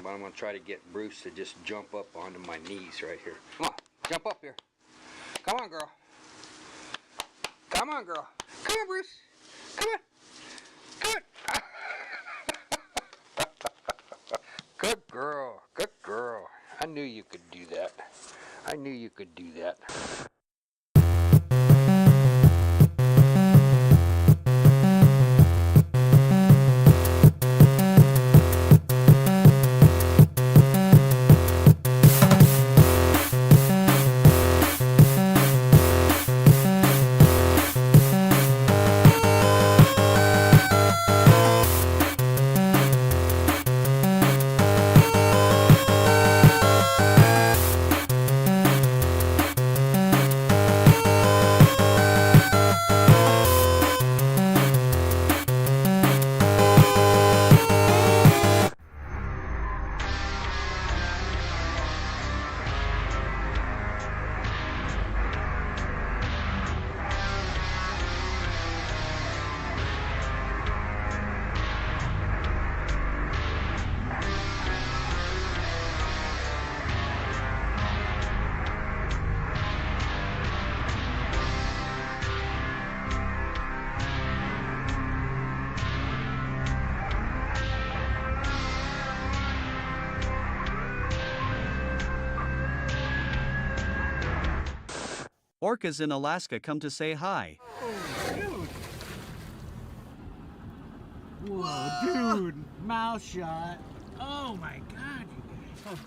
But I'm going to try to get Bruce to just jump up onto my knees right here. Come on, jump up here. Come on, girl. Come on, girl. Come on, Bruce. Come on. Come on. Good girl. Good girl. I knew you could do that. I knew you could do that. Orcas in Alaska come to say hi. Oh, dude. Whoa, dude. Mouth shot. Oh my god, you guys.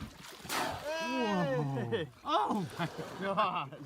Whoa. Oh my god.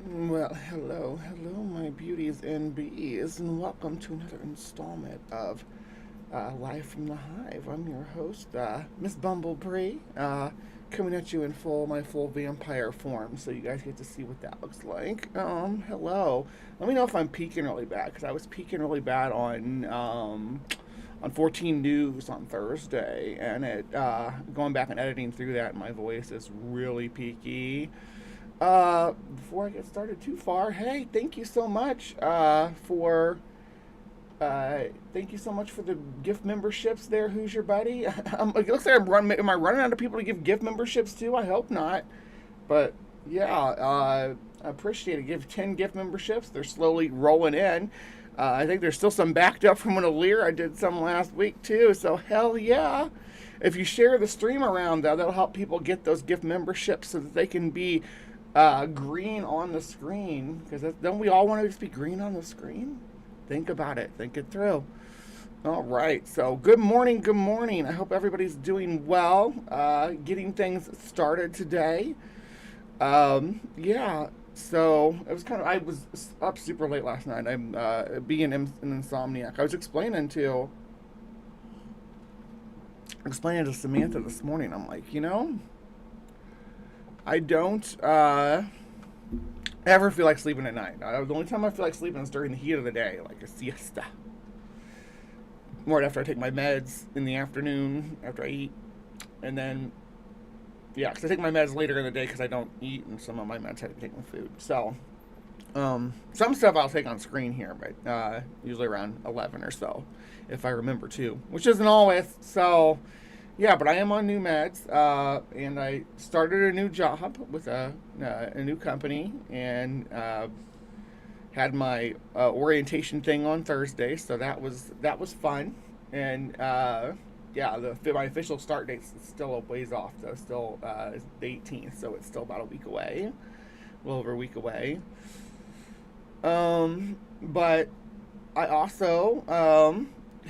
Well, hello, my beauties and bees, and welcome to another installment of Live from the Hive. I'm your host, Miss Bumblebee, coming at you in my full vampire form, so you guys get to see what that looks like. Hello. Let me know if I'm peaking really bad, because I was peaking really bad on 14 News on Thursday, and going back and editing through that, my voice is really peaky. Before I get started too far, hey, thank you so much for the gift memberships there. Who's your buddy? It looks like am I running out of people to give gift memberships to? I hope not. But I appreciate it. Give 10 gift memberships. They're slowly rolling in. I think there's still some backed up from an Alear. I did some last week too. So hell yeah. If you share the stream around, though, that'll help people get those gift memberships so that they can be green on the screen. Because don't we all want to just be green on the screen? Think about it. Think it through. All right. So good morning. Good morning. I hope everybody's doing well. Getting things started today. Yeah. So it was I was up super late last night. I'm being an insomniac. I was explaining to Samantha this morning. I'm like, I don't ever feel like sleeping at night. The only time I feel like sleeping is during the heat of the day, like a siesta. Right after I take my meds in the afternoon, after I eat. And then, yeah, because I take my meds later in the day because I don't eat, and some of my meds have to take my food. So, some stuff I'll take on screen here, but usually around 11 or so, if I remember to, which isn't always. So, yeah, but I am on new meds, and I started a new job with a new company, and had my orientation thing on Thursday, so that was fun, and my official start date is still a ways off, though. Still the 18th, so it's still about a week away, a little over a week away. But I also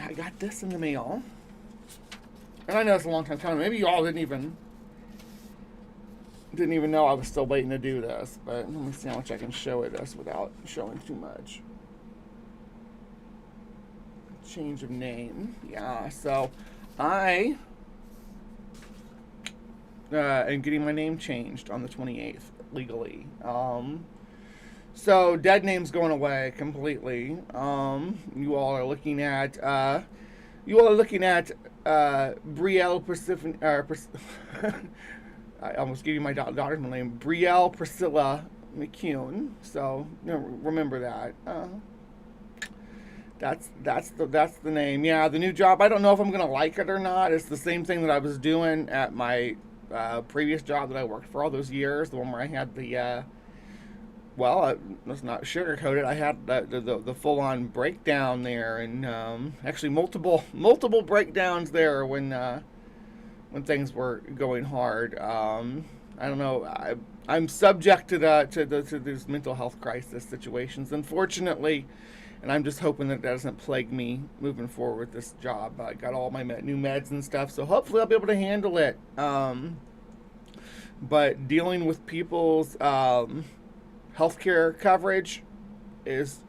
I got this in the mail, and I know it's a long time coming. Maybe you all didn't even know I was still waiting to do this, but let me see how much I can show it us without showing too much. Change of name. Yeah, so I am getting my name changed on the 28th legally. So dead name's going away completely. You all are looking at Brielle I almost gave you my daughter's name, Brielle Priscilla McCune. So remember that. That's the name. Yeah, the new job. I don't know if I'm gonna like it or not. It's the same thing that I was doing at my previous job that I worked for all those years. The one where I had the let's not sugarcoat it. I had the full on breakdown there, and actually multiple breakdowns there when things were going hard. I don't know. I'm subject to these mental health crisis situations, unfortunately, and I'm just hoping that doesn't plague me moving forward with this job. I got all my new meds and stuff, so hopefully I'll be able to handle it. But dealing with people's healthcare coverage is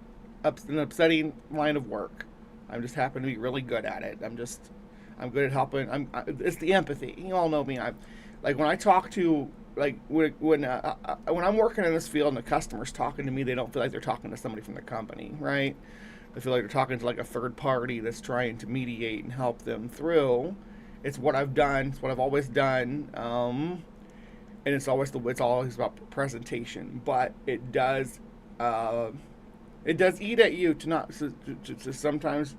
an upsetting line of work. I just happen to be really good at it. I'm good at helping. It's the empathy. You all know me. Like when I talk to, like when I'm working in this field and the customer's talking to me, they don't feel like they're talking to somebody from the company, right? They feel like they're talking to like a third party that's trying to mediate and help them through. It's what I've done. It's what I've always done. And it's always about presentation, but it does eat at you to sometimes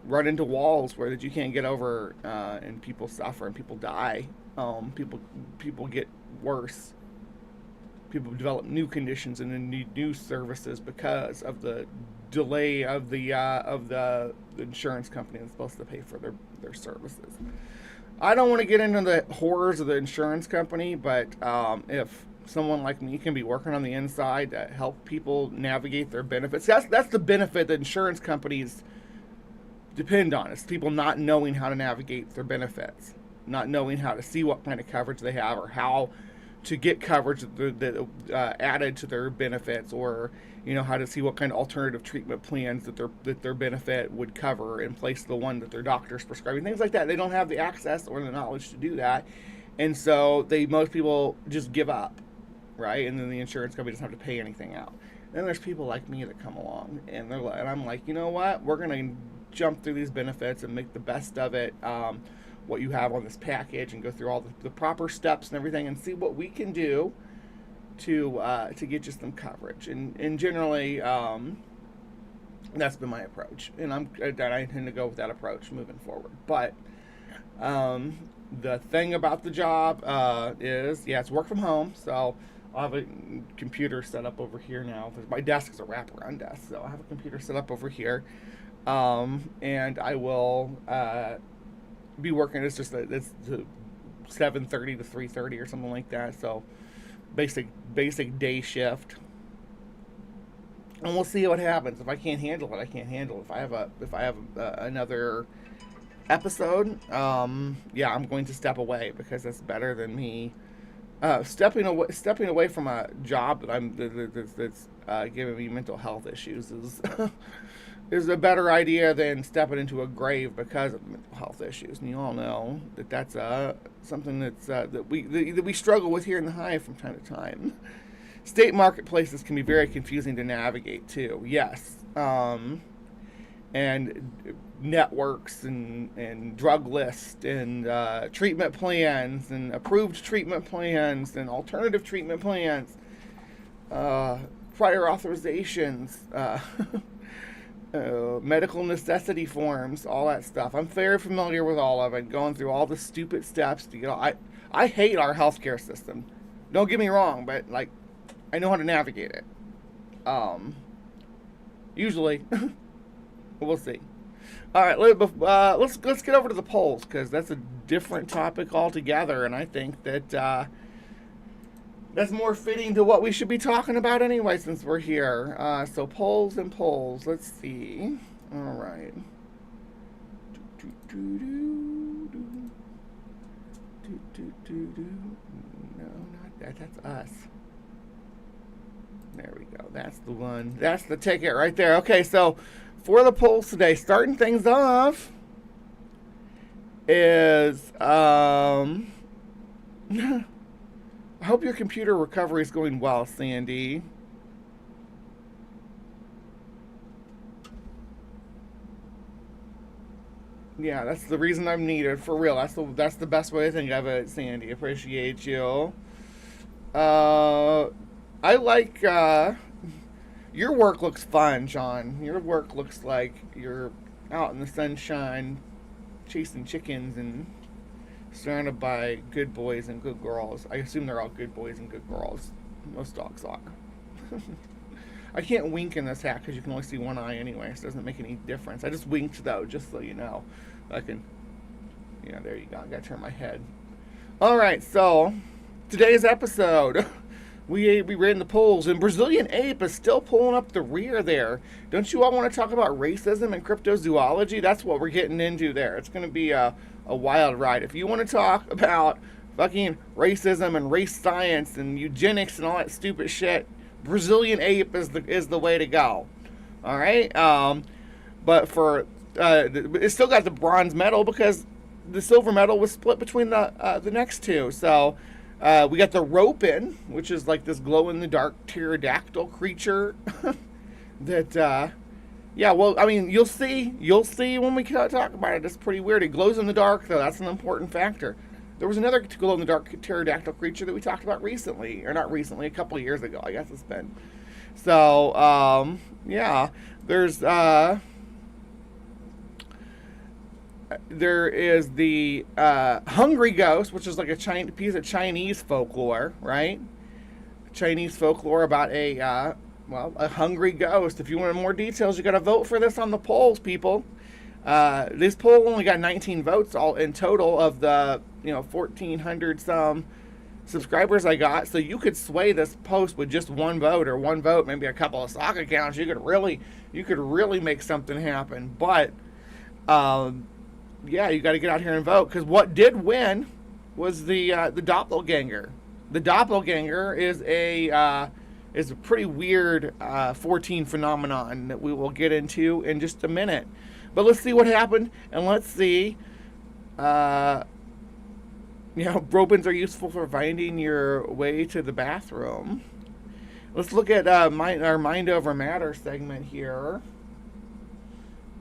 run into walls that you can't get over, and people suffer and people die. People get worse. People develop new conditions and need new services because of the delay of the insurance company that's supposed to pay for their services. I don't want to get into the horrors of the insurance company, but if someone like me can be working on the inside to help people navigate their benefits, that's the benefit that insurance companies depend on. It's people not knowing how to navigate their benefits, not knowing how to see what kind of coverage they have or how to get coverage that added to their benefits, or how to see what kind of alternative treatment plans that their benefit would cover in place of the one that their doctor's prescribing, things like that. They don't have the access or the knowledge to do that, and so most people just give up, right? And then the insurance company doesn't have to pay anything out. Then there's people like me that come along, and I'm like, you know what? We're gonna jump through these benefits and make the best of it. What you have on this package, and go through all the proper steps and everything, and see what we can do to get you some coverage. And generally, that's been my approach, and I intend to go with that approach moving forward. But The thing about the job is, yeah, it's work from home, so I'll have a computer set up over here now. My desk is a wraparound desk, so I have a computer set up over here, and I will be working. It's 7:30 to 3:30 or something like that. So basic day shift, and we'll see what happens. If I can't handle it, I can't handle it. If I have another episode, yeah, I'm going to step away, because that's better than me stepping away from a job that's giving me mental health issues is a better idea than stepping into a grave because of mental health issues. And you all know that that's something that we struggle with here in the Hive from time to time. State marketplaces can be very confusing to navigate too. Yes. And networks and drug lists and treatment plans and approved treatment plans and alternative treatment plans, prior authorizations, medical necessity forms, all that stuff. I'm very familiar with all of it, going through all the stupid steps to get. I hate our healthcare system. Don't get me wrong, but like, I know how to navigate it. Usually. We'll see. All right, let's get over to the polls, because that's a different topic altogether, and I think that that's more fitting to what we should be talking about anyway, since we're here. So polls and polls. Let's see. All right. No, not that. That's us. There we go. That's the one. That's the ticket right there. Okay, so for the polls today, starting things off is I hope your computer recovery is going well, Sandy. Yeah, that's the reason I'm needed, for real. That's the best way to think of it, Sandy. Appreciate you. I like your work looks fun, John. Your work looks like you're out in the sunshine chasing chickens and surrounded by good boys and good girls. I assume they're all good boys and good girls. Most dogs are. I can't wink in this hat because you can only see one eye anyway, so it doesn't make any difference. I just winked, though, just so you know. I can... Yeah, there you go. I gotta turn my head. Alright, so today's episode... We ran the polls, and Brazilian Ape is still pulling up the rear there. Don't you all want to talk about racism and cryptozoology? That's what we're getting into there. It's going to be a wild ride. If you want to talk about fucking racism and race science and eugenics and all that stupid shit, Brazilian Ape is the way to go. All right? But for it still got the bronze medal because the silver medal was split between the next two. So... we got the Ropin, which is like this glow-in-the-dark pterodactyl creature that, yeah, well, I mean, you'll see when we talk about it. It's pretty weird. It glows in the dark, though. That's an important factor. There was another glow-in-the-dark pterodactyl creature that we talked about recently, or not recently, a couple of years ago, I guess it's been. So, yeah, there is the hungry ghost, which is like a piece of Chinese folklore, right? Chinese folklore about a hungry ghost. If you want more details, you got to vote for this on the polls, people. This poll only got 19 votes all in total of the 1,400 some subscribers I got. So you could sway this post with just one vote, maybe a couple of stock accounts. You could really make something happen, but. Yeah, you got to get out here and vote, because what did win was the Doppelganger. The Doppelganger is a pretty weird 14 phenomenon that we will get into in just a minute. But let's see what happened, and let's see. Ropins are useful for finding your way to the bathroom. Let's look at our Mind Over Matter segment here.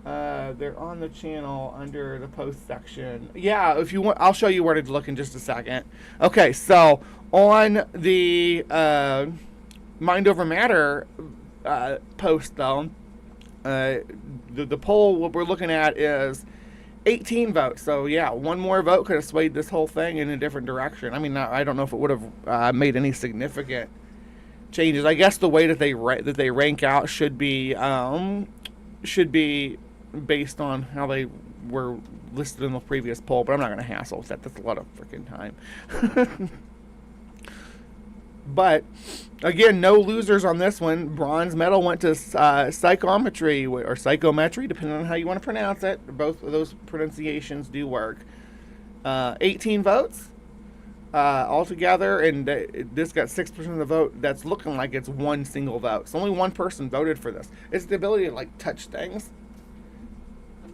They're on the channel under the post section. Yeah, if you want, I'll show you where to look in just a second. Okay, so on the Mind Over Matter post, though, the poll, what we're looking at is 18 votes. So yeah, one more vote could have swayed this whole thing in a different direction. I mean, I don't know if it would have made any significant changes. I guess the way that they rank out should be based on how they were listed in the previous poll. But I'm not going to hassle with that. That's a lot of freaking time. But again, no losers on this one. Bronze medal went to psychometry or psychometry, depending on how you want to pronounce it. Both of those pronunciations do work. 18 votes altogether, and this got 6% of the vote. That's looking like it's one single vote. So only one person voted for this. It's the ability to like touch things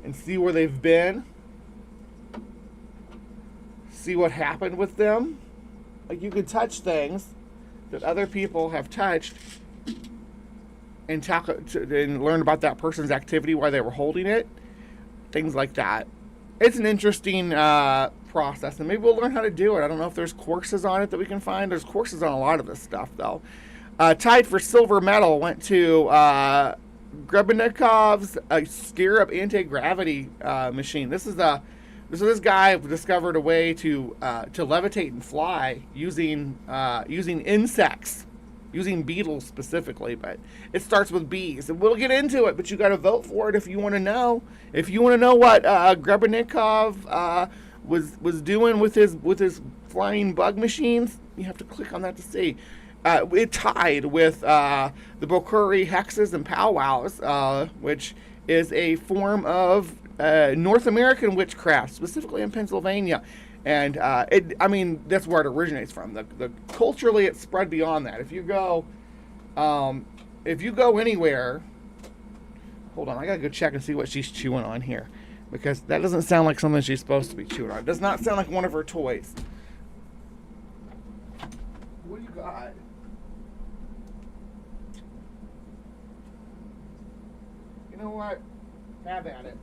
and see where they've been, see what happened with them. Like, you can touch things that other people have touched and learn about that person's activity while they were holding it, things like that. It's an interesting process, and maybe we'll learn how to do it. I don't know if there's courses on it that we can find. There's courses on a lot of this stuff, though. Tied for silver medal went to Grebenikov's Scarab anti-gravity machine. So this guy discovered a way to levitate and fly using insects, using beetles specifically. But it starts with bees, and we'll get into it. But you got to vote for it if you want to know. If you want to know what Grebenikov was doing with his flying bug machines, you have to click on that to see. It tied with the Bokuri hexes and powwows, which is a form of North American witchcraft, specifically in Pennsylvania, and that's where it originates from. The culturally, it's spread beyond that. If you go anywhere, hold on, I gotta go check and see what she's chewing on here, because that doesn't sound like something she's supposed to be chewing on. It does not sound like one of her toys. What do you got? You know what? Have at it.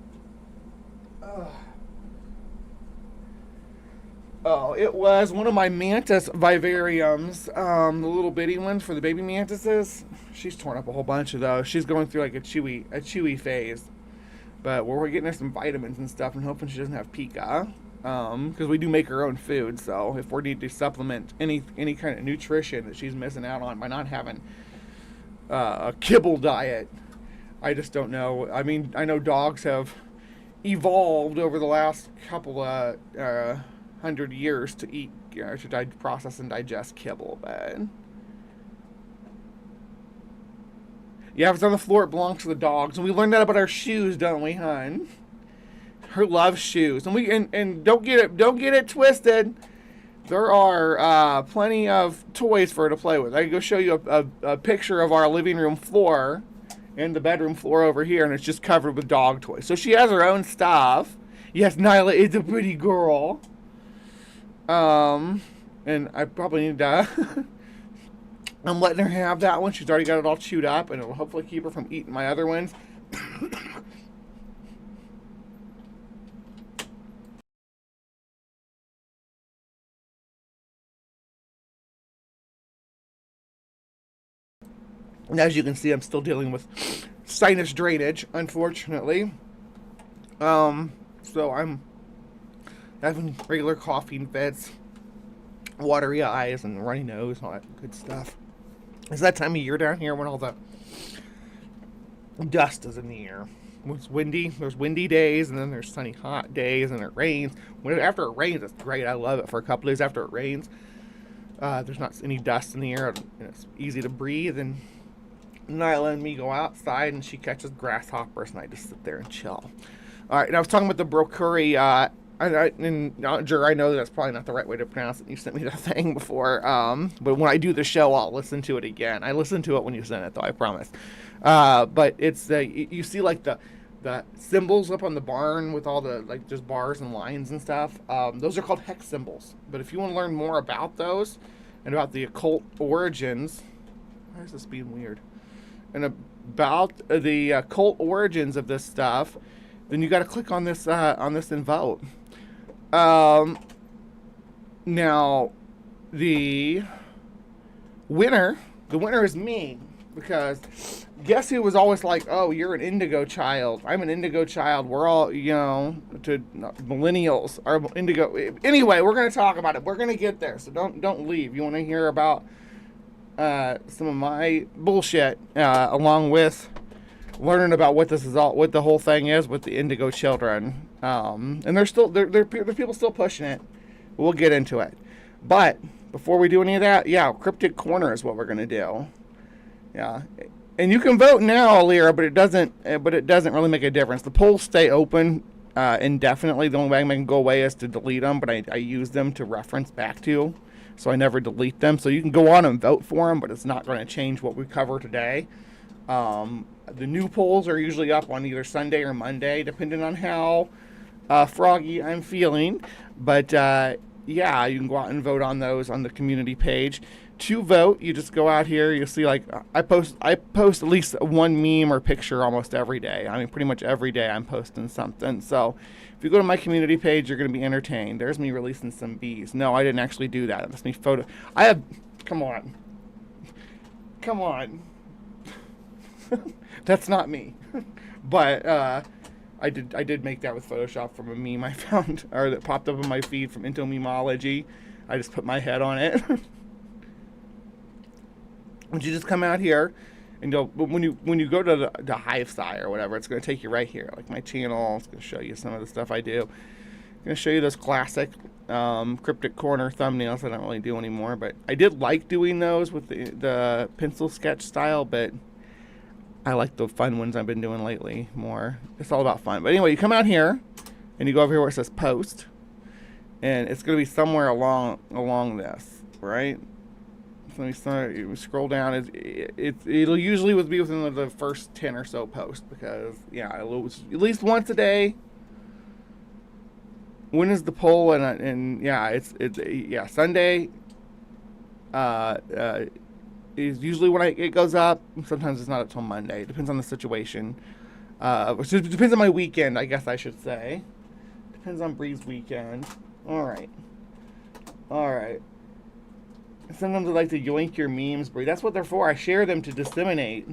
Oh, it was one of my mantis vivariums, the little bitty ones for the baby mantises. She's torn up a whole bunch of those. She's going through like a chewy phase, but we're getting her some vitamins and stuff, and hoping she doesn't have pica, because we do make our own food. So if we need to supplement any kind of nutrition that she's missing out on by not having a kibble diet, I just don't know. I mean, I know dogs have evolved over the last couple of 100 years to eat, to process and digest kibble, but yeah, if it's on the floor, it belongs to the dogs, and we learned that about our shoes, don't we, hun? Her loves shoes, and don't get it twisted. There are plenty of toys for her to play with. I can go show you a picture of our living room floor and the bedroom floor over here, and it's just covered with dog toys. So she has her own stuff. Yes, Nyla is a pretty girl. And I probably need to I'm letting her have that one. She's already got it all chewed up, and it'll hopefully keep her from eating my other ones. And as you can see, I'm still dealing with sinus drainage, unfortunately. So I'm having regular coughing fits, watery eyes, and runny nose, all that good stuff. It's that time of year down here when all the dust is in the air. When it's windy, there's windy days, and then there's sunny, hot days, and it rains. After it rains, it's great. I love it. For a couple days after it rains, there's not any dust in the air, and it's easy to breathe. And Nyla and me go outside, and she catches grasshoppers, and I just sit there and chill. All right, and I was talking about the Brokuri, and Jer, I know that's probably not the right way to pronounce it. You sent me the thing before, but when I do the show, I'll listen to it again. I listen to it when you send it, though, I promise. But it's you see like the symbols up on the barn with all the like just bars and lines and stuff. Those are called hex symbols. But if you want to learn more about those and about the occult origins, why is this being weird? And about the occult origins of this stuff, then you got to click on this and vote. Now, the winner is me. because guess who was always like, oh, you're an Indigo child. I'm an Indigo child. We're all, you know, to millennials are Indigo. Anyway, we're going to talk about it. We're going to get there. So don't leave. You want to hear about some of my bullshit along with learning about what this is all, what the whole thing is with the Indigo children. And they're people still pushing it. We'll get into it. But before we do any of that, yeah, CrypticCorner is what we're going to do. Yeah. And you can vote now, Alira, but it doesn't really make a difference. The polls stay open indefinitely. The only way I can go away is to delete them, but I use them to reference back to, so I never delete them. So you can go on and vote for them, but it's not going to change what we cover today. The new polls are usually up on either Sunday or Monday, depending on how froggy I'm feeling. But yeah, you can go out and vote on those on the community page. To vote, you just go out here. You'll see, like, I post at least one meme or picture almost every day. I mean, pretty much every day I'm posting something. So if you go to my community page, you're going to be entertained. There's me releasing some bees. No, I didn't actually do that. That's me photo. I have. Come on. That's not me. But I did make that with Photoshop from a meme I found, or that popped up on my feed from Entomemology. I just put my head on it. But you just come out here, and when you go to the Hive site or whatever, it's going to take you right here, like my channel. It's going to show you some of the stuff I do. I'm going to show you those classic CrypticCorner thumbnails I don't really do anymore, but I did like doing those with the pencil sketch style, but I like the fun ones I've been doing lately more. It's all about fun. But anyway, you come out here, and you go over here where it says post, and it's going to be somewhere along this, right? Let me start. You scroll down. It'll usually be within the first 10 or so posts, because yeah, at least once a day. When is the poll? And yeah, it's Sunday. Is usually when it goes up. Sometimes it's not until Monday. It depends on the situation. Which depends on my weekend, I guess I should say. Depends on Bree's weekend. All right. Sometimes I like to yoink your memes, Bree. That's what they're for. I share them to disseminate.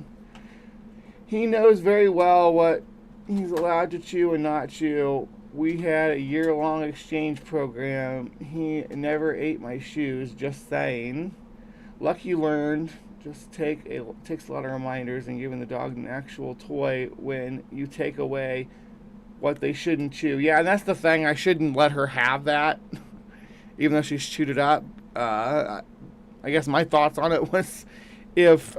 He knows very well what he's allowed to chew and not chew. We had a year-long exchange program. He never ate my shoes, just saying. Lucky learned. Just takes a lot of reminders, and giving the dog an actual toy when you take away what they shouldn't chew. Yeah, and that's the thing. I shouldn't let her have that, even though she's chewed it up. I guess my thoughts on it was, if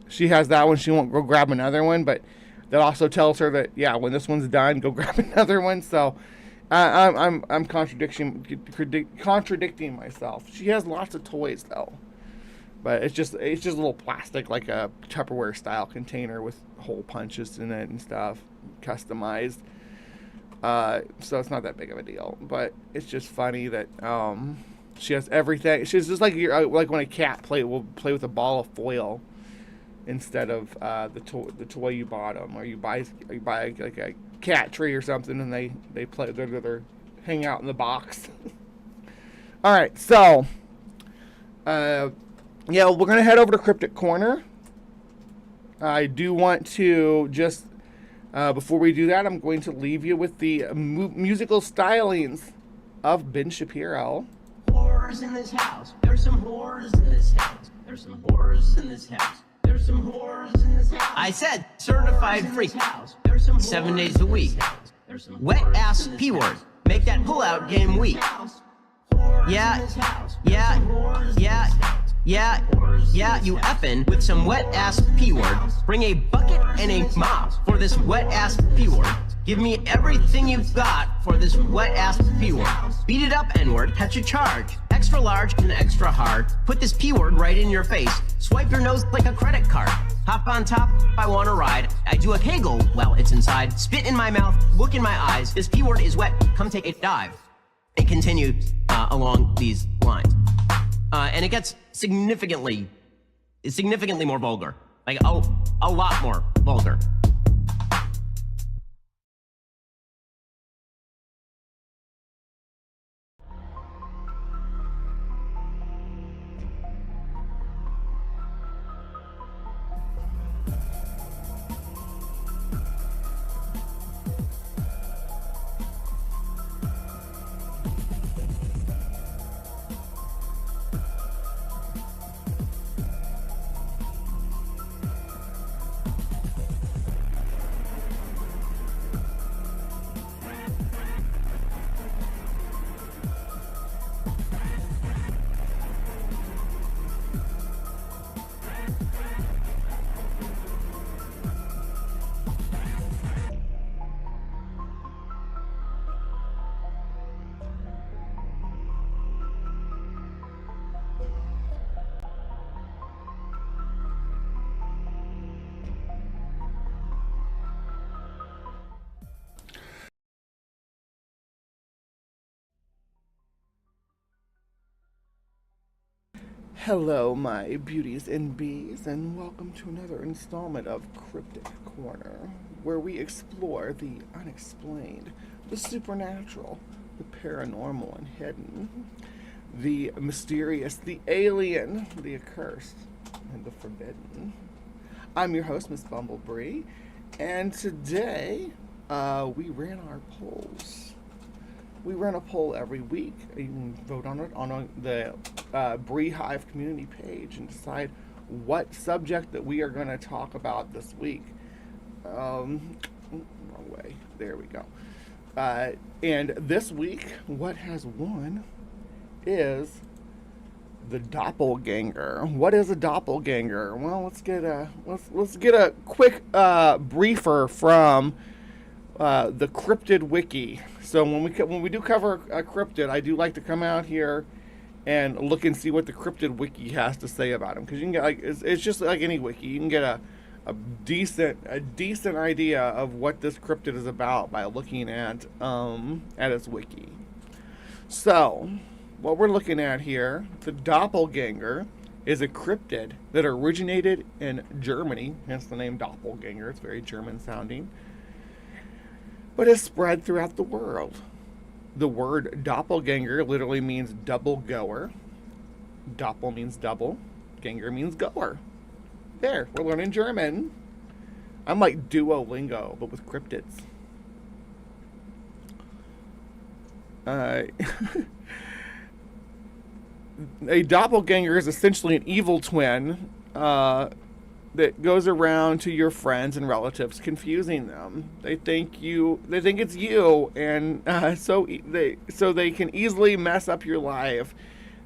she has that one, she won't go grab another one. But that also tells her that, yeah, when this one's done, go grab another one. So I'm contradicting myself. She has lots of toys though, but it's just a little plastic, like a Tupperware style container with hole punches in it and stuff, customized. So it's not that big of a deal. But it's just funny that she has everything. She's just like when a cat will play with a ball of foil instead of the toy you bought them, or you buy like a cat tree or something, and they play. They're hang out in the box. All right, so yeah, we're gonna head over to CrypticCorner. I do want to just before we do that, I'm going to leave you with the musical stylings of Ben Shapiro. Whores in this house. There's some whores in this house. There's some whores in this house. There's some whores in this house. I said certified freak. 7 days a week. Wet ass P word. Make that pull-out game weak. Yeah, you effin' with some wet ass P word. Bring a bucket and a mop for this wet ass P word. Give me everything you've got for this wet ass P word. Beat it up, N-word, catch a charge. Extra large and extra hard. Put this P word right in your face. Swipe your nose like a credit card. Hop on top, I wanna ride. I do a kegel while it's inside. Spit in my mouth, look in my eyes. This P word is wet, come take a dive. It continues along these lines. And it gets significantly more vulgar. Like, a lot more vulgar. Hello, my beauties and bees, and welcome to another installment of Cryptic Corner, where we explore the unexplained, the supernatural, the paranormal and hidden, the mysterious, the alien, the accursed, and the forbidden. I'm your host, Miss Bumblebee, and today we ran our polls. We run a poll every week. You can vote on it on the Bree Hive community page and decide what subject that we are going to talk about this week. Wrong way. There we go. And this week, what has won is the doppelganger. What is a doppelganger? Well, let's get a quick briefer from the cryptid wiki. So when we do cover a cryptid, I do like to come out here and look and see what the cryptid wiki has to say about them, because you can get it's just like any wiki. You can get a decent idea of what this cryptid is about by looking at its wiki. So what we're looking at here, the doppelganger is a cryptid that originated in Germany, hence the name doppelganger. It's very German sounding, but is spread throughout the world. The word doppelganger literally means double goer. Doppel means double. Ganger means goer. There, we're learning German. I'm like Duolingo, but with cryptids. A doppelganger is essentially an evil twin that goes around to your friends and relatives, confusing them. They think it's you, and so they can easily mess up your life.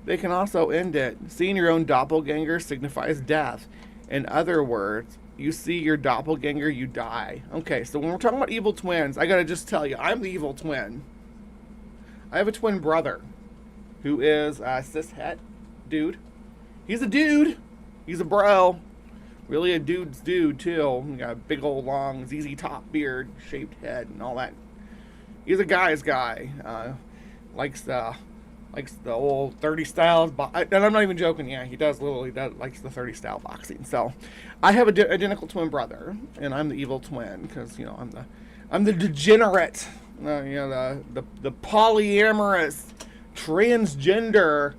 They can also end it. Seeing your own doppelganger signifies death. In other words, you see your doppelganger, you die. Okay, so when we're talking about evil twins, I gotta just tell you, I'm the evil twin. I have a twin brother who is a cishet dude. He's a dude. He's a bro. Really a dude's dude, too. He got a big old long ZZ Top beard, shaped head, and all that. He's a guy's guy. Likes the old 30 styles. And I'm not even joking. Yeah, he does likes the 30 style boxing. So, I have an identical twin brother, and I'm the evil twin because I'm the degenerate. The polyamorous, transgender,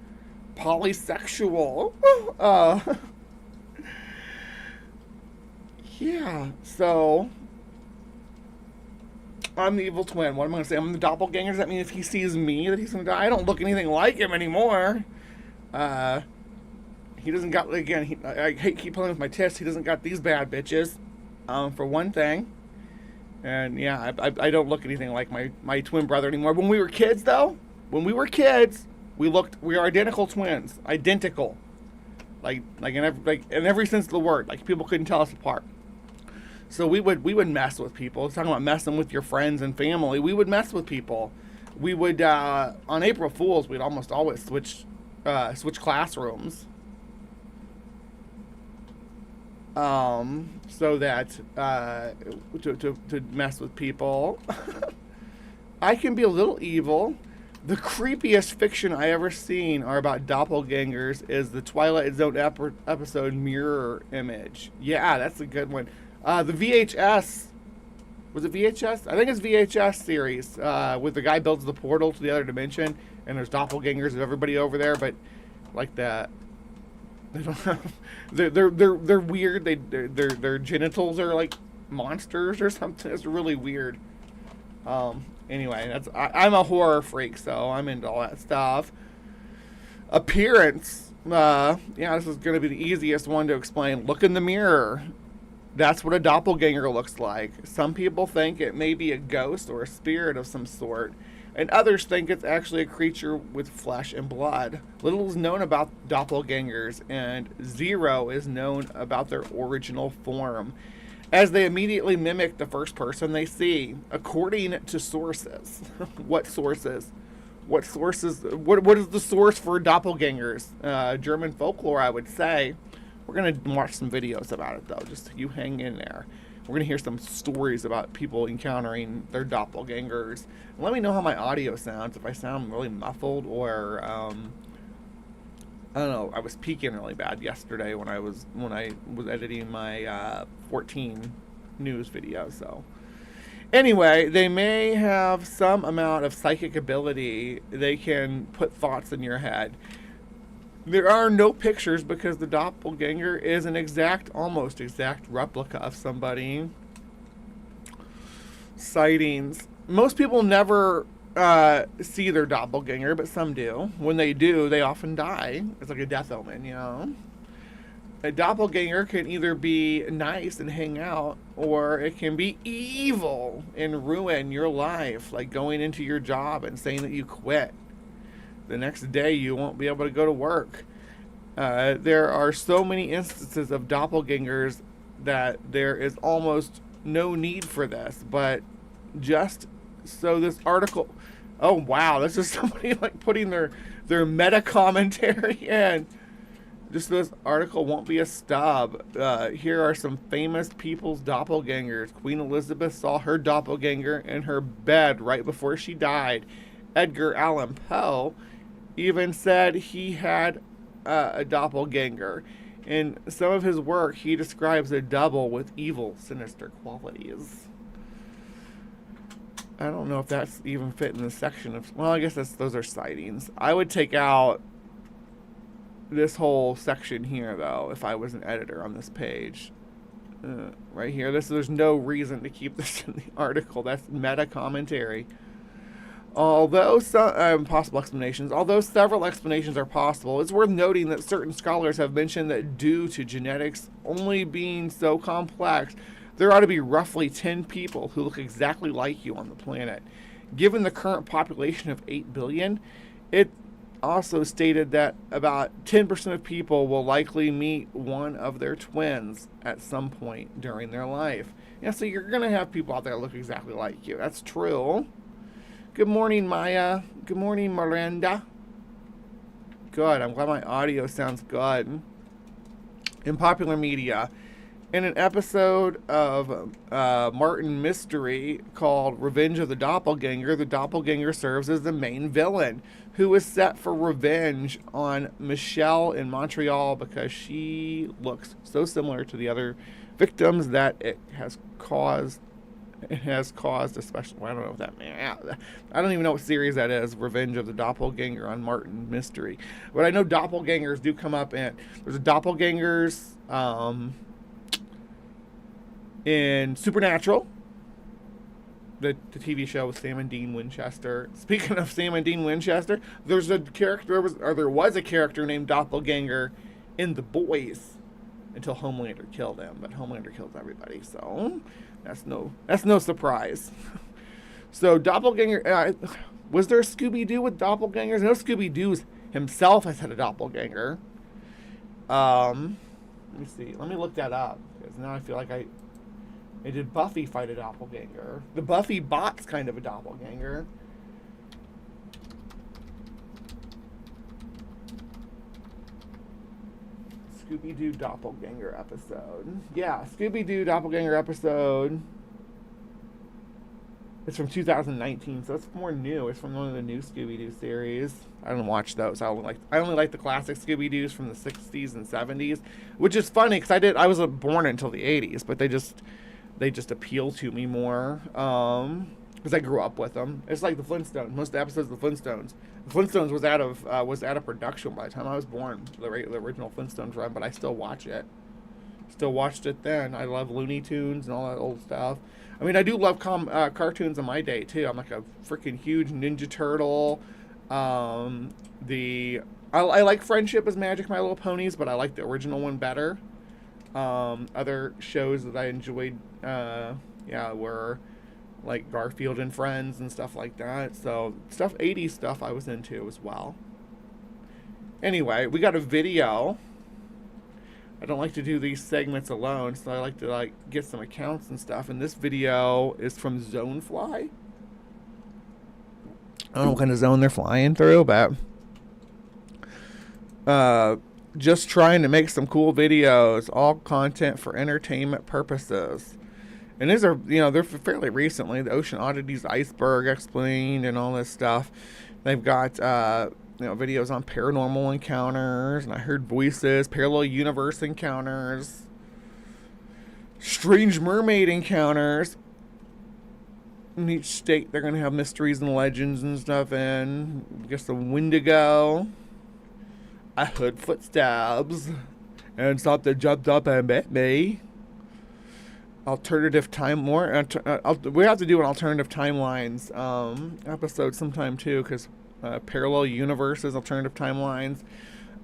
polysexual. Yeah, so I'm the evil twin. What am I going to say? I'm the doppelganger. Does that mean if he sees me that he's going to die? I don't look anything like him anymore. He doesn't got, again, I hate keep playing with my tits. He doesn't got these bad bitches, for one thing. And yeah, I don't look anything like my twin brother anymore. When we were kids, though, we are identical twins. Identical. Like in every sense of the word. Like people couldn't tell us apart. So we would mess with people. Talking about messing with your friends and family. We would mess with people. We would on April Fools we'd almost always switch classrooms. So that to mess with people. I can be a little evil. The creepiest fiction I ever seen are about doppelgangers is the Twilight Zone episode Mirror Image. Yeah, that's a good one. The VHS, was it VHS? I think it's VHS series, with the guy builds the portal to the other dimension, and there's doppelgangers of everybody over there, but like that, they don't have, they're weird. Their genitals are like monsters or something. It's really weird. Anyway, I'm a horror freak, so I'm into all that stuff. Appearance, yeah, this is going to be the easiest one to explain. Look in the mirror. That's what a doppelganger looks like. Some people think it may be a ghost or a spirit of some sort, and others think it's actually a creature with flesh and blood. Little is known about doppelgangers, and zero is known about their original form, as they immediately mimic the first person they see, according to sources. What sources? What sources? What is the source for doppelgangers? German folklore, I would say. We're going to watch some videos about it, though. Just you hang in there. We're going to hear some stories about people encountering their doppelgangers. And let me know how my audio sounds, if I sound really muffled or I don't know, I was peaking really bad yesterday when I was editing my 14 news video. So anyway, they may have some amount of psychic ability. They can put thoughts in your head. There are no pictures because the doppelganger is an almost exact replica of somebody. Sightings. Most people never see their doppelganger, but some do. When they do, they often die. It's like a death omen, you know. A doppelganger can either be nice and hang out, or it can be evil and ruin your life, like going into your job and saying that you quit. The next day you won't be able to go to work. There are so many instances of doppelgangers that there is almost no need for this, but just so this article, oh wow, this is somebody like putting their meta commentary in. Just so this article won't be a stub. Here are some famous people's doppelgangers. Queen Elizabeth saw her doppelganger in her bed right before she died. Edgar Allan Poe even said he had a doppelganger. In some of his work, he describes a double with evil, sinister qualities. I don't know if that's even fit in the section of... Well, I guess those are sightings. I would take out this whole section here, though, if I was an editor on this page. Right here. There's no reason to keep this in the article. That's meta commentary. Although possible explanations, although several explanations are possible, it's worth noting that certain scholars have mentioned that due to genetics only being so complex, there ought to be roughly 10 people who look exactly like you on the planet. Given the current population of 8 billion, it also stated that about 10% of people will likely meet one of their twins at some point during their life. Yeah, so you're going to have people out there that look exactly like you. That's true. Good morning, Maya. Good morning, Miranda. Good. I'm glad my audio sounds good. In popular media, in an episode of Martin Mystery called Revenge of the Doppelganger serves as the main villain, who is set for revenge on Michelle in Montreal because she looks so similar to the other victims that it has caused a special... I don't know if that... I don't even know what series that is. Revenge of the Doppelganger on Martin Mystery. But I know doppelgangers do come up in... There's a doppelgangers in Supernatural. The TV show with Sam and Dean Winchester. Speaking of Sam and Dean Winchester, there was a character named Doppelganger in The Boys until Homelander killed him. But Homelander kills everybody, so... That's no surprise. So Doppelganger, was there a Scooby-Doo with doppelgangers? I know Scooby-Doo himself has had a doppelganger. Let me see. Let me look that up, because now I feel like did Buffy fight a doppelganger? The Buffy bot's kind of a doppelganger. Scooby-Doo Doppelganger episode. Yeah, Scooby-Doo Doppelganger episode. It's from 2019, so it's more new. It's from one of the new Scooby-Doo series. I don't watch those. I only like the classic Scooby-Doos from the 60s and 70s, which is funny because I wasn't born until the 80s, but they just appeal to me more because I grew up with them. It's like the Flintstones. Most of the episodes of the Flintstones. The Flintstones was out of production by the time I was born. The original Flintstones run, but I still watch it. Still watched it then. I love Looney Tunes and all that old stuff. I mean, I do love cartoons in my day too. I'm like a freaking huge Ninja Turtle. I like Friendship is Magic, My Little Ponies, but I like the original one better. Other shows that I enjoyed, were like Garfield and Friends and stuff like that. So 80s stuff I was into as well. Anyway, we got a video. I don't like to do these segments alone, so I like to get some accounts and stuff. And this video is from Zonefly. I don't know what kind of zone they're flying through, but just trying to make some cool videos, all content for entertainment purposes. And these are, they're fairly recently. The Ocean Oddities Iceberg Explained and all this stuff. They've got videos on paranormal encounters, and I heard voices, parallel universe encounters, strange mermaid encounters. In each state, they're going to have mysteries and legends and stuff in. I guess the Indigo. I heard footsteps. And something jumped up and bit me. Alternative time more. We have to do an alternative timelines episode sometime too, because parallel universes, alternative timelines.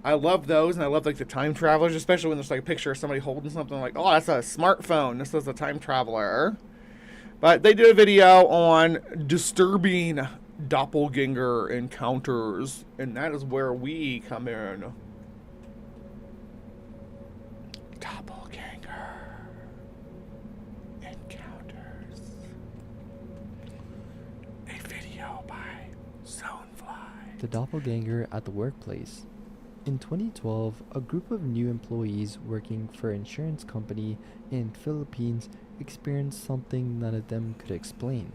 I love those, and I love like the time travelers, especially when there's like a picture of somebody holding something like, oh, that's a smartphone. This is a time traveler. But they did a video on disturbing doppelganger encounters, and that is where we come in. Doppelganger encounters. A video by Zonefly. The doppelganger at the workplace. In 2012, a group of new employees working for an insurance company in Philippines experienced something none of them could explain.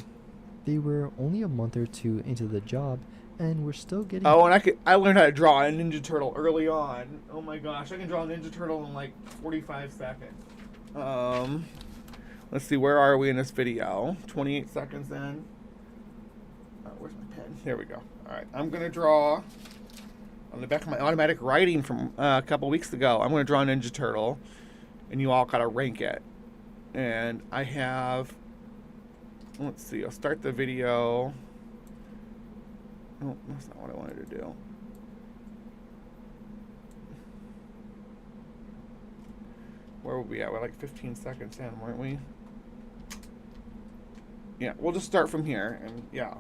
They were only a month or two into the job and were still getting... Oh, and I learned how to draw a Ninja Turtle early on. Oh my gosh, I can draw a Ninja Turtle in like 45 seconds. Let's see, where are we in this video? 28 seconds in. Where's my pen? There we go. Alright, I'm going to draw on the back of my automatic writing from a couple weeks ago. I'm going to draw a Ninja Turtle, and you all got to rank it. And I have, let's see, I'll start the video. Oh, that's not what I wanted to do. Where were we at? We're like 15 seconds in, weren't we? Yeah, we'll just start from here, and yeah.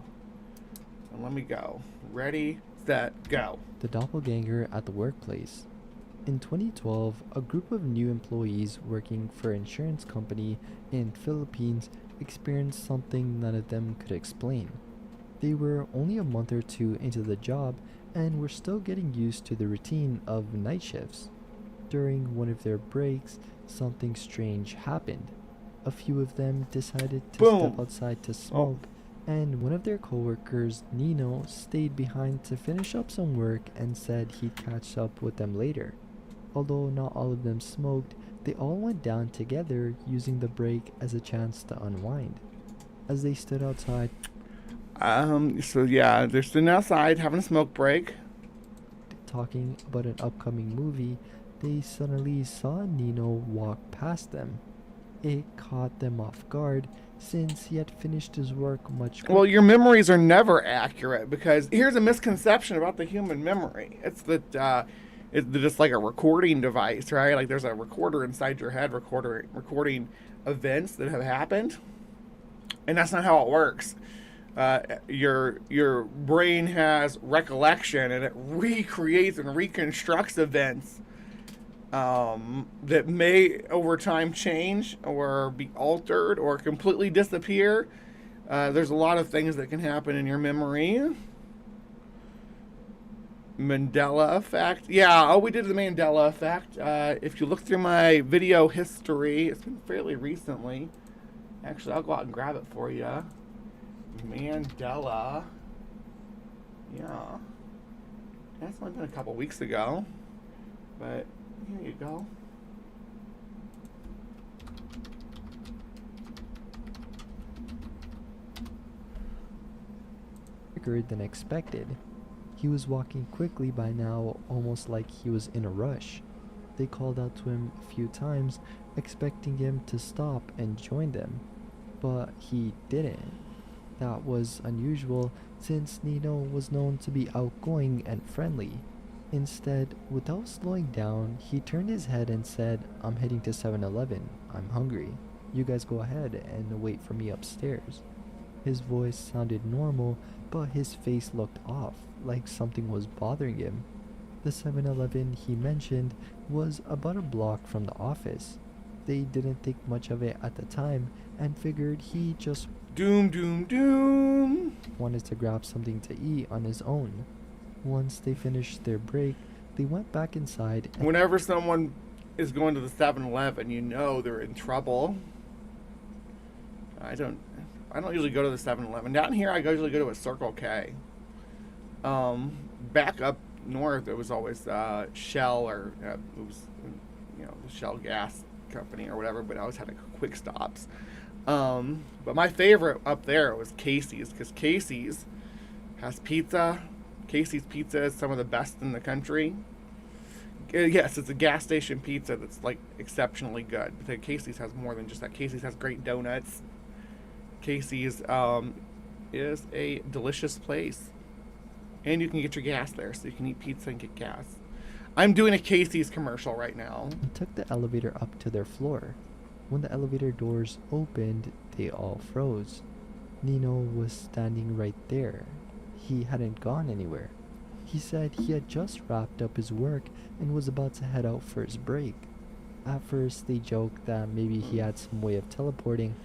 And let me go. Ready, set, go. The doppelganger at the workplace. In 2012, a group of new employees working for an insurance company in Philippines experienced something none of them could explain. They were only a month or two into the job and were still getting used to the routine of night shifts. During one of their breaks, something strange happened. A few of them decided to step outside to smoke, and one of their coworkers, Nino, stayed behind to finish up some work and said he'd catch up with them later. Although not all of them smoked, they all went down together, using the break as a chance to unwind. As they stood outside, so yeah, they're sitting outside having a smoke break, talking about an upcoming movie, they suddenly saw Nino walk past them. It caught them off guard, since he had finished his work much quicker. Well, your memories are never accurate, because here's a misconception about the human memory. It's that it's just like a recording device, right? Like there's a recorder inside your head recording events that have happened, and that's not how it works. Your brain has recollection, and it recreates and reconstructs events that may over time change or be altered or completely disappear. There's a lot of things that can happen in your memory. Mandela effect. Yeah, oh, we did the Mandela effect. If you look through my video history, it's been fairly recently. Actually, I'll go out and grab it for you. Mandela. Yeah. That's only been a couple weeks ago. But here you go. Quicker than expected. He was walking quickly by now, almost like he was in a rush. They called out to him a few times, expecting him to stop and join them, but he didn't. That was unusual, since Nino was known to be outgoing and friendly. Instead, without slowing down, he turned his head and said, "I'm heading to 7-Eleven. I'm hungry. You guys go ahead and wait for me upstairs." His voice sounded normal, but his face looked off, like something was bothering him. The 7-Eleven he mentioned was about a block from the office. They didn't think much of it at the time and figured he just wanted to grab something to eat on his own. Once they finished their break, they went back inside. Whenever someone is going to the 7-Eleven, you know they're in trouble. I don't usually go to the 7-Eleven. Down here, I usually go to a Circle K. Back up north, it was always Shell, or it was, the Shell gas company or whatever, but I always had quick stops. But my favorite up there was Casey's, because Casey's has pizza. Casey's pizza is some of the best in the country. Yes, it's a gas station pizza that's like exceptionally good. But Casey's has more than just that. Casey's has great donuts. Casey's is a delicious place. And you can get your gas there, so you can eat pizza and get gas. I'm doing a Casey's commercial right now. And took the elevator up to their floor. When the elevator doors opened, they all froze. Nino was standing right there. He hadn't gone anywhere. He said he had just wrapped up his work and was about to head out for his break. At first, they joked that maybe he had some way of teleporting,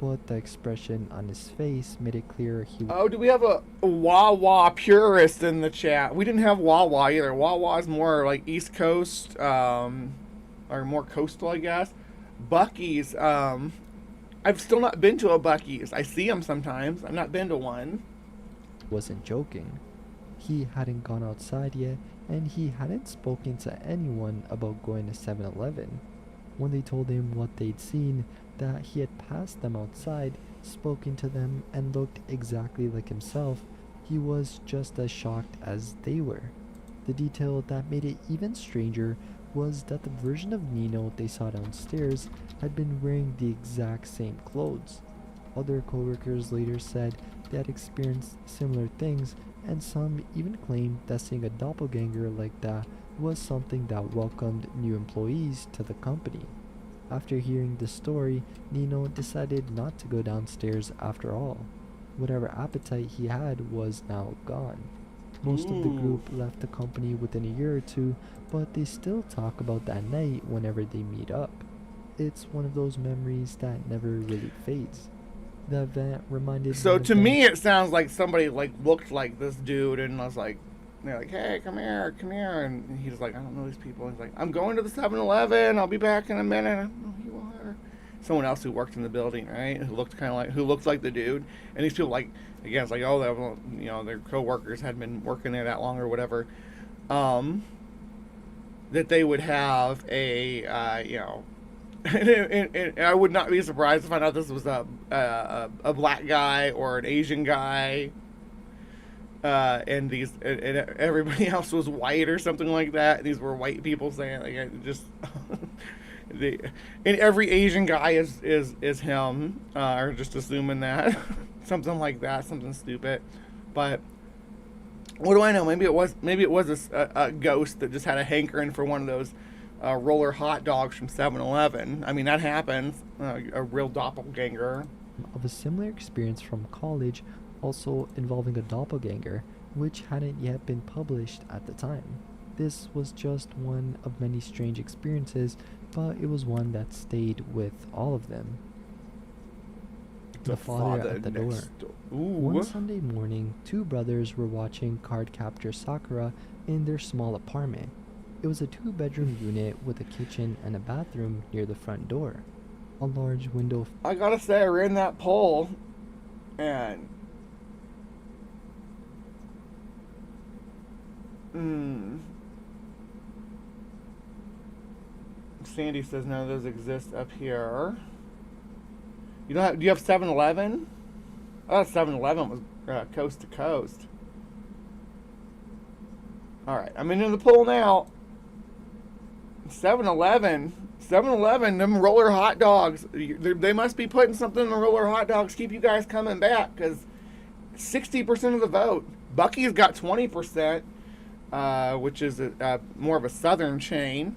but the expression on his face made it clear he... Oh, do we have a Wawa purist in the chat? We didn't have Wawa either. Wawa is more like East Coast, or more coastal, I guess. Buc-ee's, I've still not been to a Buc-ee's. I see them sometimes. I've not been to one. Wasn't joking. He hadn't gone outside yet, and he hadn't spoken to anyone about going to 7-Eleven. When they told him what they'd seen, that he had passed them outside, spoken to them, and looked exactly like himself, he was just as shocked as they were. The detail that made it even stranger was that the version of Nino they saw downstairs had been wearing the exact same clothes. Other coworkers later said they had experienced similar things, and some even claimed that seeing a doppelganger like that was something that welcomed new employees to the company. After hearing the story, Nino decided not to go downstairs after all. Whatever appetite he had was now gone. Most of the group left the company within a year or two, but they still talk about that night whenever they meet up. It's one of those memories that never really fades. The event reminded So me of to them. me, it sounds like somebody like looked like this dude and was like, they're like, hey, come here, and he's like, I don't know these people. He's like, I'm going to the 7-Eleven. I'll be back in a minute. Oh, you are. Someone else who worked in the building, right? Who looked like the dude. And these people, like, again, it's like, oh, their coworkers had been working there that long or whatever. That they would have a, and I would not be surprised to find out this was a black guy or an Asian guy, and everybody else was white or something like that. These were white people saying, like, just and every Asian guy is him, or just assuming that something like that, something stupid. But what do I know? Maybe it was a ghost that just had a hankering for one of those roller hot dogs from 7-Eleven. I mean, that happens. A real doppelganger. Of a similar experience from college, also involving a doppelganger, which hadn't yet been published at the time. This was just one of many strange experiences, but it was one that stayed with all of them. The father at the door. One Sunday morning, two brothers were watching Cardcaptor Sakura in their small apartment. It was a 2-bedroom unit with a kitchen and a bathroom near the front door. A large window... I gotta say, I ran that poll, and... Sandy says none of those exist up here. Do you have 7-Eleven? I thought 7-Eleven was coast to coast. Alright, I'm into the poll now. 7-Eleven, them roller hot dogs. They must be putting something in the roller hot dogs to keep you guys coming back, because 60% of the vote. Buc-ee's got 20%, which is more of a southern chain.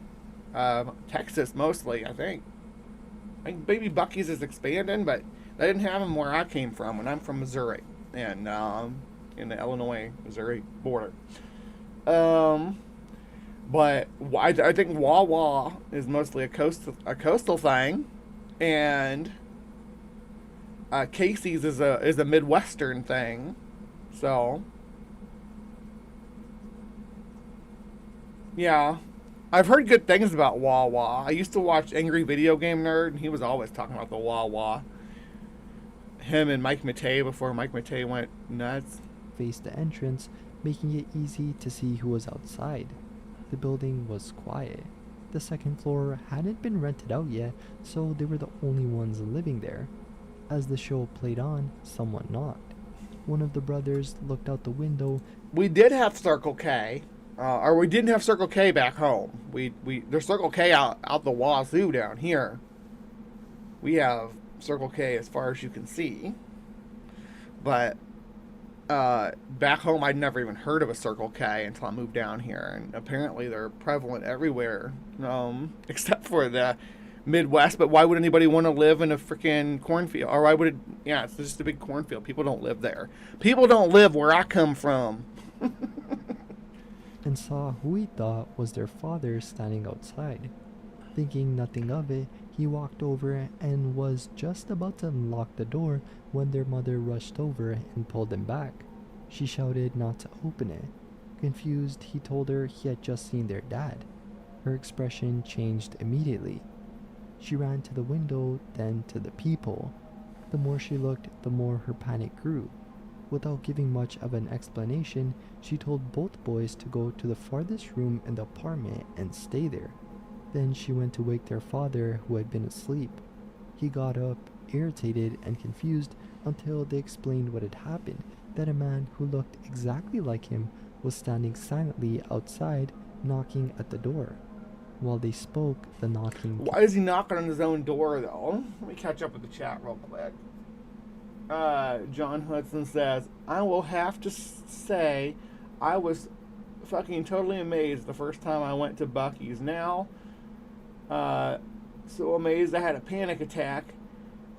Texas mostly, I think. Maybe Buc-ee's is expanding, but they didn't have them where I came from, and I'm from Missouri, and in the Illinois-Missouri border. But I think Wawa is mostly a coastal thing, and Casey's is a Midwestern thing. So yeah, I've heard good things about Wawa. I used to watch Angry Video Game Nerd, and he was always talking about the Wawa. Him and Mike Matei before Mike Matei went nuts. faced the entrance, making it easy to see who was outside. The building was quiet. The second floor hadn't been rented out yet, so they were the only ones living there. As the show played on, someone knocked. One of the brothers looked out the window. We did have Circle K, or we didn't have Circle K back home. There's Circle K out the wazoo down here. We have Circle K as far as you can see, but back home I'd never even heard of a Circle K until I moved down here, and apparently they're prevalent everywhere, except for the Midwest. But why would anybody want to live in a freaking cornfield? Or why would it? Yeah, it's just a big cornfield. People don't live there. People don't live where I come from. And saw who he thought was their father standing outside. Thinking nothing of it, he walked over and was just about to unlock the door when their mother rushed over and pulled him back. She shouted not to open it. Confused, he told her he had just seen their dad. Her expression changed immediately. She ran to the window, then to the peephole. The more she looked, the more her panic grew. Without giving much of an explanation, she told both boys to go to the farthest room in the apartment and stay there. Then she went to wake their father, who had been asleep. He got up, irritated and confused, until they explained what had happened, that a man who looked exactly like him was standing silently outside, knocking at the door. While they spoke, the knocking... Why is he knocking on his own door, though? Let me catch up with the chat real quick. John Hudson says, I will have to say I was fucking totally amazed the first time I went to Buc-ee's. Now, so amazed I had a panic attack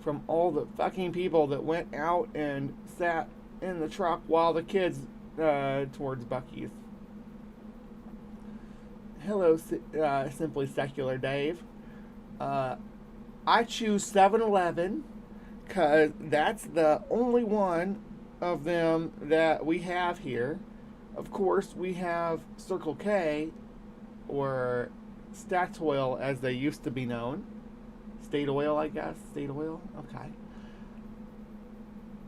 from all the fucking people that went out and sat in the truck while the kids towards Buc-ee's. Hello, Simply Secular Dave. I choose 7-Eleven because that's the only one of them that we have here. Of course, we have Circle K, or Statoil as they used to be known. State Oil, I guess. State Oil? Okay.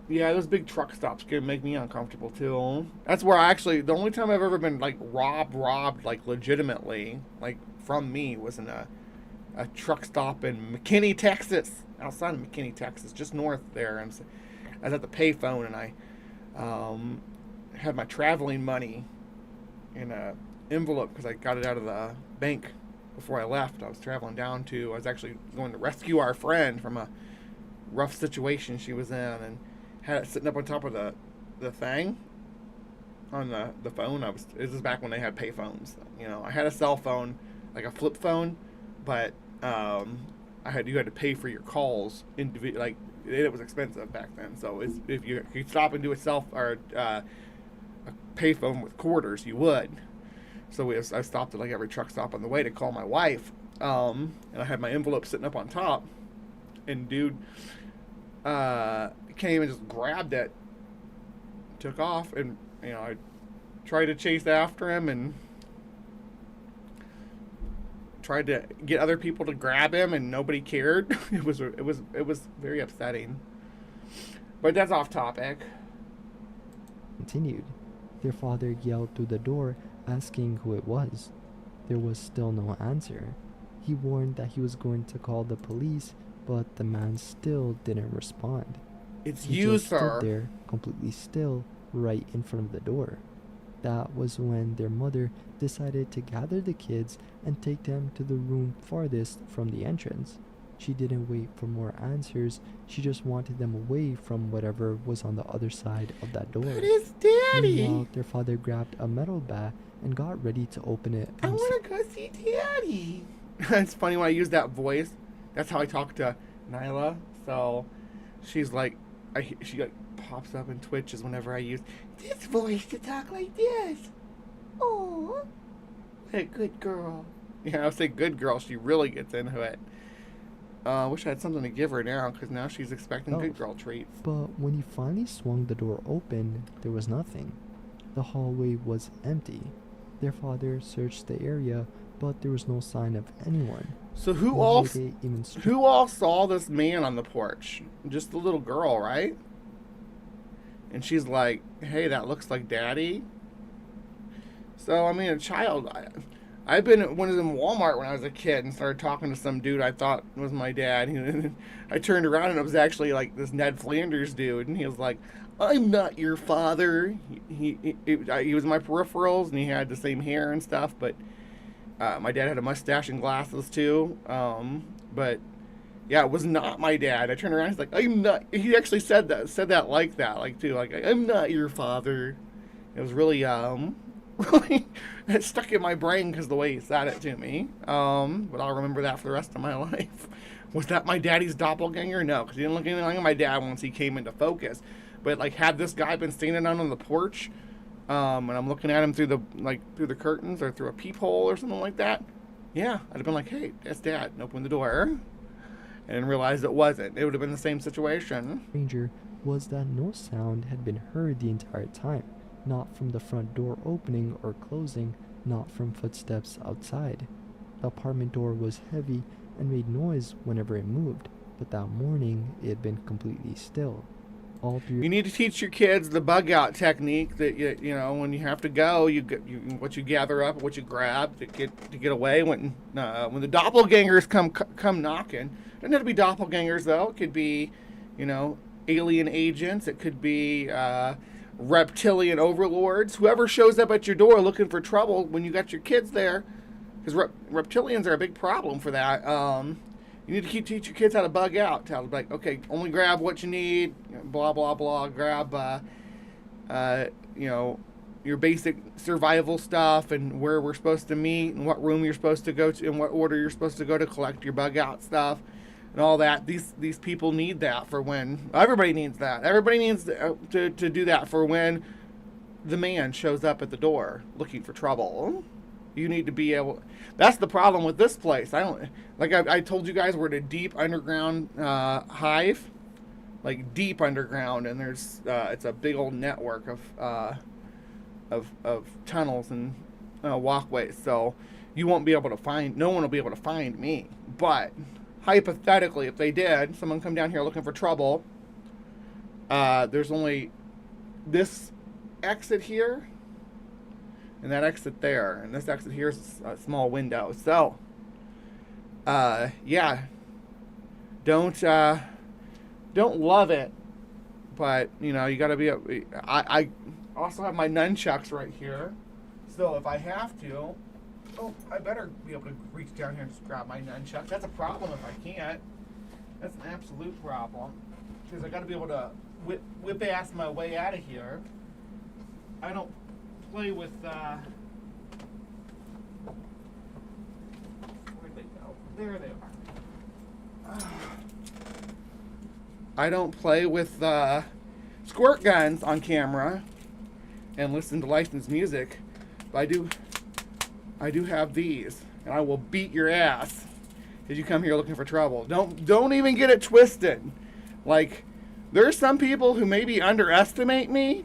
Yeah, those big truck stops can make me uncomfortable too. That's where the only time I've ever been like robbed like legitimately, like from me, was in a truck stop in McKinney, Texas. Outside of McKinney, Texas, just north there. I was at the payphone and I had my traveling money in a envelope because I got it out of the bank before I left. I was actually going to rescue our friend from a rough situation she was in, and had it sitting up on top of the thing on the phone. This is back when they had payphones. You know, I had a cell phone, like a flip phone, but you had to pay for your calls like it was expensive back then. So if you could stop and do a payphone with quarters, you would. So I stopped at like every truck stop on the way to call my wife, and I had my envelope sitting up on top, and dude came and just grabbed it, took off, and I tried to chase after him and tried to get other people to grab him, and nobody cared. It was very upsetting. But that's off topic. Continued. Their father yelled through the door, asking who it was. There was still no answer. He warned that he was going to call the police, but the man still didn't respond. It's he you, just sir. stood there, completely still, right in front of the door. That was when their mother decided to gather the kids and take them to the room farthest from the entrance. She didn't wait for more answers. She just wanted them away from whatever was on the other side of that door. But it's Daddy. Meanwhile, their father grabbed a metal bat and got ready to open it. I want to go see Daddy. It's funny when I use that voice. That's how I talk to Nyla. So she's like, she like pops up and twitches whenever I use this voice to talk like this. Oh, what a good girl. Yeah, I'll say good girl. She really gets into it. I wish I had something to give her now, because now she's expecting good girl treats. But when he finally swung the door open, there was nothing. The hallway was empty. Their father searched the area, but there was no sign of anyone. So who all saw this man on the porch? Just the little girl, right? And she's like, hey, that looks like Daddy. So, I mean, a child, I've been in Walmart when I was a kid and started talking to some dude I thought was my dad. And I turned around and it was actually like this Ned Flanders dude. And he was like, I'm not your father. He was my peripherals and he had the same hair and stuff. But my dad had a mustache and glasses too. But yeah, it was not my dad. I turned around, he's like, I'm not, he actually said that like that, like too, like, I'm not your father. It was really, really, it stuck in my brain because the way he said it to me. But I'll remember that for the rest of my life. Was that my daddy's doppelganger? No, because he didn't look anything like my dad once he came into focus. But like, had this guy been standing out on the porch, and I'm looking at him through the curtains or through a peephole or something like that, yeah, I'd have been like, hey, that's Dad, and open the door. And realized it wasn't. It would have been the same situation. Stranger was that no sound had been heard the entire time, not from the front door opening or closing, not from footsteps outside. The apartment door was heavy and made noise whenever it moved, but that morning it had been completely still. All through You need to teach your kids the bug out technique that you know when you have to go, what you gather up, what you grab to get away when the doppelgangers come knocking. It doesn't have to be doppelgangers though. It could be, you know, alien agents. It could be reptilian overlords. Whoever shows up at your door looking for trouble when you got your kids there, because reptilians are a big problem for that. You need to teach your kids how to bug out. Tell them, like, okay, only grab what you need, blah, blah, blah. Grab, you know, your basic survival stuff and where we're supposed to meet and what room you're supposed to go to and what order you're supposed to go to collect your bug out stuff and all that. These people need that for when, everybody needs that. Everybody needs to do that for when the man shows up at the door looking for trouble. You need to be able. That's the problem with this place. I told you guys, we're in a deep underground hive, like deep underground, and there's it's a big old network of tunnels and walkways. So you won't be able to find. No one will be able to find me. But hypothetically, if they did, someone come down here looking for trouble, there's only this exit here. And that exit there, and this exit here is a small window. So, yeah, don't love it, but you know you got to be. I also have my nunchucks right here, so if I have to, I better be able to reach down here and just grab my nunchucks. That's a problem if I can't. That's an absolute problem because I got to be able to whip ass my way out of here. I don't play with where'd they go? There they are. I don't play with squirt guns on camera and listen to licensed music, but I do have these, and I will beat your ass if you come here looking for trouble. Don't even get it twisted. Like, there's some people who maybe underestimate me,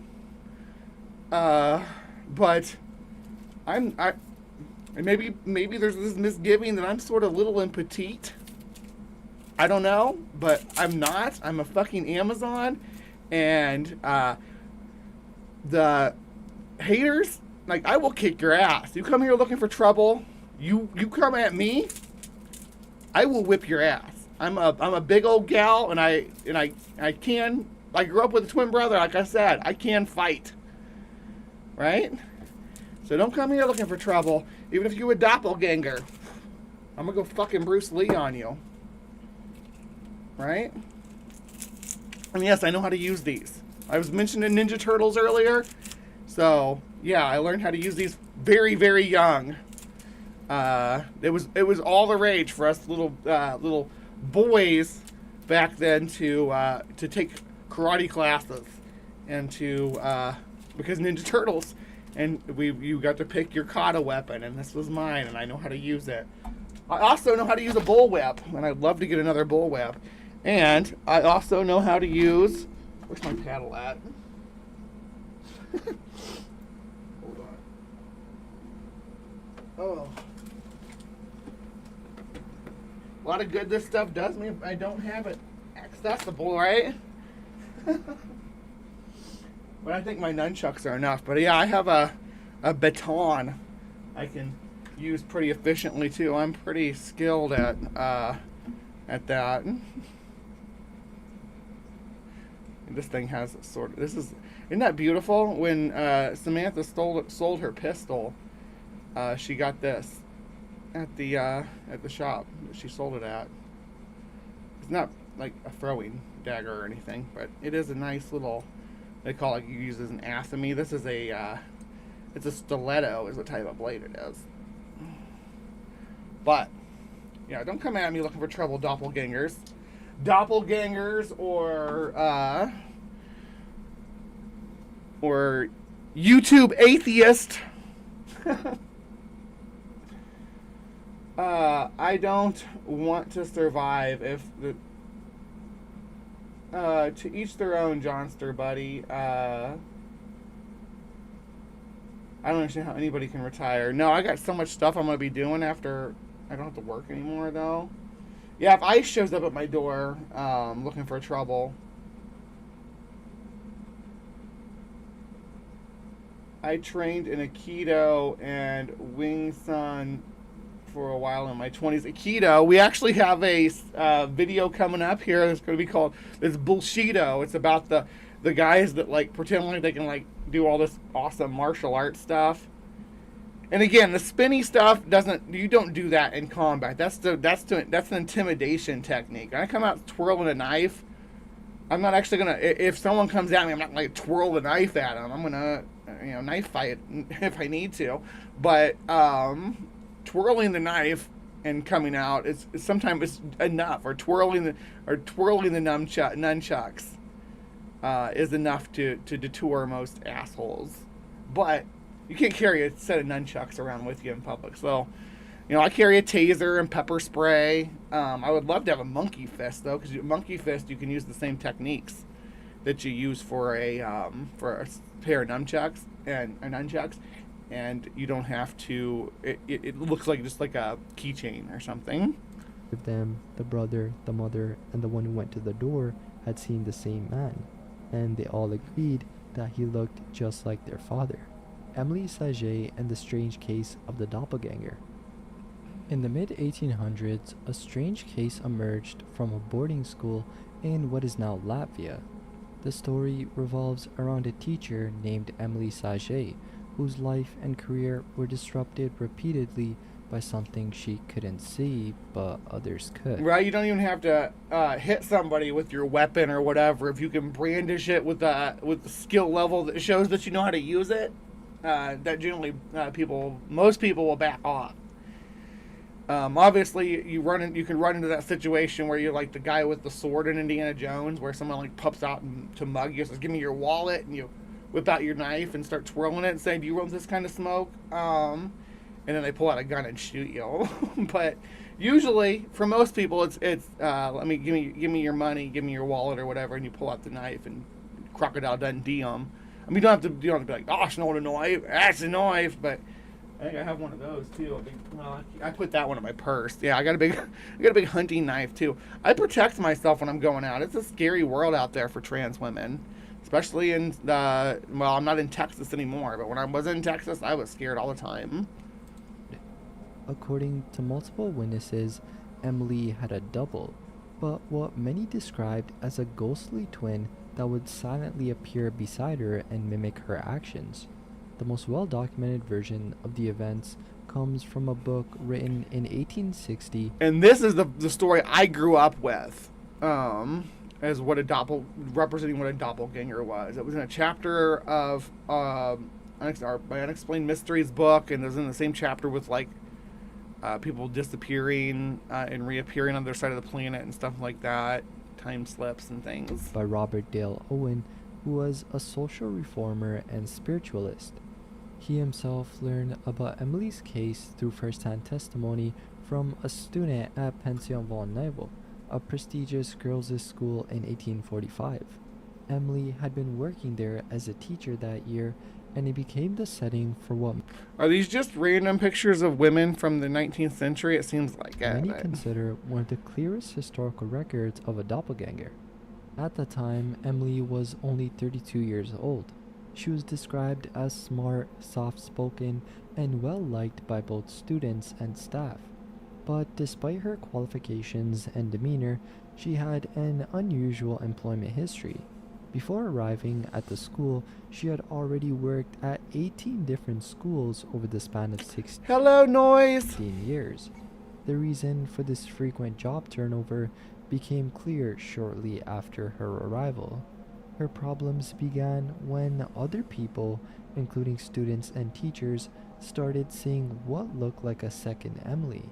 but maybe there's this misgiving that I'm sort of little and petite. I don't know, but I'm not. I'm a fucking Amazon, and the haters, like, I will kick your ass. You come here looking for trouble, you come at me, I will whip your ass. I'm a big old gal, and I grew up with a twin brother. Like I said, I can fight. Right? So don't come here looking for trouble, even if you're a doppelganger. I'm gonna go fucking Bruce Lee on you. Right? And yes, I know how to use these. I was mentioning Ninja Turtles earlier. So, yeah, I learned how to use these very, very young. It was all the rage for us little boys back then to take karate classes and to because Ninja Turtles, and you got to pick your kata weapon, and this was mine, and I know how to use it. I also know how to use a bullwhip, and I'd love to get another bullwhip. And I also know how to use, where's my paddle at? Hold on. Oh. A lot of good this stuff does me if I don't have it accessible, right? But I think my nunchucks are enough. But yeah, I have a baton I can use pretty efficiently too. I'm pretty skilled at that. This thing has sort of, isn't that beautiful? When Samantha sold her pistol, she got this at the shop that she sold it at. It's not like a throwing dagger or anything, but it is a nice little, they call it, you use it as an athame. This is it's a stiletto is the type of blade it is. But, yeah, don't come at me looking for trouble, doppelgangers. Doppelgangers or YouTube atheist. I don't want to survive if the to each their own, Johnster, buddy. I don't understand how anybody can retire. No, I got so much stuff I'm gonna be doing after I don't have to work anymore, though. Yeah, if ICE shows up at my door looking for trouble, I trained in Aikido and Wing Chun for a while in my 20s. Aikido, we actually have a video coming up here that's going to be called, it's Bullshido. It's about the guys that like pretend like they can like do all this awesome martial arts stuff. And again, the spinny stuff you don't do that in combat. That's an intimidation technique. When I come out twirling a knife, I'm not actually gonna, if someone comes at me, I'm not gonna like twirl the knife at them. I'm gonna, knife fight if I need to. But twirling the knife and coming out is sometimes it's enough. Or twirling the nunchucks is enough to detour most assholes. But you can't carry a set of nunchucks around with you in public. So, I carry a taser and pepper spray. I would love to have a monkey fist, though, because monkey fist, you can use the same techniques that you use for a pair of nunchucks, and you don't have to, it looks like just like a keychain or something. Of them, the brother, the mother, and the one who went to the door had seen the same man, and they all agreed that he looked just like their father. Emily Saget and the strange case of the doppelganger. In the mid-1800s, a strange case emerged from a boarding school in what is now Latvia. The story revolves around a teacher named Emily Saget, whose life and career were disrupted repeatedly by something she couldn't see, but others could. Right, you don't even have to hit somebody with your weapon or whatever. If you can brandish it with the skill level that shows that you know how to use it, that generally most people will back off. Obviously, you can run into that situation where you're like the guy with the sword in Indiana Jones, where someone like pops out to mug you, says, "Give me your wallet," and you whip out your knife and start twirling it and say, "Do you want this kind of smoke?" And then they pull out a gun and shoot you. But usually, for most people, it's give me your money, give me your wallet or whatever, and you pull out the knife and Crocodile Dundee them. I mean, you don't have to be like, "Oh, it's not a knife, that's a knife," but I think I have one of those too. I put that one in my purse. Yeah, I got a big hunting knife too. I protect myself when I'm going out. It's a scary world out there for trans women, especially in I'm not in Texas anymore, but when I was in Texas, I was scared all the time. According to multiple witnesses, Emily had a double, but what many described as a ghostly twin that would silently appear beside her and mimic her actions. The most well-documented version of the events comes from a book written in 1860. And this is the story I grew up with, as representing what a doppelganger was. It was in a chapter of my Unexplained Mysteries book, and it was in the same chapter with like people disappearing and reappearing on their side of the planet and stuff like that, time slips and things. By Robert Dale Owen, who was a social reformer and spiritualist. He himself learned about Emily's case through first-hand testimony from a student at Pension von Neuvel, a prestigious girls' school in 1845. Emily had been working there as a teacher that year, and it became the setting for what... Are these just random pictures of women from the 19th century? It seems like it. Many consider one of the clearest historical records of a doppelganger. At the time, Emily was only 32 years old. She was described as smart, soft-spoken, and well-liked by both students and staff. But despite her qualifications and demeanor, she had an unusual employment history. Before arriving at the school, she had already worked at 18 different schools over the span of 16 Hello, noise. years. The reason for this frequent job turnover became clear shortly after her arrival. Her problems began when other people, including students and teachers, started seeing what looked like a second Emily.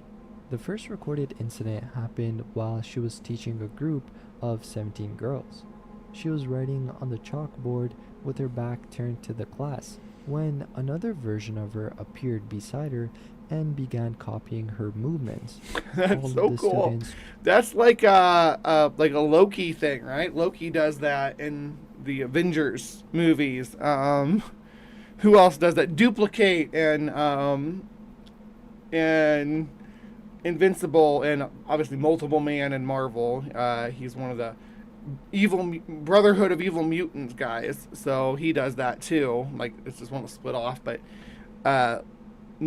The first recorded incident happened while she was teaching a group of 17 girls. She was writing on the chalkboard with her back turned to the class when another version of her appeared beside her and began copying her movements. That's All so of the cool. students That's like a Loki thing, right? Loki does that in the Avengers movies. Who else does that? Duplicate and Invincible, and obviously Multiple Man in Marvel. He's one of the Brotherhood of Evil Mutants guys, so he does that too. Like, it's just one to split off, but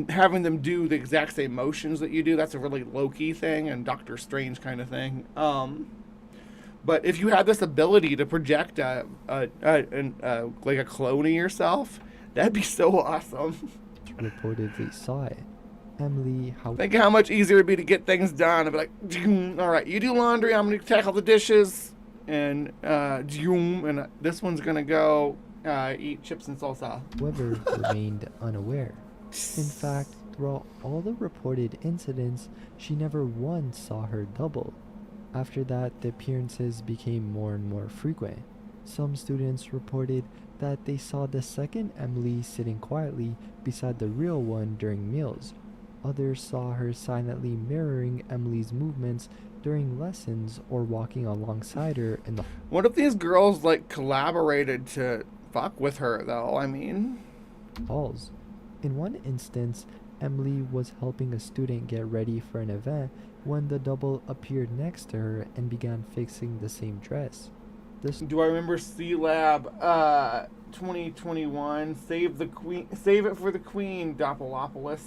having them do the exact same motions that you do, that's a really Loki thing and Doctor Strange kind of thing. But if you had this ability to project like a clone of yourself, that'd be so awesome. reportedly saw it. Emily, Think how much easier it'd be to get things done. I'd be like, all right, you do laundry, I'm going to tackle the dishes, and this one's going to go eat chips and salsa. however, remained unaware. In fact, throughout all the reported incidents, she never once saw her double. After that, the appearances became more and more frequent. Some students reported that they saw the second Emily sitting quietly beside the real one during meals. Others saw her silently mirroring Emily's movements during lessons or walking alongside her in the What if these girls like collaborated to fuck with her though? I mean, halls. In one instance, Emily was helping a student get ready for an event when the double appeared next to her and began fixing the same dress. do I remember C-Lab 2021? Save it for the Queen, Doppelopoulos.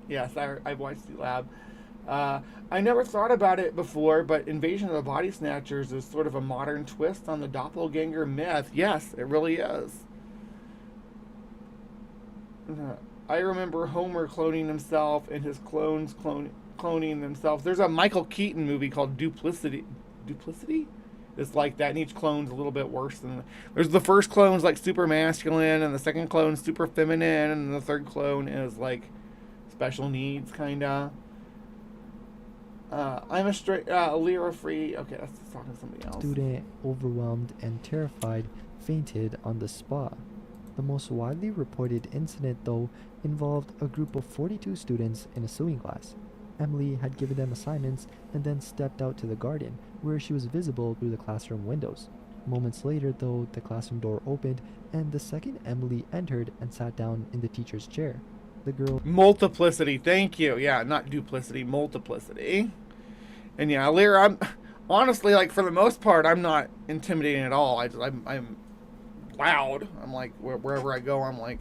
Yes, I watched C-Lab. I never thought about it before, but Invasion of the Body Snatchers is sort of a modern twist on the doppelganger myth. Yes, it really is. I remember Homer cloning himself and his clones cloning themselves. There's a Michael Keaton movie called Duplicity? It's like that, and each clone's a little bit worse than there's the first clone's like super masculine, and the second clone's super feminine, and the third clone is like special needs kinda. I'm a straight Lyra free. Okay, that's talking to somebody else. Student, overwhelmed and terrified, fainted on the spot. The most widely reported incident, though, involved a group of 42 students in a sewing class. Emily had given them assignments and then stepped out to the garden, where she was visible through the classroom windows. Moments later, though, the classroom door opened and the second Emily entered and sat down in the teacher's chair. The girl... Multiplicity, thank you. Yeah, not duplicity, multiplicity. And yeah, Lyra, I'm honestly, like, for the most part, I'm not intimidating at all. I'm loud. I'm like, wherever I go, I'm like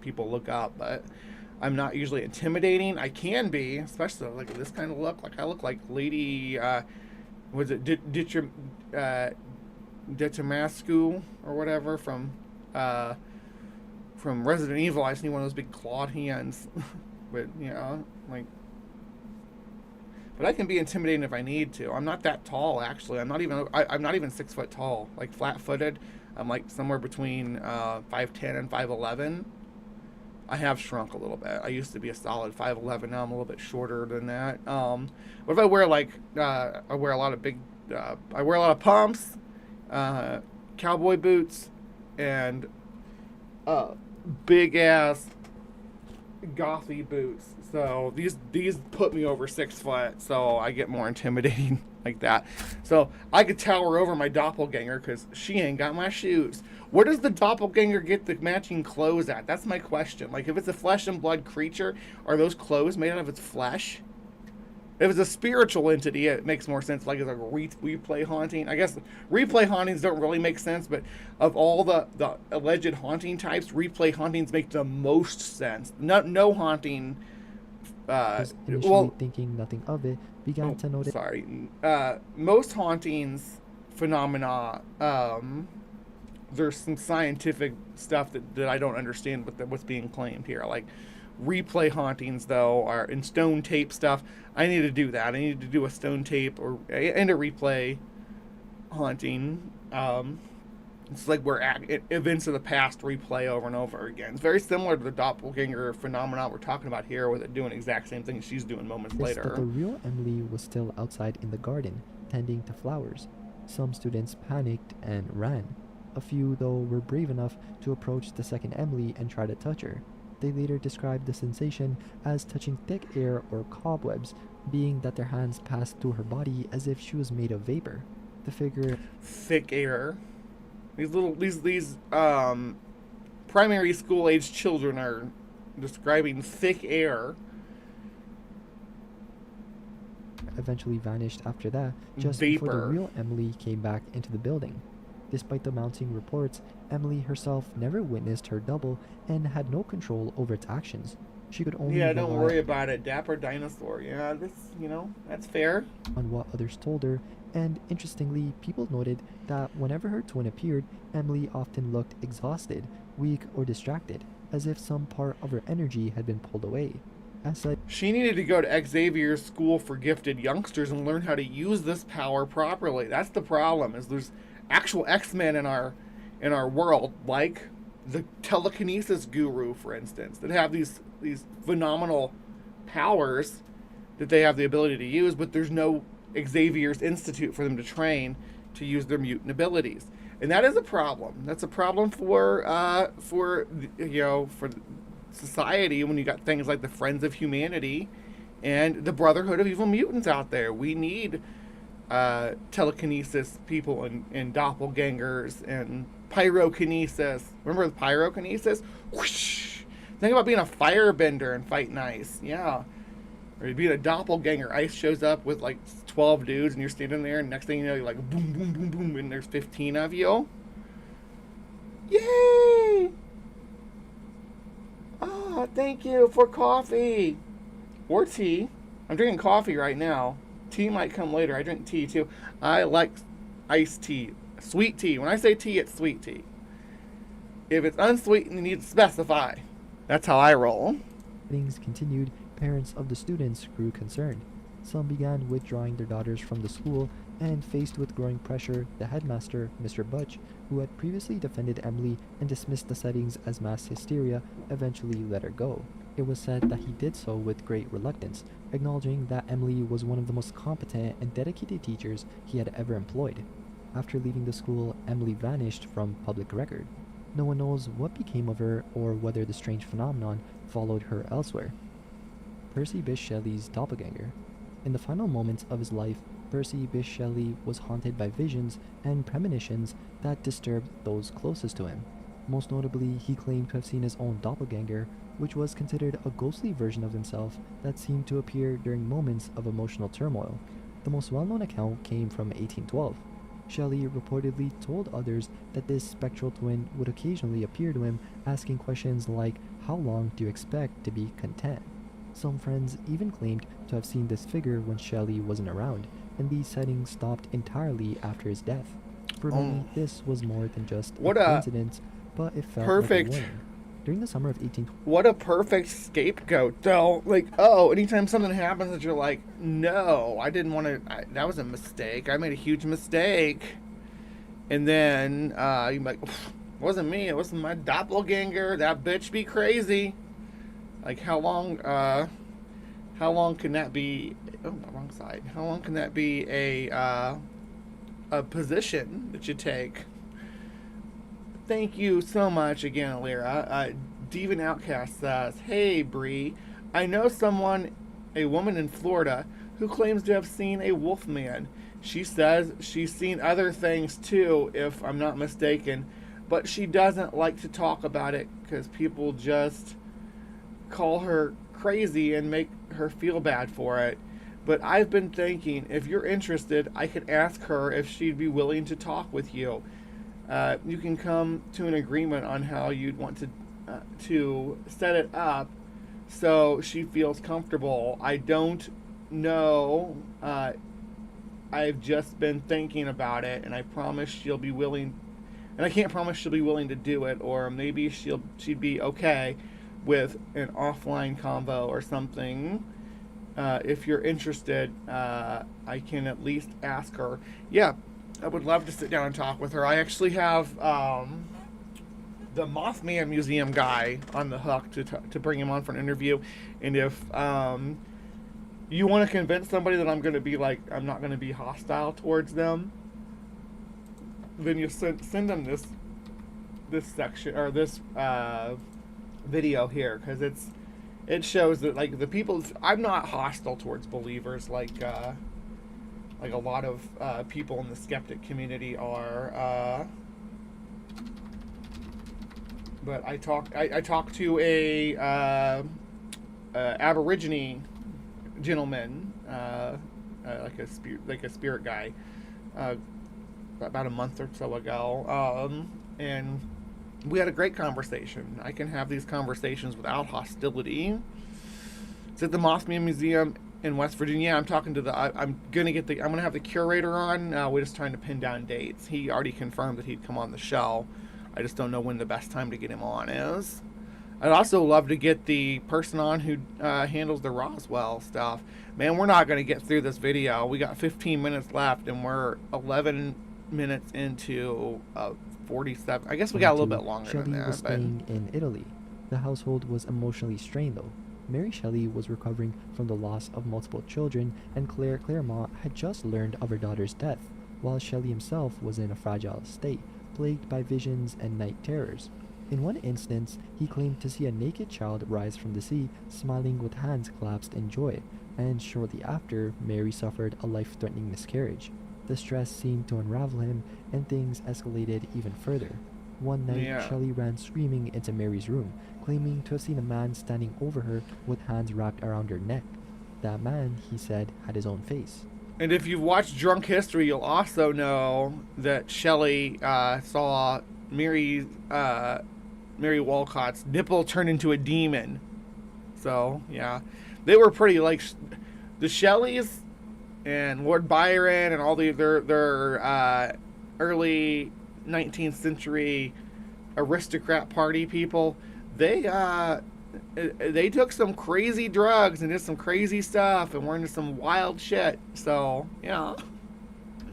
people look up, but I'm not usually intimidating. I can be, especially like this kind of look. Like I look like Lady, was it Ditamascu or whatever from Resident Evil. I just need one of those big clawed hands. But you know, like, but I can be intimidating if I need to. I'm not that tall, actually. I'm not even 6 foot tall. Like flat-footed, I'm like somewhere between 5'10" and 5'11". I have shrunk a little bit. I used to be a solid 5'11". Now I'm a little bit shorter than that. What if I wear like I wear a lot of pumps, cowboy boots, and big ass gothy boots. So these put me over 6 foot, so I get more intimidating like that. So I could tower over my doppelganger because she ain't got my shoes. Where does the doppelganger get the matching clothes at? That's my question. Like, if it's a flesh and blood creature, are those clothes made out of its flesh? If it's a spiritual entity, it makes more sense. Like it's like a replay haunting. I guess replay hauntings don't really make sense, but of all the alleged haunting types, replay hauntings make the most sense. No haunting. Was initially thinking nothing of it, began to notice. Sorry. Most hauntings phenomena. There's some scientific stuff that I don't understand what's being claimed here. Like replay hauntings, though, are in stone tape stuff. I need to do that. I need to do a stone tape and a replay haunting. It's like where events of the past replay over and over again. It's very similar to the doppelganger phenomenon we're talking about here, with it doing the exact same thing she's doing moments later. That the real Emily was still outside in the garden, tending to flowers. Some students panicked and ran. A few, though, were brave enough to approach the second Emily and try to touch her. They later described the sensation as touching thick air or cobwebs, being that their hands passed through her body as if she was made of vapor. The figure... Thick air. These primary school age children are describing thick air. Eventually vanished after that, just before the real Emily came back into the building. Despite the mounting reports, Emily herself never witnessed her double and had no control over its actions. She could only don't worry about it. Dapper dinosaur. Yeah, that's fair. On what others told her, and interestingly, people noted that whenever her twin appeared, Emily often looked exhausted, weak, or distracted, as if some part of her energy had been pulled away. As such, she needed to go to Xavier's School for Gifted Youngsters and learn how to use this power properly. That's the problem, is there's actual X-Men in our world, like the telekinesis guru, for instance, that have these phenomenal powers that they have the ability to use, but there's no Xavier's Institute for them to train to use their mutant abilities, and that is a problem. That's a problem for society when you got things like the Friends of Humanity and the Brotherhood of Evil Mutants out there. We need telekinesis people and doppelgangers and pyrokinesis. Remember the pyrokinesis? Whoosh! Think about being a firebender and fighting ice. Yeah. Or being a doppelganger. Ice shows up with like 12 dudes and you're standing there, and next thing you know, you're like boom, boom, boom, boom, and there's 15 of you. Yay! Oh, thank you for coffee. Or tea. I'm drinking coffee right now. Tea might come later. I drink tea too. I like iced tea. Sweet tea. When I say tea, it's sweet tea. If it's unsweetened, you need to specify. That's how I roll. Things continued. Parents of the students grew concerned. Some began withdrawing their daughters from the school, and faced with growing pressure, the headmaster, Mr. Butch, who had previously defended Emily and dismissed the sightings as mass hysteria, eventually let her go. It was said that he did so with great reluctance, acknowledging that Emily was one of the most competent and dedicated teachers he had ever employed. After leaving the school, Emily vanished from public record. No one knows what became of her or whether the strange phenomenon followed her elsewhere. Percy Bysshe Shelley's doppelganger. In the final moments of his life, Percy Bysshe Shelley was haunted by visions and premonitions that disturbed those closest to him. Most notably, he claimed to have seen his own doppelganger, which was considered a ghostly version of himself that seemed to appear during moments of emotional turmoil. The most well-known account came from 1812. Shelley reportedly told others that this spectral twin would occasionally appear to him, asking questions like, "How long do you expect to be content?" Some friends even claimed to have seen this figure when Shelley wasn't around, and these sightings stopped entirely after his death. For many, this was more than just a coincidence, but it felt like a warning. During the summer of 1820... What a perfect scapegoat, though. Like, oh, anytime something happens that you're like, no, I didn't want to... that was a mistake. I made a huge mistake. And then you're like, it wasn't me. It wasn't my doppelganger. That bitch be crazy. Like, how long can that be... Oh, the wrong side. How long can that be a position that you take? Thank you so much again, Alira. Devon Outcast says, "Hey, Bree, I know a woman in Florida, who claims to have seen a wolf man. She says she's seen other things too, if I'm not mistaken, but she doesn't like to talk about it because people just call her crazy and make her feel bad for it. But I've been thinking, if you're interested, I could ask her if she'd be willing to talk with you. You can come to an agreement on how you'd want to set it up so she feels comfortable. I don't know. I've just been thinking about it, and I promise she'll be willing. And I can't promise she'll be willing to do it, or maybe she'd be okay with an offline convo or something. If you're interested, I can at least ask her. Yeah, I would love to sit down and talk with her. I actually have the Mothman Museum guy on the hook to bring him on for an interview. And if you want to convince somebody that I'm not going to be hostile towards them, then you send them this section or this video here, because it shows that like the people. I'm not hostile towards believers like a lot of people in the skeptic community are. But I talked to a Aborigine gentleman, like a spirit guy, about a month or so ago, and we had a great conversation. I can have these conversations without hostility. It's at the Mothman Museum in West Virginia. I'm talking to I'm gonna have the curator on. We're just trying to pin down dates. He already confirmed that he'd come on the show. I just don't know when the best time to get him on is. I'd also love to get the person on who handles the Roswell stuff. Man, we're not going to get through this video. We got 15 minutes left, and we're 11 minutes into 47. I guess we got a little bit longer Shelley than that. was staying in Italy. The household was emotionally strained, though. Mary Shelley was recovering from the loss of multiple children, and Claire Claremont had just learned of her daughter's death, while Shelley himself was in a fragile state, plagued by visions and night terrors. In one instance, he claimed to see a naked child rise from the sea, smiling with hands clasped in joy, and shortly after, Mary suffered a life-threatening miscarriage. The stress seemed to unravel him, and things escalated even further. One night, Shelley ran screaming into Mary's room, claiming to have seen a man standing over her with hands wrapped around her neck. That man, he said, had his own face. And if you've watched Drunk History, you'll also know that Shelley saw Mary Walcott's nipple turn into a demon. So, yeah. They were pretty, like, the Shelleys and Lord Byron and all their early 19th century aristocrat party people, they took some crazy drugs and did some crazy stuff and were into some wild shit. So, yeah.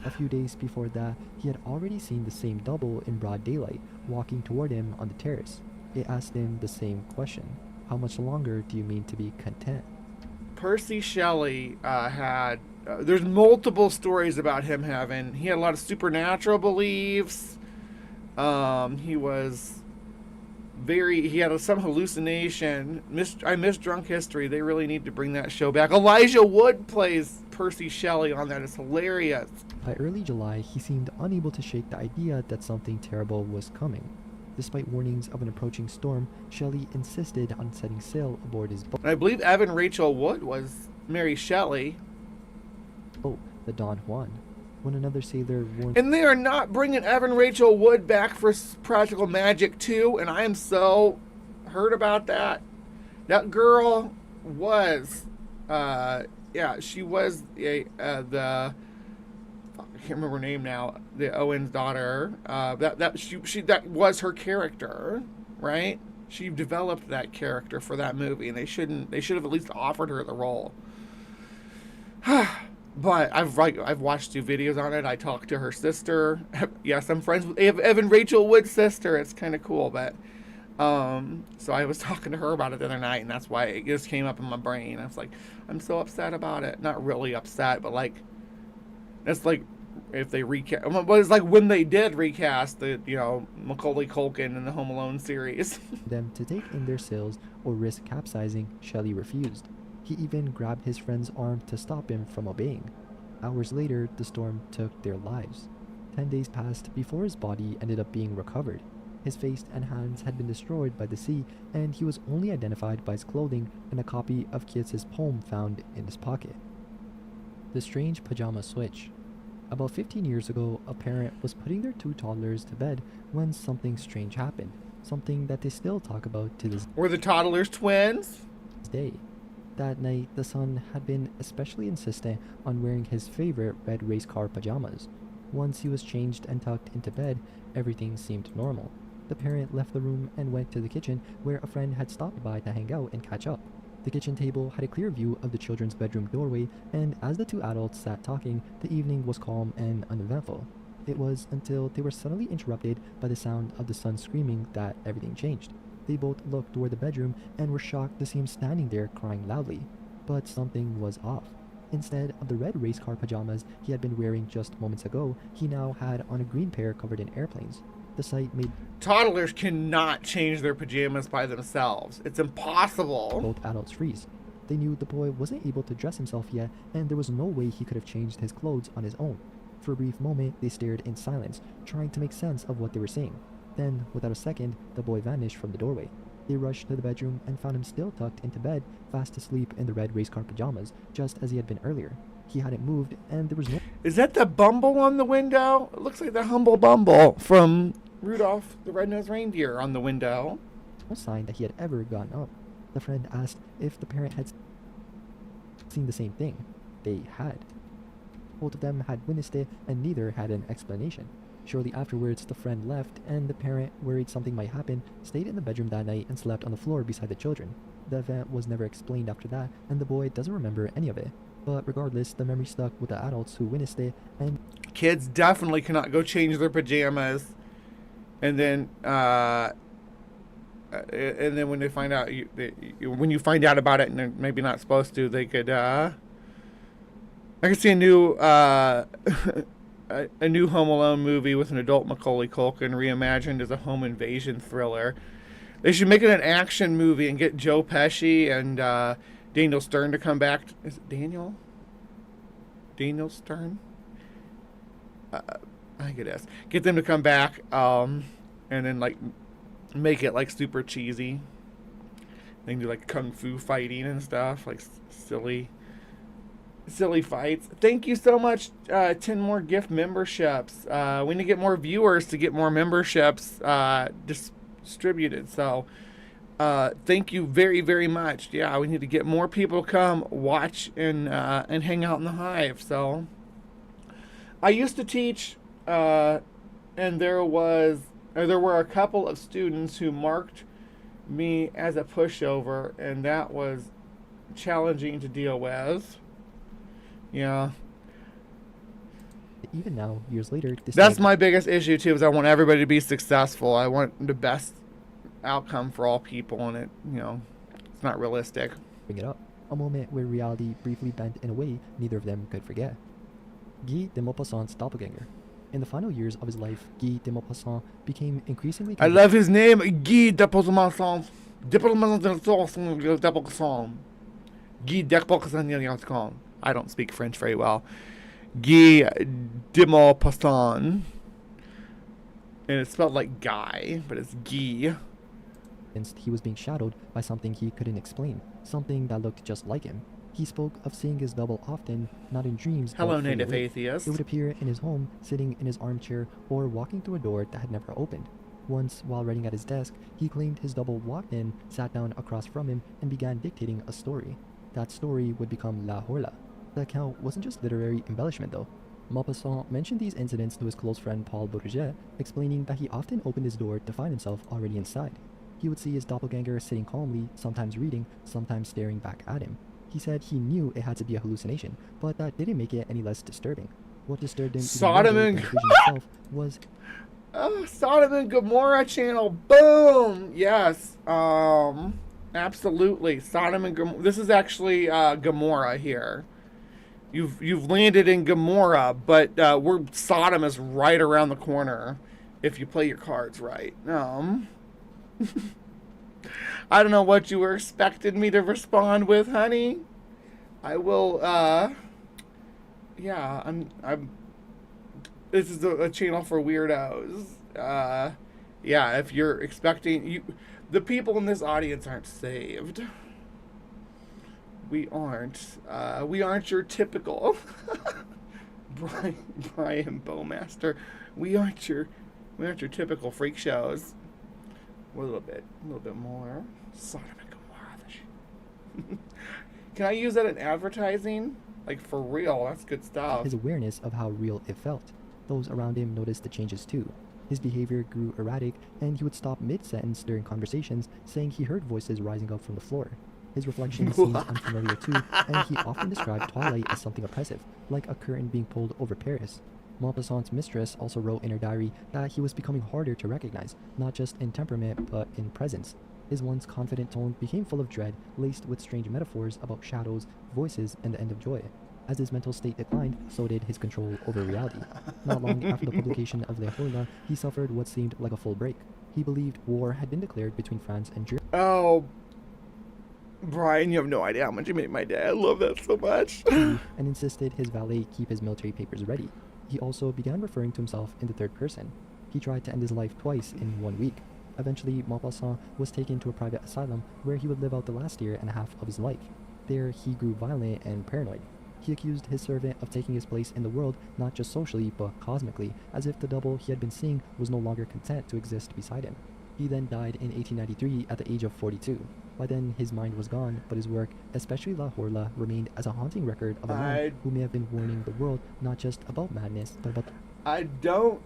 A few days before that, he had already seen the same double in broad daylight, walking toward him on the terrace. It asked him the same question. How much longer do you mean to be content? Percy Shelley had... there's multiple stories about him having... He had a lot of supernatural beliefs. He was... he had some hallucination. I miss Drunk History. They really need to bring that show back. Elijah Wood plays Percy Shelley on that. It's hilarious. By early July, he seemed unable to shake the idea that something terrible was coming. Despite warnings of an approaching storm, Shelley insisted on setting sail aboard his boat. And I believe Evan Rachel Wood was Mary Shelley. Oh, the Don Juan. When another sailor warned... And they are not bringing Evan Rachel Wood back for Practical Magic 2, and I am so hurt about that. That girl was, she was the... I can't remember her name now. The Owen's daughter. That was her character, right? She developed that character for that movie, and they should have at least offered her the role. But I've watched 2 videos on it. I talked to her sister. Yes, I'm friends with Evan Rachel Wood's sister. It's kind of cool, but so I was talking to her about it the other night, and that's why it just came up in my brain. I was like, I'm so upset about it. Not really upset, but like, it's like if they recast. Well, it's like when they did recast the Macaulay Culkin in the Home Alone series. them to take in their sails or risk capsizing, Shelley refused. He even grabbed his friend's arm to stop him from obeying. Hours later, the storm took their lives. 10 days passed before his body ended up being recovered. His face and hands had been destroyed by the sea, and he was only identified by his clothing and a copy of Keats's poem found in his pocket. The strange pajama switch. About 15 years ago, a parent was putting their 2 toddlers to bed when something strange happened. Something that they still talk about to this Were the toddlers twins? day. That night, the son had been especially insistent on wearing his favorite red race car pajamas. Once he was changed and tucked into bed, everything seemed normal. The parent left the room and went to the kitchen where a friend had stopped by to hang out and catch up. The kitchen table had a clear view of the children's bedroom doorway, and as the 2 adults sat talking, the evening was calm and uneventful. It was until they were suddenly interrupted by the sound of the son screaming that everything changed. They both looked toward the bedroom and were shocked to see him standing there crying loudly. But something was off. Instead of the red race car pajamas he had been wearing just moments ago, he now had on a green pair covered in airplanes. The sight made Toddlers cannot change their pajamas by themselves. It's impossible. both adults freeze. They knew the boy wasn't able to dress himself yet, and there was no way he could have changed his clothes on his own. For a brief moment, they stared in silence, trying to make sense of what they were seeing. Then, without a second, the boy vanished from the doorway. They rushed to the bedroom and found him still tucked into bed, fast asleep in the red race car pajamas, just as he had been earlier. He hadn't moved, and there was no Is that the Bumble on the window? It looks like the Humble Bumble from Rudolph the Red-Nosed Reindeer on the window. sign that he had ever gotten up. The friend asked if the parent had seen the same thing. They had. Both of them had witnessed it, and neither had an explanation. Shortly afterwards, the friend left, and the parent, worried something might happen, stayed in the bedroom that night and slept on the floor beside the children. The event was never explained after that, and the boy doesn't remember any of it. But regardless, the memory stuck with the adults who witnessed it, and Kids definitely cannot go change their pajamas, and then when they find out, when you find out about it, and they're maybe not supposed to, they could. I could see a new a new Home Alone movie with an adult Macaulay Culkin reimagined as a home invasion thriller. They should make it an action movie and get Joe Pesci and Daniel Stern to come back. Is it Daniel? Daniel Stern? I guess. Get them to come back, and then like make it like super cheesy. They can do like kung fu fighting and stuff, like silly fights. Thank you so much. 10 more gift memberships. We need to get more viewers to get more memberships distributed. So thank you very, very much. Yeah, we need to get more people to come watch and hang out in the Hive. So I used to teach, and there were a couple of students who marked me as a pushover, and that was challenging to deal with. Yeah. even now, years later, That's my biggest issue too, is I want everybody to be successful. I want the best outcome for all people, and it's not realistic. bring it up. A moment where reality briefly bent in a way neither of them could forget. Guy de Maupassant's doppelganger. In the final years of his life, Guy de Maupassant became increasingly I love his name, Guy de Maupassant. Guy de Maupassant. I don't speak French very well. Guy de Maupassant. And it's spelled like Guy, but it's Guy. He was being shadowed by something he couldn't explain, something that looked just like him. He spoke of seeing his double often, not in dreams. Hello, but fully native awake. atheist. It would appear in his home, sitting in his armchair, or walking through a door that had never opened. Once, while writing at his desk, he claimed his double walked in, sat down across from him, and began dictating a story. That story would become La Horla. The account wasn't just literary embellishment, though. Maupassant mentioned these incidents to his close friend Paul Bourget, explaining that he often opened his door to find himself already inside. He would see his doppelganger sitting calmly, sometimes reading, sometimes staring back at him. He said he knew it had to be a hallucination, but that didn't make it any less disturbing. What disturbed him even more than the vision itself was... Oh, Sodom and Gomorrah channel. Boom! Yes. Absolutely. Sodom and Gomorrah. This is actually Gomorrah here. You've landed in Gomorrah, but Sodom is right around the corner if you play your cards right. I don't know what you were expecting me to respond with, honey. I will, yeah, I'm, this is a channel for weirdos. Yeah, if you're expecting, the people in this audience aren't saved. We aren't your typical Brian Bowmaster. We aren't your typical freak shows. A little bit more. Sodom and Gomorrah. Can I use that in advertising? Like, for real, that's good stuff. His awareness of how real it felt. Those around him noticed the changes too. His behavior grew erratic, and he would stop mid-sentence during conversations, saying he heard voices rising up from the floor. His reflection seemed unfamiliar too, and he often described Twilight as something oppressive, like a curtain being pulled over Paris. Maupassant's mistress also wrote in her diary that he was becoming harder to recognize, not just in temperament, but in presence. His once confident tone became full of dread, laced with strange metaphors about shadows, voices, and the end of joy. As his mental state declined, so did his control over reality. Not long after the publication of Le Horla, he suffered what seemed like a full break. He believed war had been declared between France and Germany. Oh, Brian, you have no idea how much you made my day. I love that so much. And insisted his valet keep his military papers ready. He also began referring to himself in the third person. He tried to end his life twice in 1 week. Eventually, Maupassant was taken to a private asylum where he would live out the last year and a half of his life. There, he grew violent and paranoid. He accused his servant of taking his place in the world, not just socially, but cosmically, as if the double he had been seeing was no longer content to exist beside him. He then died in 1893 at the age of 42. By then, his mind was gone, but his work, especially La Horla, remained as a haunting record of a man who may have been warning the world not just about madness, but about... I don't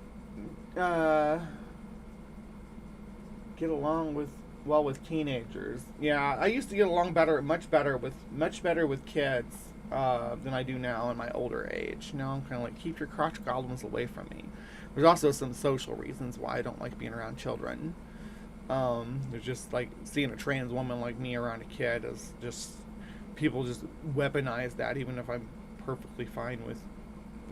get along with teenagers. Yeah, I used to get along much better with kids than I do now in my older age. Now I'm kind of like, keep your crotch goblins away from me. There's also some social reasons why I don't like being around children. There's just like seeing a trans woman like me around a kid is just, people just weaponize that, even if I'm perfectly fine with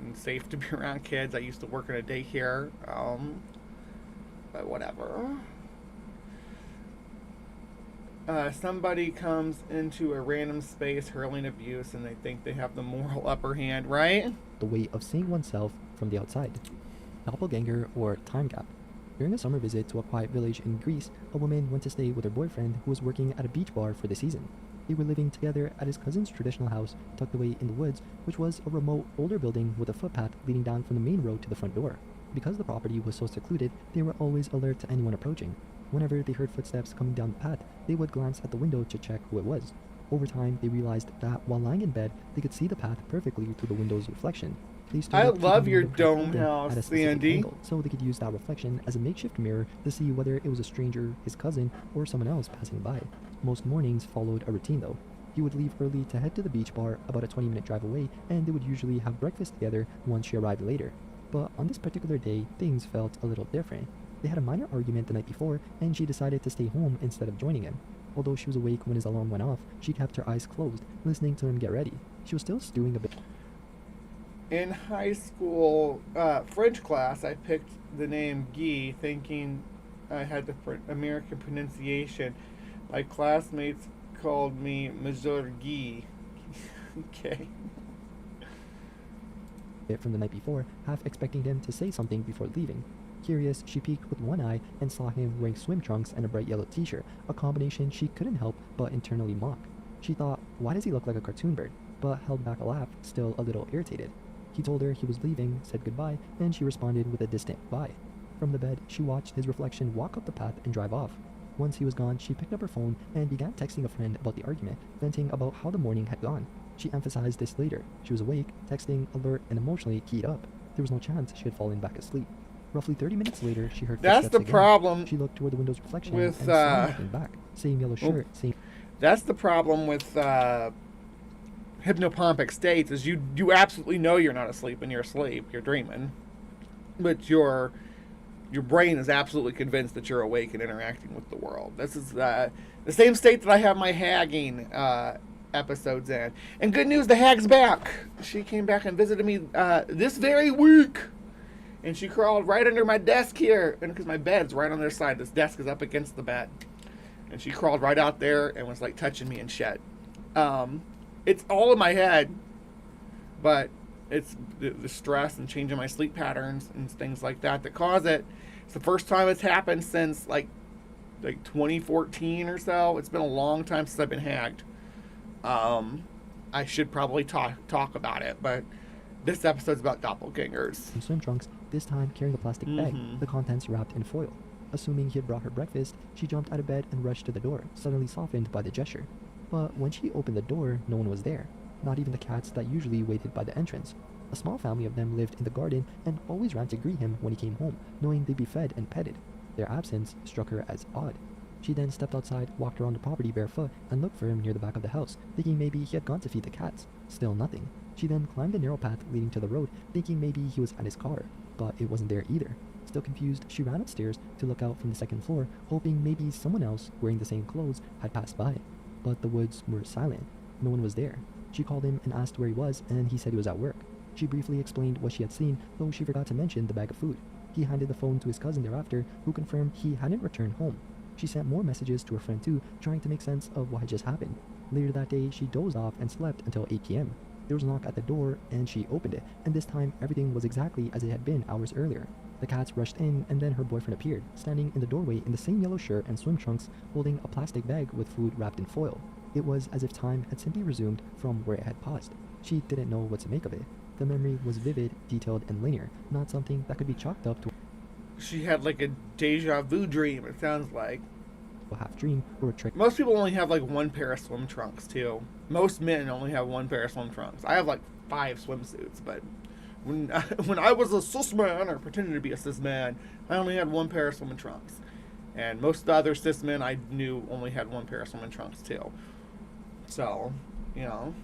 and safe to be around kids. I used to work in a daycare, but whatever. Somebody comes into a random space hurling abuse and they think they have the moral upper hand, right? the way of seeing oneself from the outside. Doppelganger or time gap. During a summer visit to a quiet village in Greece, a woman went to stay with her boyfriend who was working at a beach bar for the season. They were living together at his cousin's traditional house tucked away in the woods, which was a remote, older building with a footpath leading down from the main road to the front door. Because the property was so secluded, they were always alert to anyone approaching. Whenever they heard footsteps coming down the path, they would glance at the window to check who it was. Over time, they realized that while lying in bed, they could see the path perfectly through the window's reflection. I love your dome house, Sandy. Angle, so they could use that reflection as a makeshift mirror to see whether it was a stranger, his cousin, or someone else passing by. Most mornings followed a routine though. He would leave early to head to the beach bar about a 20-minute drive away, and they would usually have breakfast together once she arrived later. But on this particular day, things felt a little different. They had a minor argument the night before, and she decided to stay home instead of joining him. Although she was awake when his alarm went off, she kept her eyes closed, listening to him get ready. She was still stewing a bit. In high school French class, I picked the name Guy, thinking I had the American pronunciation. My classmates called me Monsieur Guy. Okay. From the night before, half expecting him to say something before leaving. Curious, she peeked with one eye and saw him wearing swim trunks and a bright yellow t-shirt, a combination she couldn't help but internally mock. She thought, why does he look like a cartoon bird? But held back a laugh, still a little irritated. He told her he was leaving, said goodbye, and she responded with a distant bye. From the bed, she watched his reflection walk up the path and drive off. Once he was gone, she picked up her phone and began texting a friend about the argument, venting about how the morning had gone. She emphasized this later. She was awake, texting, alert, and emotionally keyed up. There was no chance she had fallen back asleep. Roughly 30 minutes later, she heard footsteps That's the again. problem. She looked toward the window's reflection with, and saw nothing back. Same yellow shirt, same... That's the problem with hypnopompic states, is you absolutely know you're not asleep when you're asleep. You're dreaming. But your brain is absolutely convinced that you're awake and interacting with the world. This is the same state that I have my hagging episodes in. And good news, the hag's back. She came back and visited me this very week. And she crawled right under my desk here. And because my bed's right on their side. This desk is up against the bed. And she crawled right out there and was like touching me and shit. It's all in my head. But it's the stress and changing my sleep patterns and things like that cause it. It's the first time it's happened since like 2014 or so. It's been a long time since I've been hagged. I should probably talk about it, but this episode's about doppelgangers. In swim trunks, this time carrying a plastic bag, the contents wrapped in foil. Assuming he had brought her breakfast, she jumped out of bed and rushed to the door, suddenly softened by the gesture. But when she opened the door, no one was there, not even the cats that usually waited by the entrance. A small family of them lived in the garden and always ran to greet him when he came home, knowing they'd be fed and petted. Their absence struck her as odd. She then stepped outside, walked around the property barefoot, and looked for him near the back of the house, thinking maybe he had gone to feed the cats. Still nothing. She then climbed the narrow path leading to the road, thinking maybe he was at his car, but it wasn't there either. Still confused, she ran upstairs to look out from the second floor, hoping maybe someone else wearing the same clothes had passed by. But the woods were silent. No one was there. She called him and asked where he was, and he said he was at work. She briefly explained what she had seen, though she forgot to mention the bag of food. He handed the phone to his cousin thereafter, who confirmed he hadn't returned home. She sent more messages to her friend too, trying to make sense of what had just happened. Later that day, she dozed off and slept until 8 p.m. There was a knock at the door, and she opened it, and this time everything was exactly as it had been hours earlier. The cats rushed in, and then her boyfriend appeared, standing in the doorway in the same yellow shirt and swim trunks, holding a plastic bag with food wrapped in foil. It was as if time had simply resumed from where it had paused. She didn't know what to make of it. The memory was vivid, detailed, and linear, not something that could be chalked up to She had like a deja vu dream, it sounds like. a half dream or a trick. Most people only have like one pair of swim trunks too. Most men only have one pair of swim trunks. I have like 5 swimsuits, but when I was a cis man, or pretended to be a cis man, I only had one pair of swimming trunks. And most of the other cis men I knew only had one pair of swimming trunks too. So, you know.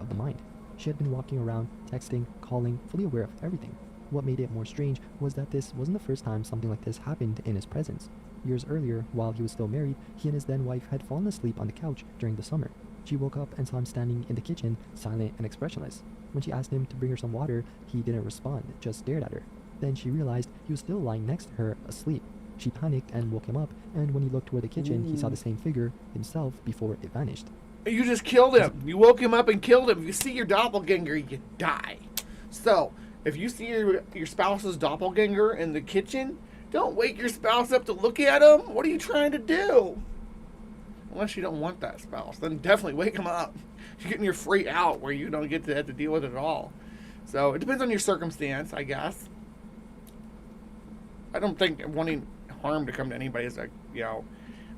Of the mind. She had been walking around, texting, calling, fully aware of everything. What made it more strange was that this wasn't the first time something like this happened in his presence. Years earlier, while he was still married, he and his then-wife had fallen asleep on the couch during the summer. She woke up and saw him standing in the kitchen, silent and expressionless. When she asked him to bring her some water, he didn't respond, just stared at her. Then she realized he was still lying next to her, asleep. She panicked and woke him up, and when he looked toward the kitchen, he saw the same figure, himself, before it vanished. You just killed him. You woke him up and killed him. If you see your doppelganger, you die. So, if you see your spouse's doppelganger in the kitchen, don't wake your spouse up to look at him. What are you trying to do? Unless you don't want that spouse, then definitely wake him up. You're getting your free out where you don't get to have to deal with it at all. So, it depends on your circumstance, I guess. I don't think wanting harm to come to anybody is like, you know,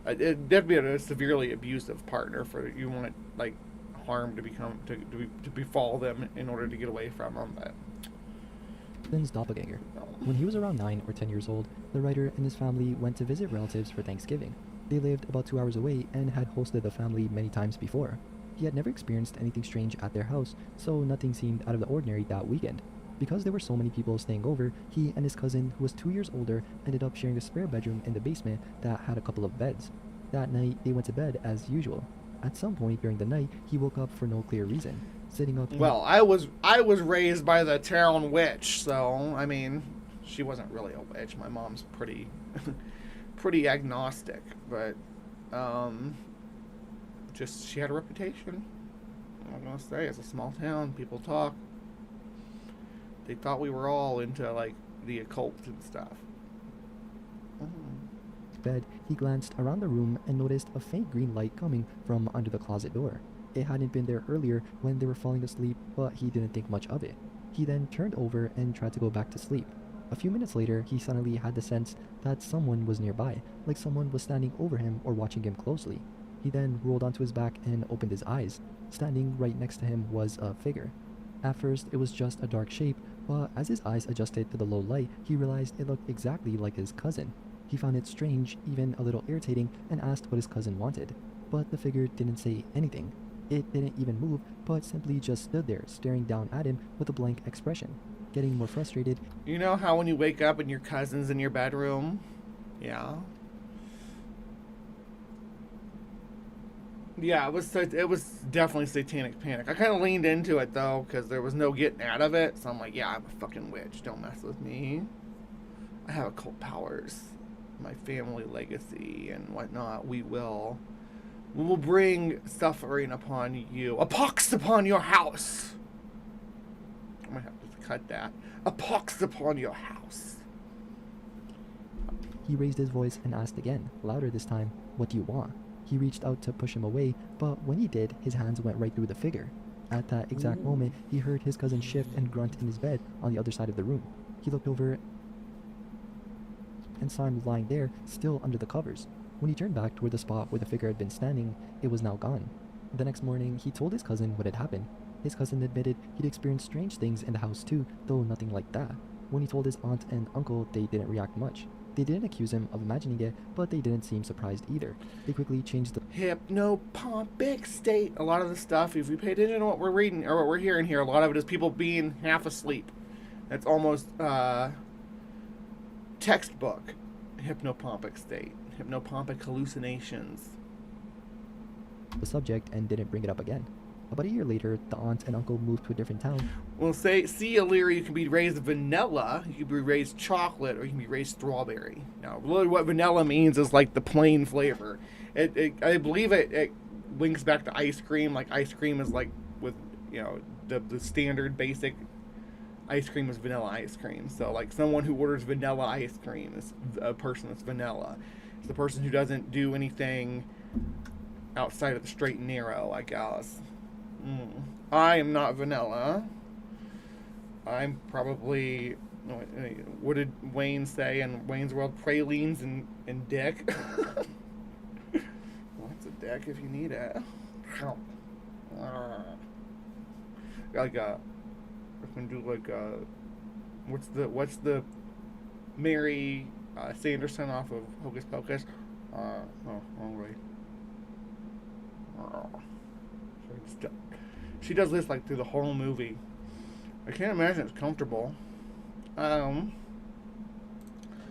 that'd be a severely abusive partner for you want like harm to befall them in order to get away from them. But Finn's doppelganger. When he was around 9 or 10 years old, the writer and his family went to visit relatives for Thanksgiving. They lived about 2 hours away and had hosted the family many times before. He had never experienced anything strange at their house, so nothing seemed out of the ordinary that weekend. Because there were so many people staying over, he and his cousin, who was 2 years older, ended up sharing a spare bedroom in the basement that had a couple of beds. That night, they went to bed as usual. At some point during the night, he woke up for no clear reason. Sitting up... Well, I was raised by the town witch, so, I mean, she wasn't really a witch. My mom's pretty agnostic, but, just, she had a reputation. I'm gonna say, it's a small town, people talk. They thought we were all into, like, the occult and stuff. Bed, he glanced around the room and noticed a faint green light coming from under the closet door. It hadn't been there earlier when they were falling asleep, but he didn't think much of it. He then turned over and tried to go back to sleep. A few minutes later, he suddenly had the sense that someone was nearby, like someone was standing over him or watching him closely. He then rolled onto his back and opened his eyes. Standing right next to him was a figure. At first, it was just a dark shape, but as his eyes adjusted to the low light, he realized it looked exactly like his cousin. He found it strange, even a little irritating, and asked what his cousin wanted. But the figure didn't say anything. It didn't even move, but simply just stood there, staring down at him with a blank expression. Getting more frustrated... You know how when you wake up and your cousin's in your bedroom? Yeah. Yeah, it was definitely satanic panic. I kind of leaned into it, though, because there was no getting out of it. So I'm like, yeah, I'm a fucking witch. Don't mess with me. I have occult powers. My family legacy and whatnot. We will bring suffering upon you. A pox upon your house. I might have to cut that. A pox upon your house. He raised his voice and asked again, louder this time, "What do you want?" He reached out to push him away, but when he did, his hands went right through the figure. At that exact moment, he heard his cousin shift and grunt in his bed on the other side of the room. He looked over and saw him lying there, still under the covers. When he turned back toward the spot where the figure had been standing, it was now gone. The next morning, he told his cousin what had happened. His cousin admitted he'd experienced strange things in the house too, though nothing like that. When he told his aunt and uncle, they didn't react much. They didn't accuse him of imagining it, but they didn't seem surprised either. They quickly changed the hypnopompic state. A lot of the stuff, if we pay attention to what we're reading or what we're hearing here, a lot of it is people being half asleep. That's almost textbook hypnopompic state, hypnopompic hallucinations. subject and didn't bring it up again. About a year later, the aunt and uncle moved to a different town. Well, see, Illyria, you can be raised vanilla, you can be raised chocolate, or you can be raised strawberry. Now, really what vanilla means is like the plain flavor. I believe it links back to ice cream. Like ice cream is like with, you know, the standard basic ice cream is vanilla ice cream. So like someone who orders vanilla ice cream is a person that's vanilla. It's the person who doesn't do anything outside of the straight and narrow, I guess. I am not vanilla. I'm probably, what did Wayne say in Wayne's World? Pralines and dick. What's a dick if you need it? Like I can do like what's the Mary Sanderson off of Hocus Pocus? No, wrong way. She does this like through the whole movie. I can't imagine it's comfortable. And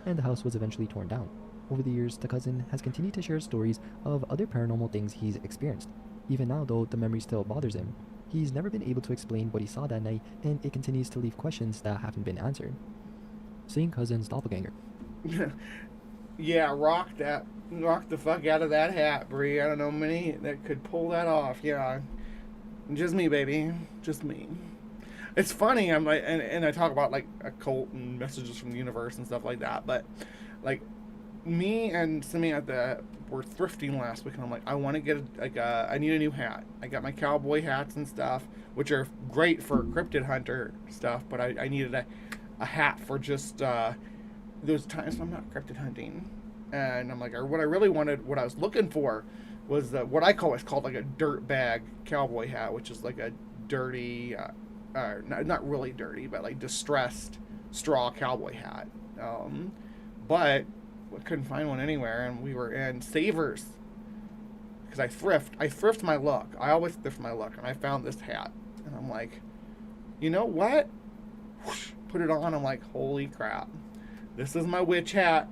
the house was eventually torn down. Over the years, the cousin has continued to share stories of other paranormal things he's experienced. Even now, though, the memory still bothers him. He's never been able to explain what he saw that night, and it continues to leave questions that haven't been answered. Seeing cousin's doppelganger. Yeah, rock the fuck out of that hat, Bree. I don't know many that could pull that off. Yeah, just me, baby, just me. It's funny. I'm like, and I talk about like occult and messages from the universe and stuff like that. But like, me and Samantha were thrifting last week, and I'm like, I want to get I need a new hat. I got my cowboy hats and stuff, which are great for cryptid hunter stuff. But I needed a hat for just those times when I'm not cryptid hunting. And I'm like, what I really wanted, what I was looking for, was what I call, it's called like a dirt bag cowboy hat, which is like a dirty, not really dirty, but like distressed straw cowboy hat. But I couldn't find one anywhere, and we were in Savers because I thrift my luck. I always thrift my luck, and I found this hat, and I'm like, you know what? Whoosh, put it on. I'm like, holy crap, this is my witch hat.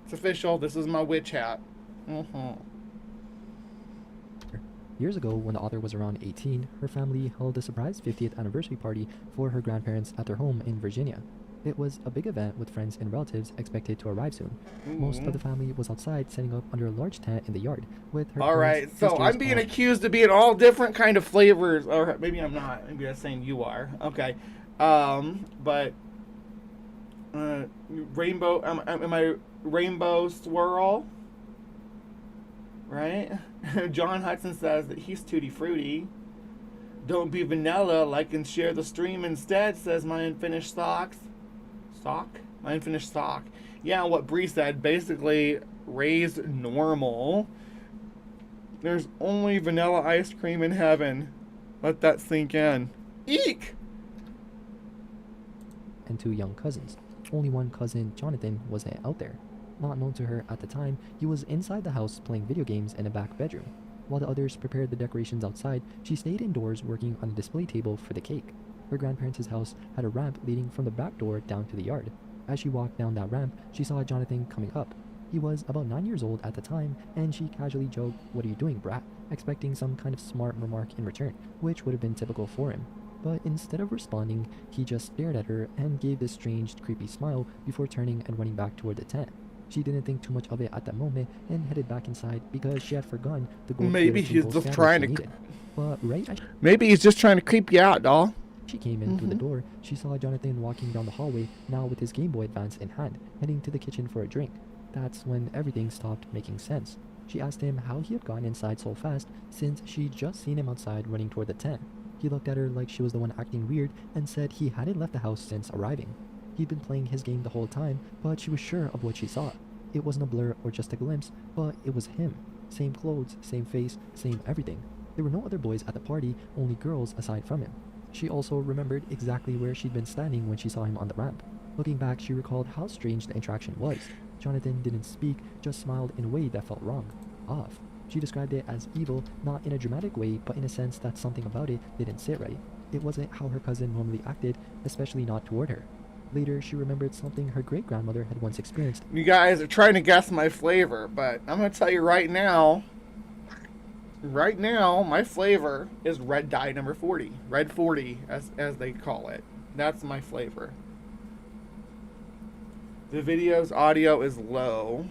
It's official. This is my witch hat. Years ago, when the author was around 18, her family held a surprise 50th anniversary party for her grandparents at their home in Virginia. It was a big event with friends and relatives expected to arrive soon. Most of the family was outside setting up under a large tent in the yard with her Alright, so I'm being accused of being all different kind of flavors, or maybe I'm not. Maybe I'm saying you are. Okay. But rainbow, am I rainbow swirl? Right? John Hudson says that he's tutti frutti. Don't be vanilla, like and share the stream instead, says my unfinished socks. My unfinished sock. Yeah, what Bree said, basically raised normal. There's only vanilla ice cream in heaven. Let that sink in. Eek! And 2 young cousins. Only one cousin, Jonathan, wasn't out there. Not known to her at the time, he was inside the house playing video games in a back bedroom. While the others prepared the decorations outside, she stayed indoors working on a display table for the cake. Her grandparents' house had a ramp leading from the back door down to the yard. As she walked down that ramp, she saw Jonathan coming up. He was about 9 years old at the time, and she casually joked, "What are you doing, brat?" expecting some kind of smart remark in return, which would have been typical for him. But instead of responding, he just stared at her and gave this strange, creepy smile before turning and running back toward the tent. She didn't think too much of it at that moment and headed back inside because she had forgotten the gold. Maybe he's just trying to. But right. Maybe he's just trying to creep you out, doll. She came in through the door. She saw Jonathan walking down the hallway, now with his Game Boy Advance in hand, heading to the kitchen for a drink. That's when everything stopped making sense. She asked him how he had gotten inside so fast since she'd just seen him outside running toward the tent. He looked at her like she was the one acting weird and said he hadn't left the house since arriving. He'd been playing his game the whole time, but she was sure of what she saw. It wasn't a blur or just a glimpse, but it was him. Same clothes, same face, same everything. There were no other boys at the party, only girls aside from him. She also remembered exactly where she'd been standing when she saw him on the ramp. Looking back, she recalled how strange the interaction was. Jonathan didn't speak, just smiled in a way that felt wrong. Off. She described it as evil, not in a dramatic way, but in a sense that something about it didn't sit right. It wasn't how her cousin normally acted, especially not toward her. Later, she remembered something her great-grandmother had once experienced. You guys are trying to guess my flavor, but I'm going to tell you right now, my flavor is red dye number 40. Red 40, as they call it. That's my flavor. The video's audio is low.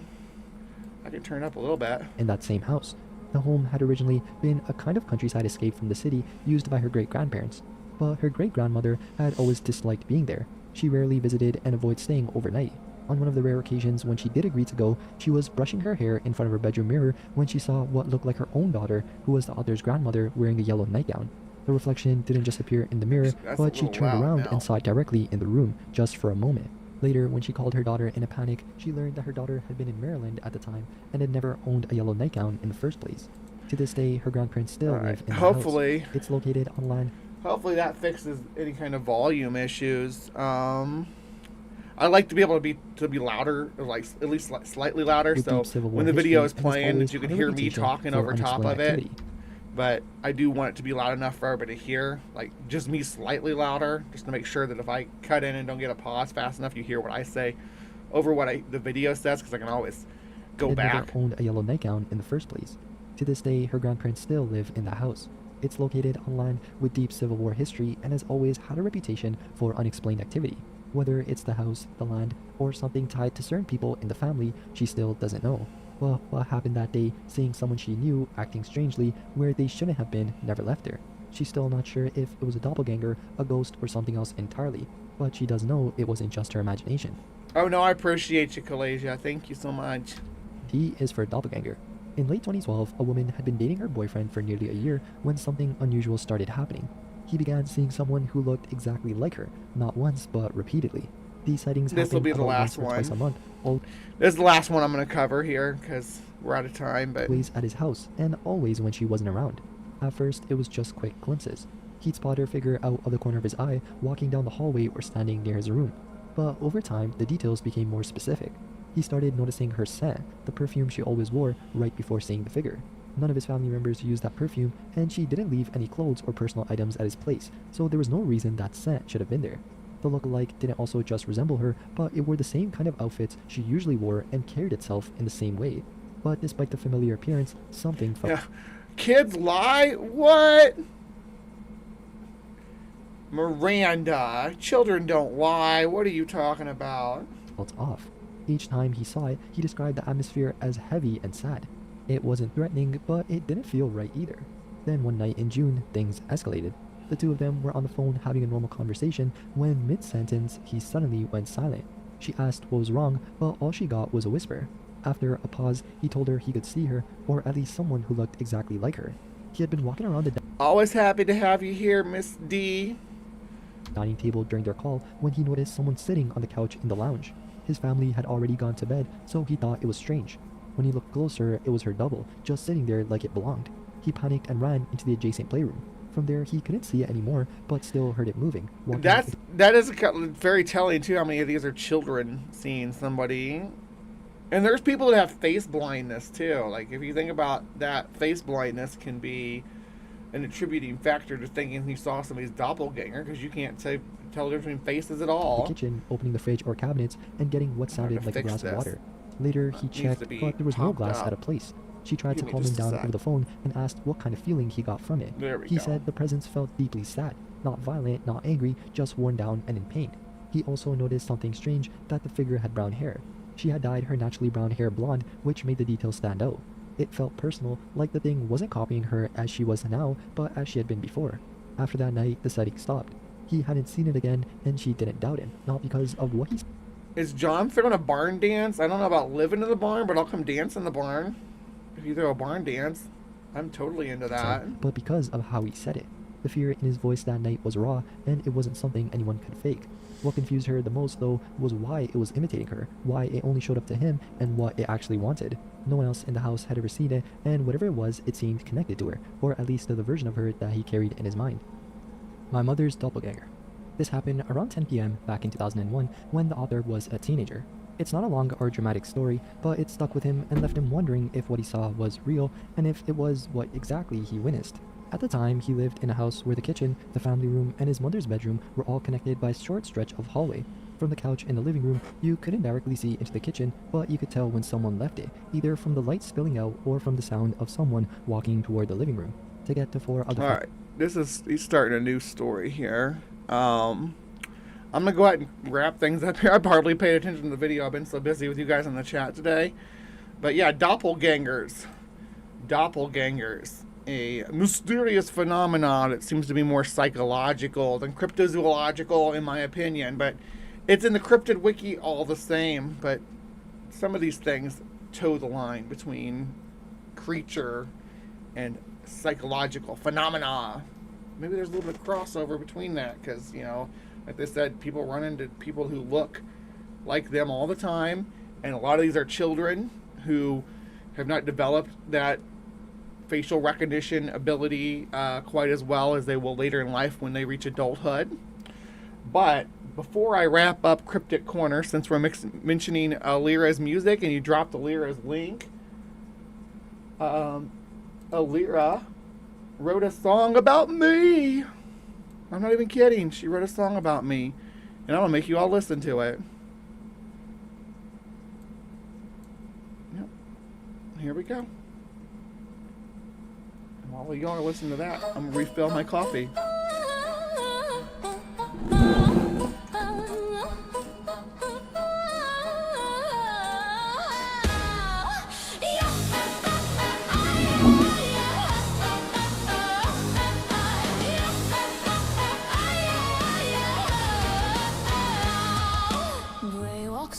I can turn it up a little bit. In that same house. The home had originally been a kind of countryside escape from the city used by her great-grandparents. But her great-grandmother had always disliked being there. She rarely visited and avoided staying overnight. On one of the rare occasions when she did agree to go, she was brushing her hair in front of her bedroom mirror when she saw what looked like her own daughter, who was the other's grandmother, wearing a yellow nightgown. The reflection didn't just appear in the mirror, but she turned around and saw it directly in the room, just for a moment. Later, when she called her daughter in a panic, she learned that her daughter had been in Maryland at the time and had never owned a yellow nightgown in the first place. To this day, her grandparents still live in the house. It's located on land. Hopefully that fixes any kind of volume issues. I like to be able to be louder, or like at least slightly louder, so when the video is playing, that you can hear me talking over top of it. But I do want it to be loud enough for everybody to hear, like just me slightly louder, just to make sure that if I cut in and don't get a pause fast enough, you hear what I say over what the video says, because I can always go back. Never owned a yellow nightgown in the first place. To this day, her grandparents still live in the house. It's located on land with deep Civil War history and has always had a reputation for unexplained activity. Whether it's the house, the land, or something tied to certain people in the family, she still doesn't know. Well, what happened that day, seeing someone she knew acting strangely where they shouldn't have been, never left her. She's still not sure if it was a doppelganger, a ghost, or something else entirely, but she does know it wasn't just her imagination. Oh no, I appreciate you, Kalasia. Thank you so much. D is for doppelganger. In late 2012, a woman had been dating her boyfriend for nearly a year when something unusual started happening. He began seeing someone who looked exactly like her, not once but repeatedly. These sightings happened about once or twice a month. This is the last one I'm going to cover here because we're out of time. But always at his house, and always when she wasn't around. At first, it was just quick glimpses. He'd spot her figure out of the corner of his eye, walking down the hallway or standing near his room. But over time, the details became more specific. He started noticing her scent, the perfume she always wore right before seeing the figure. None of his family members used that perfume, and she didn't leave any clothes or personal items at his place, so there was no reason that scent should have been there. The look-alike didn't also just resemble her, but it wore the same kind of outfits she usually wore and carried itself in the same way. But despite the familiar appearance, something felt... Yeah. Kids lie? What? Miranda, children don't lie. What are you talking about? Felt off. Each time he saw it, he described the atmosphere as heavy and sad. It wasn't threatening, but it didn't feel right either. Then one night in June, things escalated. The two of them were on the phone having a normal conversation when mid-sentence he suddenly went silent. She asked what was wrong, but all she got was a whisper. After a pause, he told her he could see her, or at least someone who looked exactly like her. He had been walking around the always happy to have you here, Miss D. Dining table during their call when he noticed someone sitting on the couch in the lounge. His family had already gone to bed, so he thought it was strange. When he looked closer, it was her double, just sitting there like it belonged. He panicked and ran into the adjacent playroom. From there, he couldn't see it anymore, but still heard it moving. That is very telling, too, how many of these are children seeing somebody. And there's people that have face blindness, too. Like, if you think about that, face blindness can be an attributing factor to thinking you saw somebody's doppelganger, because you can't tell the difference between faces at all. The kitchen, opening the fridge or cabinets, and getting what sounded like a glass of water. Later, he checked, but there was no glass at a place. She tried to calm him down over the phone and asked what kind of feeling he got from it. He said the presence felt deeply sad, not violent, not angry, just worn down and in pain. He also noticed something strange, that the figure had brown hair. She had dyed her naturally brown hair blonde, which made the details stand out. It felt personal, like the thing wasn't copying her as she was now, but as she had been before. After that night, the sighting stopped. He hadn't seen it again, and she didn't doubt him, not because of what he... Is John throwing a barn dance? I don't know about living in the barn, but I'll come dance in the barn. If you throw a barn dance, I'm totally into that. But because of how he said it. The fear in his voice that night was raw, and it wasn't something anyone could fake. What confused her the most, though, was why it was imitating her, why it only showed up to him, and what it actually wanted. No one else in the house had ever seen it, and whatever it was, it seemed connected to her, or at least to the version of her that he carried in his mind. My mother's doppelganger. This happened around 10 p.m. back in 2001, when the author was a teenager. It's not a long or dramatic story, but it stuck with him and left him wondering if what he saw was real, and if it was what exactly he witnessed. At the time, he lived in a house where the kitchen, the family room, and his mother's bedroom were all connected by a short stretch of hallway. From the couch in the living room, you couldn't directly see into the kitchen, but you could tell when someone left it, either from the light spilling out or from the sound of someone walking toward the living room. To get to 4 other... Alright, he's starting a new story here. I'm gonna go ahead and wrap things up here. I've hardly paid attention to the video. I've been so busy with you guys in the chat today. But yeah, doppelgangers. Doppelgangers. A mysterious phenomenon that seems to be more psychological than cryptozoological, in my opinion. But it's in the cryptid wiki all the same. But some of these things toe the line between creature and psychological phenomena. Maybe there's a little bit of crossover between that, because, you know, like they said, people run into people who look like them all the time, and a lot of these are children who have not developed that facial recognition ability quite as well as they will later in life when they reach adulthood. But before I wrap up Cryptic Corner, since we're mentioning Alira's music and you dropped Alira's link, Alira wrote a song about me. I'm not even kidding. She wrote a song about me, and I'm gonna make you all listen to it. Yep. Here we go. And while you all are listening to that, I'm gonna refill my coffee.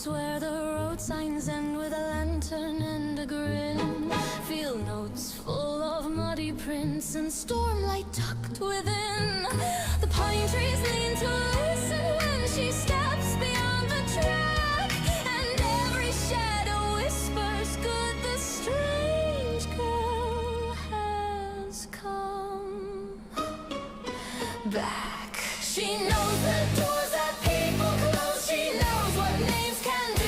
Where the road signs end with a lantern and a grin. Field notes full of muddy prints and stormlight tucked within. The pine trees lean to listen when she steps beyond the track, and every shadow whispers, "Good, the strange girl has come back." She knows the doors that people close. She knows what names can do.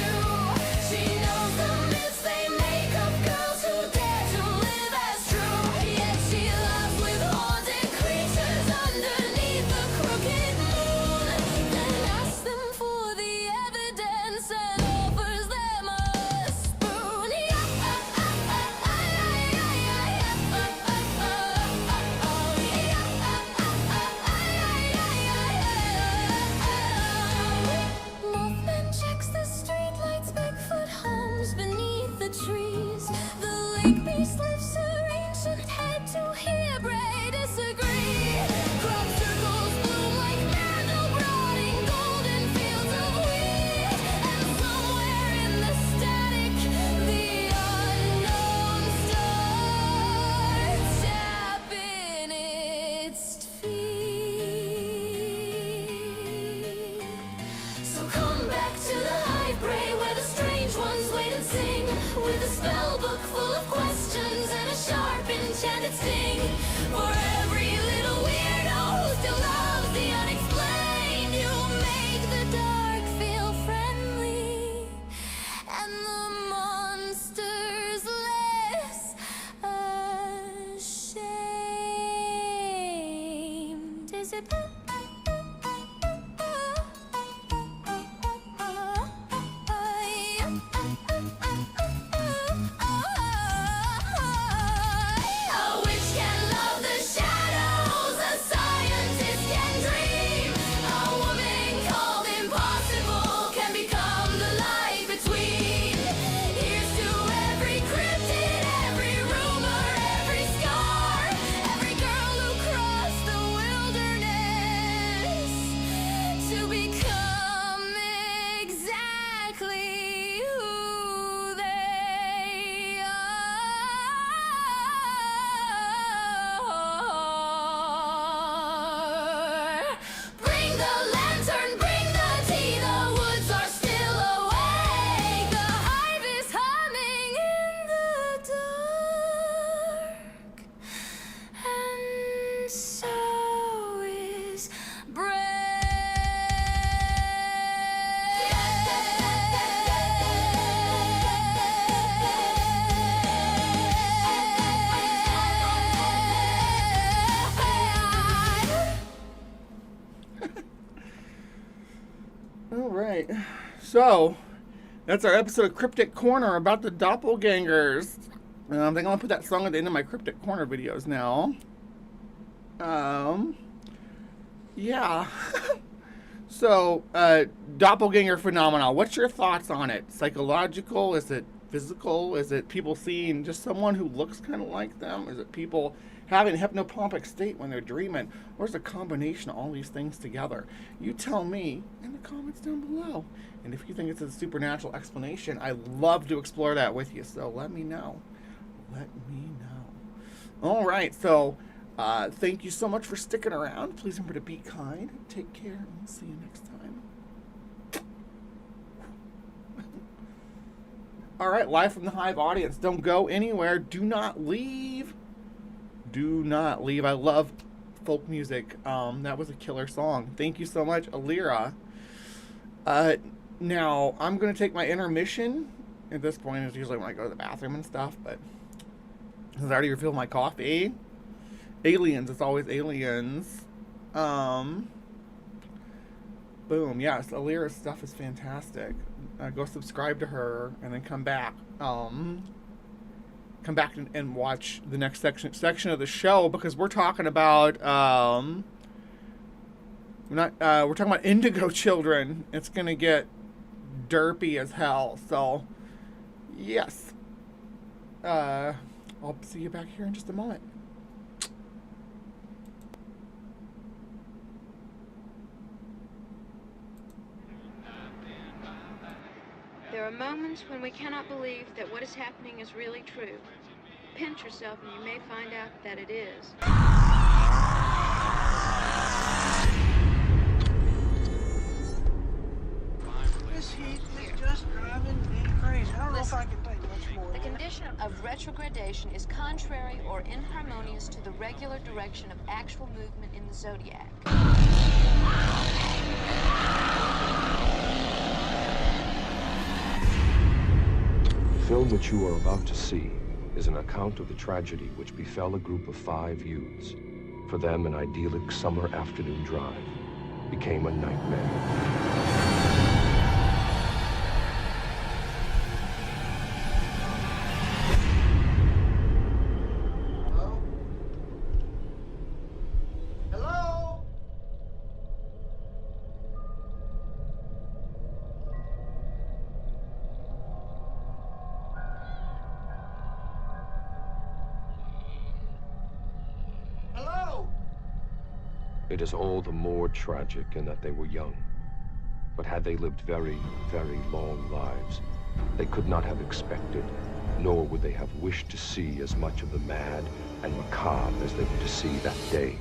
She knows the myths they make of girls who dare to live as true. Yet she loves with haunted creatures underneath the crooked moon, then asks them for the evidence and offers them a spoon. Mothman checks the streetlights, Bigfoot hums beneath the trees. The lake beast lifts her ancient head to hear Bray disagree. Crop circles bloom like mandelbrot in golden fields of wheat, and somewhere in the static, the unknown stars tap in its feet. So come back to the Hive, Bray, where the strange ones wait and sing, with a spell book full of questions and a sharp enchanted sting. For every little weirdo who still loves the unexplained, you make the dark feel friendly, and the monsters less ashamed. Is it a witch can love the shadows, a scientist can dream, a woman called impossible can become the light between. Here's to every cryptid, every rumor, every scar, every girl who crossed the wilderness. right. So, that's our episode of Cryptic Corner about the Doppelgangers. I think I'm going to put that song at the end of my Cryptic Corner videos now. Yeah. So, doppelganger phenomenon. What's your thoughts on it? Psychological? Is it physical? Is it people seeing just someone who looks kind of like them? Is it people having a hypnopompic state when they're dreaming? Or is it a combination of all these things together? You tell me in the comments down below. And if you think it's a supernatural explanation, I'd love to explore that with you. So let me know. Let me know. All right, so thank you so much for sticking around. Please remember to be kind. Take care, and we'll see you next time. All right, live from the Hive audience. Don't go anywhere. Do not leave. Do not leave. I love folk music. That was a killer song. Thank you so much, Alira. Now, I'm going to take my intermission. At this point, it's usually when I go to the bathroom and stuff, but since I already refilled my coffee. Aliens, it's always aliens. Boom. Yes, Alira's stuff is fantastic. Go subscribe to her and then come back. Come back and watch the next section of the show, because we're talking about we're talking about Indigo children. It's gonna get derpy as hell. So yes. I'll see you back here in just a moment. There are moments when we cannot believe that what is happening is really true. Pinch yourself and you may find out that it is. This heat is just driving me crazy. I don't know if I can take much more. The condition of retrogradation is contrary or inharmonious to the regular direction of actual movement in the zodiac. The film which you are about to see is an account of the tragedy which befell a group of 5 youths. For them, an idyllic summer afternoon drive became a nightmare. It is all the more tragic in that they were young. But had they lived very, very long lives, they could not have expected, nor would they have wished to see as much of the mad and macabre as they were to see that day.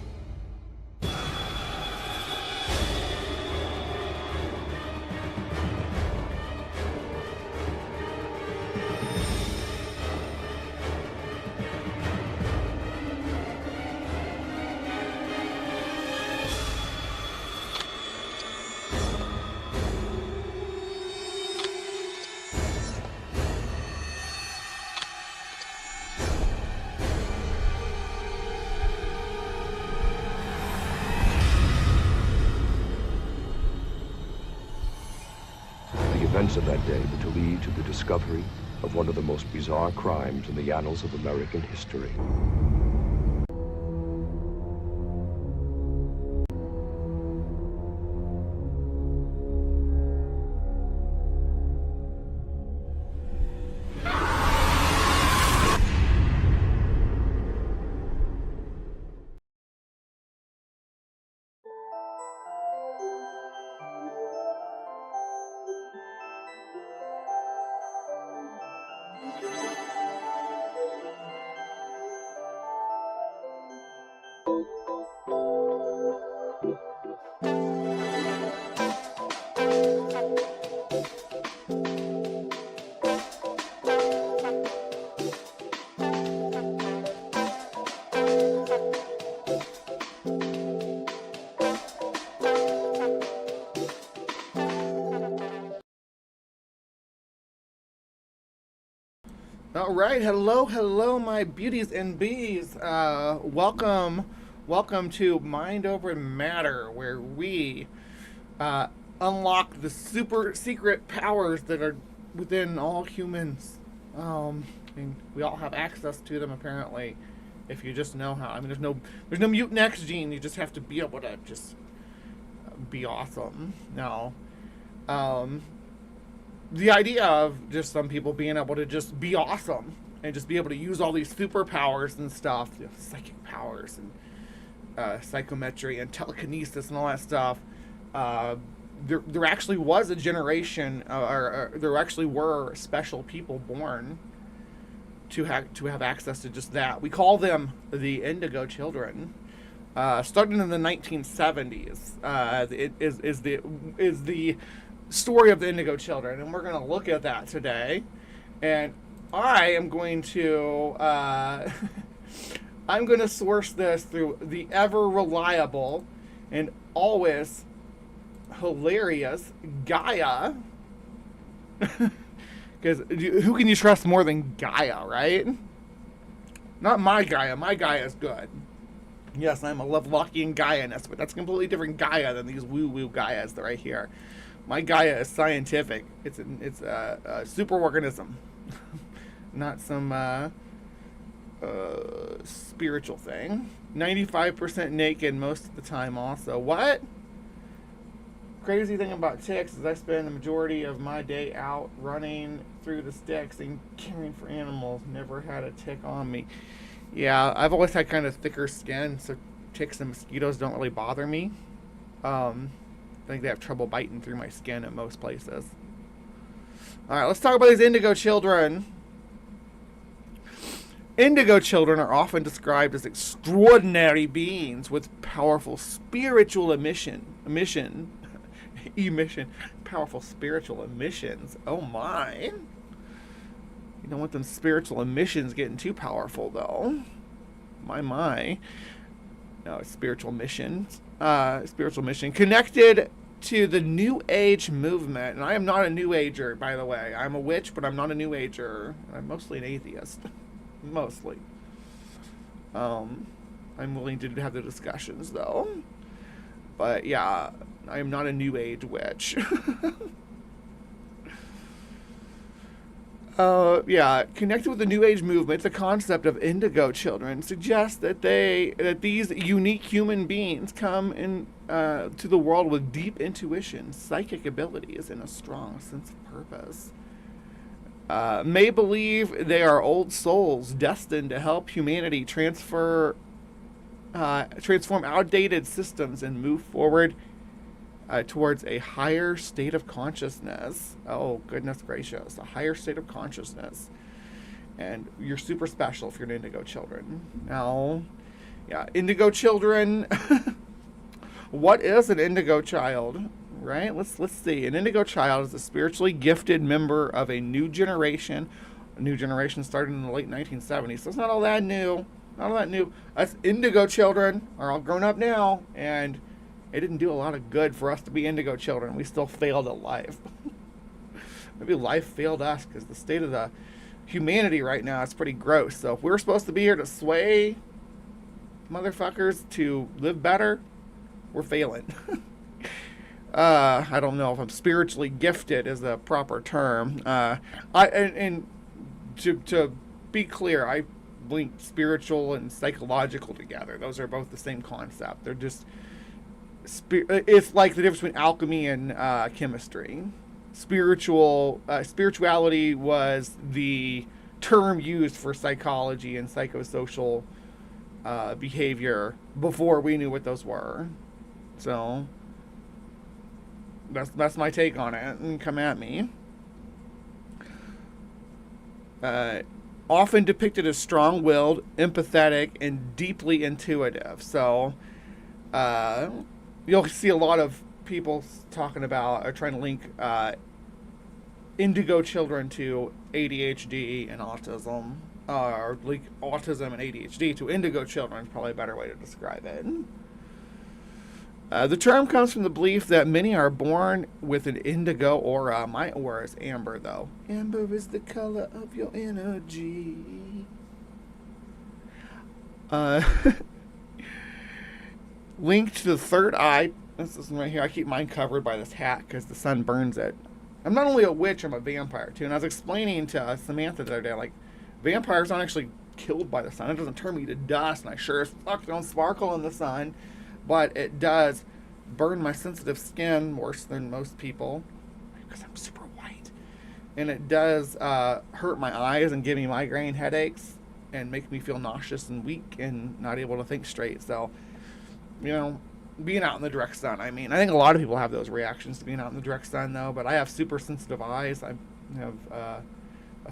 The events of that day were to lead to the discovery of one of the most bizarre crimes in the annals of American history. All right, hello, my beauties and bees. Welcome to Mind Over Matter, where we unlock the super secret powers that are within all humans. And we all have access to them apparently, if you just know how. I mean, there's no mutant X gene. You just have to be able to just be awesome. Now, the idea of just some people being able to just be awesome and just be able to use all these superpowers and stuff, you know, psychic powers and psychometry and telekinesis and all that stuff. There actually was a generation, or there actually were special people born to have access to just that. We call them the Indigo children. Starting in the 1970s, it is the story of the Indigo children, and we're going to look at that today. And I am going to I'm going to source this through the ever reliable and always hilarious Gaia. Because who can you trust more than Gaia, right? Not my Gaia. My Gaia is good. Yes, I'm a Lovelockian Gaianist, but that's a completely different Gaia than these woo-woo Gaias that are right here. My Gaia is scientific. It's a superorganism, not some spiritual thing. 95% naked most of the time also. What? Crazy thing about ticks is I spend the majority of my day out running through the sticks and caring for animals. Never had a tick on me. Yeah, I've always had kind of thicker skin, so ticks and mosquitoes don't really bother me. I think they have trouble biting through my skin at most places. Alright, let's talk about these Indigo children. Indigo children are often described as extraordinary beings with powerful spiritual powerful spiritual emissions. Oh my. You don't want them spiritual emissions getting too powerful though. My. No, spiritual missions. Spiritual mission. Connected to the New Age movement. And I am not a New Ager, by the way. I'm a witch, but I'm not a New Ager. I'm mostly an atheist. Mostly. I'm willing to have the discussions though. But yeah, I am not a New Age witch. Yeah, connected with the New Age movement, the concept of Indigo children suggests that these unique human beings come in to the world with deep intuition, psychic abilities, and a strong sense of purpose. May believe they are old souls destined to help humanity transform outdated systems and move forward towards a higher state of consciousness. Oh, goodness gracious. A higher state of consciousness. And you're super special if you're an Indigo children. Now, yeah, Indigo children. What is an Indigo child? Right? Let's see. An Indigo child is a spiritually gifted member of a new generation. A new generation started in the late 1970s. So it's not all that new. Not all that new. Us Indigo children are all grown up now, and it didn't do a lot of good for us to be Indigo children. We still failed at life. Maybe life failed us because the state of the humanity right now is pretty gross. So if we're supposed to be here to sway motherfuckers to live better, we're failing. I don't know if I'm spiritually gifted is the proper term. To be clear, I link spiritual and psychological together. Those are both the same concept. They're just it's like the difference between alchemy and chemistry. Spirituality was the term used for psychology and psychosocial behavior before we knew what those were. So that's my take on it, and come at me. Often depicted as strong-willed, empathetic, and deeply intuitive. So you'll see a lot of people talking about or trying to link Indigo children to ADHD and autism, or link autism and ADHD to Indigo children is probably a better way to describe it. The term comes from the belief that many are born with an indigo aura. My aura is amber, though. Amber is the color of your energy. Linked to the third eye, This is right here. I keep mine covered by this hat because the sun burns it. I'm not only a witch, I'm a vampire too. And I was explaining to Samantha the other day, like, vampires aren't actually killed by the sun. It doesn't turn me to dust, and I sure as fuck don't sparkle in the sun. But it does burn my sensitive skin worse than most people because I'm super white. And it does hurt my eyes and give me migraine headaches and make me feel nauseous and weak and not able to think straight. So, you know, being out in the direct sun, I mean, I think a lot of people have those reactions to being out in the direct sun, though, but I have super sensitive eyes. I have a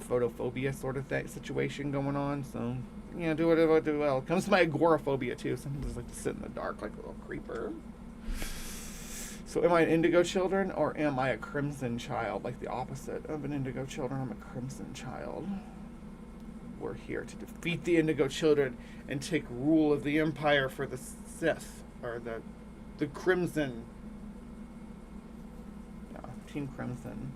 photophobia sort of situation going on, so, you know, do whatever I do well. It comes to my agoraphobia, too. Sometimes I like to sit in the dark like a little creeper. So am I an indigo children, or am I a crimson child? Like the opposite of an indigo children, I'm a crimson child. We're here to defeat the indigo children and take rule of the empire for the Sith, or the Crimson. Yeah, Team Crimson.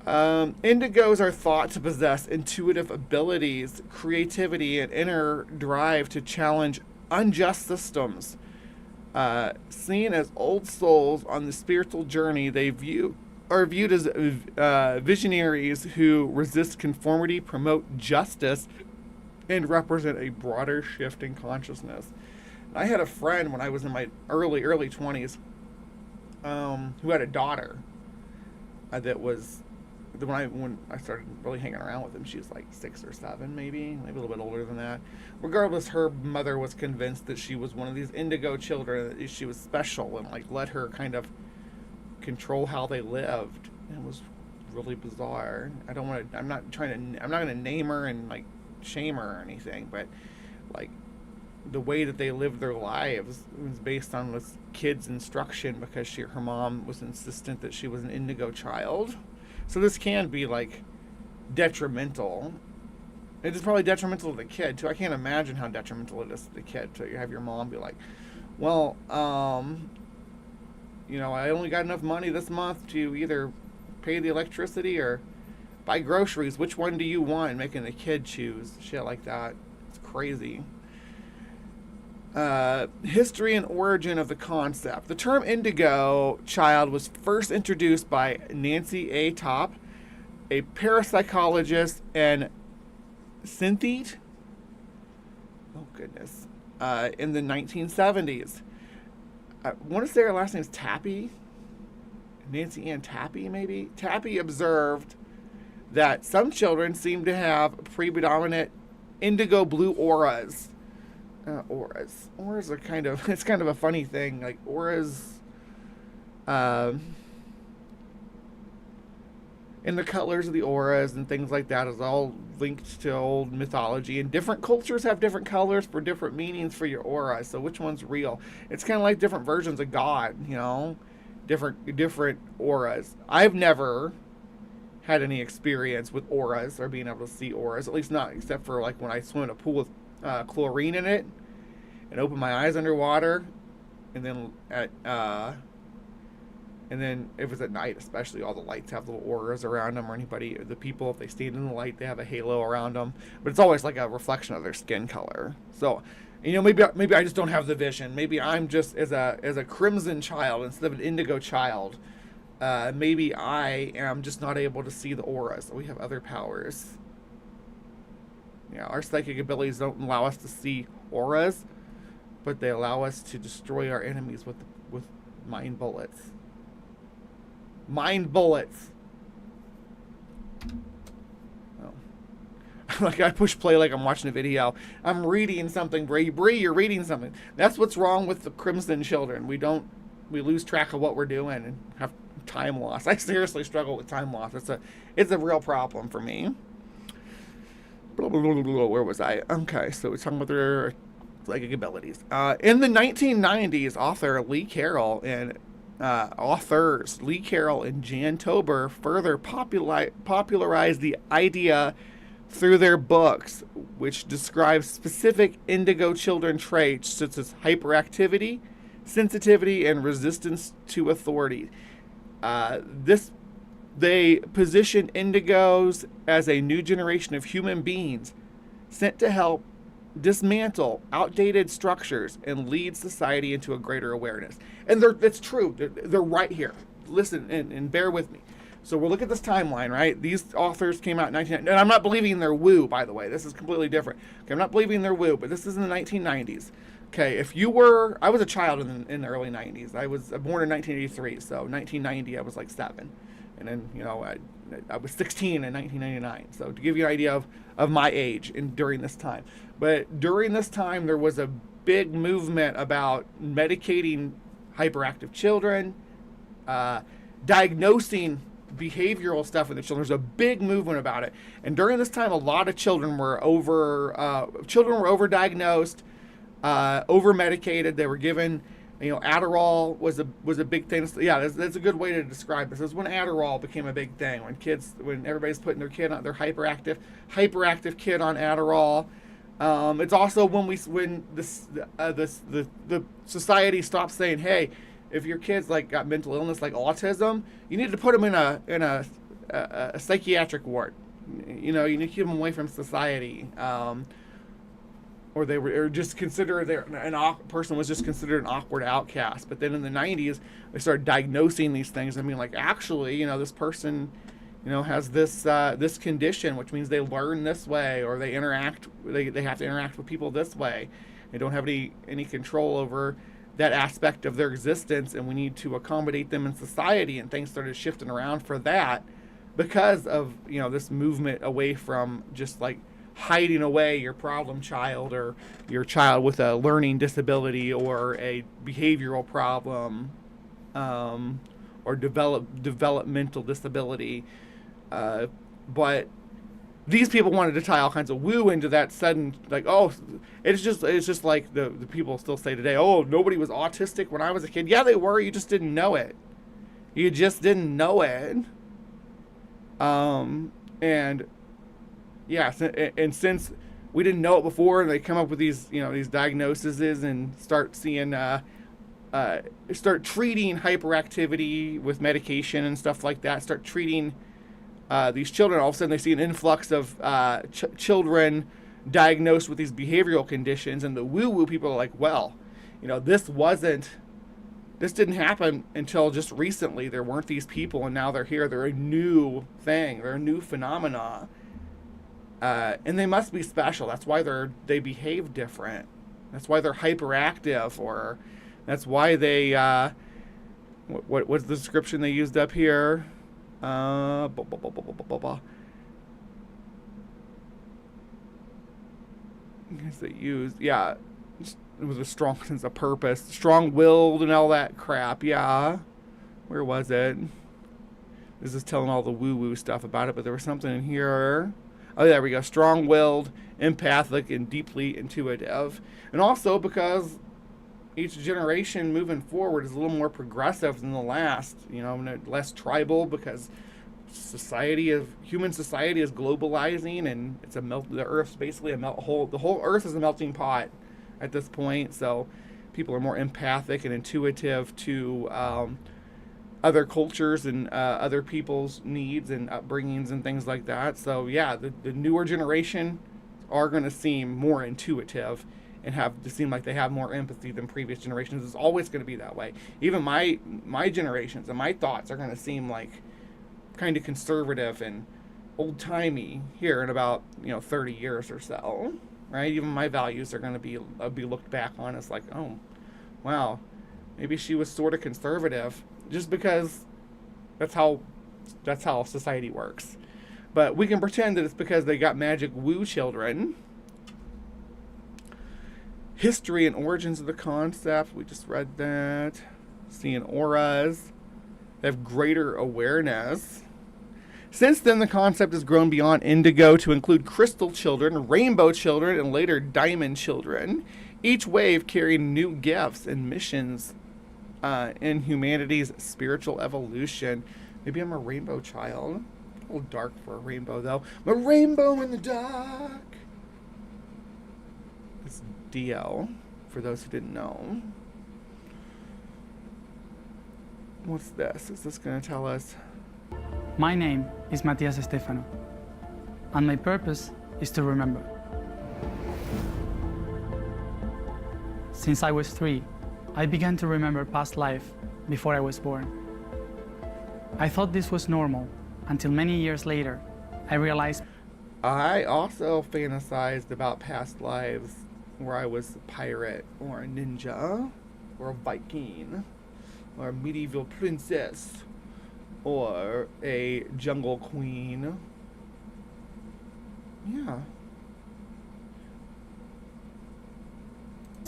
Indigos are thought to possess intuitive abilities, creativity, and inner drive to challenge unjust systems. Seen as old souls on the spiritual journey, they are viewed as visionaries who resist conformity, promote justice, and represent a broader shift in consciousness. I had a friend when I was in my early 20s who had a daughter that was, when I started really hanging around with him, she was like 6 or 7, maybe a little bit older than that. Regardless, her mother was convinced that she was one of these indigo children, that she was special, and like let her kind of control how they lived. It was really bizarre. I'm not going to name her and like shame her or anything, but like the way that they lived their lives was based on this kid's instruction, because her mom was insistent that she was an indigo child. So this can be like detrimental. It is probably detrimental to the kid too. I can't imagine how detrimental it is to the kid to have your mom be like, well, you know, I only got enough money this month to either pay the electricity or buy groceries. Which one do you want? Making the kid choose shit like that. It's crazy. History and origin of the concept. The term indigo child was first introduced by Nancy A. Top, a parapsychologist and synthete, in the 1970s. I want to say her last name is Tappy. Nancy Ann Tappy, maybe? Tappy observed that some children seem to have predominant indigo blue auras. Auras are kind of, it's kind of a funny thing. Like auras, and the colors of the auras and things like that is all linked to old mythology. And different cultures have different colors for different meanings for your aura. So which one's real? It's kind of like different versions of God, you know, different auras. I've never had any experience with auras or being able to see auras, at least not except for like when I swim in a pool with chlorine in it and open my eyes underwater, and then if it's at night, especially, all the lights have little auras around them, or the people, if they stand in the light, they have a halo around them, but it's always like a reflection of their skin color. So, you know, maybe I just don't have the vision. Maybe I'm just as a crimson child instead of an indigo child. Maybe I am just not able to see the auras. We have other powers. Yeah, our psychic abilities don't allow us to see auras, but they allow us to destroy our enemies with mind bullets. Mind bullets. Oh. Like I push play like I'm watching a video. I'm reading something, Bree, you're reading something. That's what's wrong with the Crimson children. We lose track of what we're doing and have time loss. I seriously struggle with time loss. It's a real problem for me. Where was I? Okay, so we're talking about their psychic abilities. In the 1990s, authors Lee Carroll and Jan Tober further popularized the idea through their books, which describe specific indigo children traits such as hyperactivity, sensitivity, and resistance to authority. They position indigos as a new generation of human beings sent to help dismantle outdated structures and lead society into a greater awareness. And that's true. They're right here. Listen and bear with me. So we'll look at this timeline, right? These authors came out in 1990, and I'm not believing in their woo, by the way. This is completely different. Okay, I'm not believing in their woo, but this is in the 1990s. Okay, I was a child in the early 90s. I was born in 1983, so 1990 I was like 7. And then, I was 16 in 1999. So to give you an idea of my age during this time. But during this time, there was a big movement about medicating hyperactive children, diagnosing behavioral stuff in the children. There's a big movement about it. And during this time, a lot of children were overdiagnosed, over-medicated. They were given, Adderall was a big thing. Yeah, that's a good way to describe this. This is when Adderall became a big thing. When everybody's putting their hyperactive kid on Adderall. It's also when the society stopped saying, hey, if your kid's got mental illness like autism, you need to put them in a psychiatric ward. You need to keep them away from society. Or they were just considered person was just considered an awkward outcast. But then in the 90s, they started diagnosing these things. Actually, this person, has this condition, which means they learn this way, or they have to interact with people this way. They don't have any control over that aspect of their existence, and we need to accommodate them in society. And things started shifting around for that because of this movement away from just hiding away your problem child or your child with a learning disability or a behavioral problem or developmental disability. But these people wanted to tie all kinds of woo into that sudden, it's just like the people still say today, oh, nobody was autistic when I was a kid. Yeah, they were. You just didn't know it. And yeah, and since we didn't know it before, and they come up with these diagnoses and start treating hyperactivity with medication and stuff like that, start treating these children, all of a sudden they see an influx of children diagnosed with these behavioral conditions, and the woo-woo people are like, well, this didn't happen until just recently. There weren't these people, and now they're here. They're a new thing. They're a new phenomena. And they must be special. That's why they behave different. That's why they're hyperactive, or that's why they, what's the description they used up here? I guess they used, it was a strong sense of purpose, strong-willed and all that crap. Yeah, where was it? This is telling all the woo-woo stuff about it, but there was something in here. Oh, there we go. Strong-willed, empathic, and deeply intuitive. And also because each generation moving forward is a little more progressive than the last, less tribal, because human society is globalizing, and the Earth's basically the whole Earth is a melting pot at this point. So people are more empathic and intuitive to other cultures and other people's needs and upbringings and things like that. So yeah, the newer generation are going to seem more intuitive and have to seem like they have more empathy than previous generations. It's always going to be that way. Even my generations and my thoughts are going to seem like kind of conservative and old-timey here in about 30 years or so, right? Even my values are going to be looked back on as like, oh, wow, maybe she was sort of conservative, just because that's how society works. But we can pretend that it's because they got magic woo children. History and origins of the concept, we just read that. Seeing auras. They have greater awareness. Since then, the concept has grown beyond indigo to include crystal children, rainbow children, and later diamond children. Each wave carrying new gifts and missions in humanity's spiritual evolution. Maybe I'm a rainbow child. A little dark for a rainbow, though. I'm a rainbow in the dark. It's DL, for those who didn't know. What's this? Is this going to tell us? My name is Matias Stefano, and my purpose is to remember. Since I was 3, I began to remember past life before I was born. I thought this was normal until many years later I realized I also fantasized about past lives where I was a pirate or a ninja or a Viking or a medieval princess or a jungle queen. Yeah.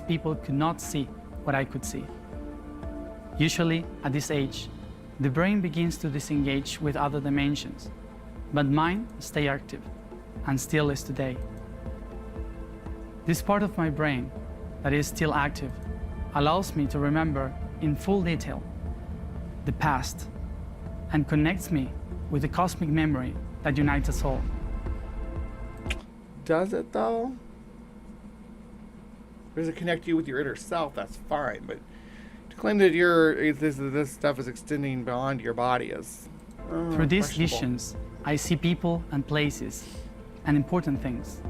people could not see what I could see. Usually, at this age, the brain begins to disengage with other dimensions, but mine stay active, and still is today. This part of my brain that is still active allows me to remember in full detail the past and connects me with the cosmic memory that unites us all. Does it though? Does it connect you with your inner self? That's fine, but to claim that this stuff is extending beyond your body is Through these questionable. visions, I see people and places and important things.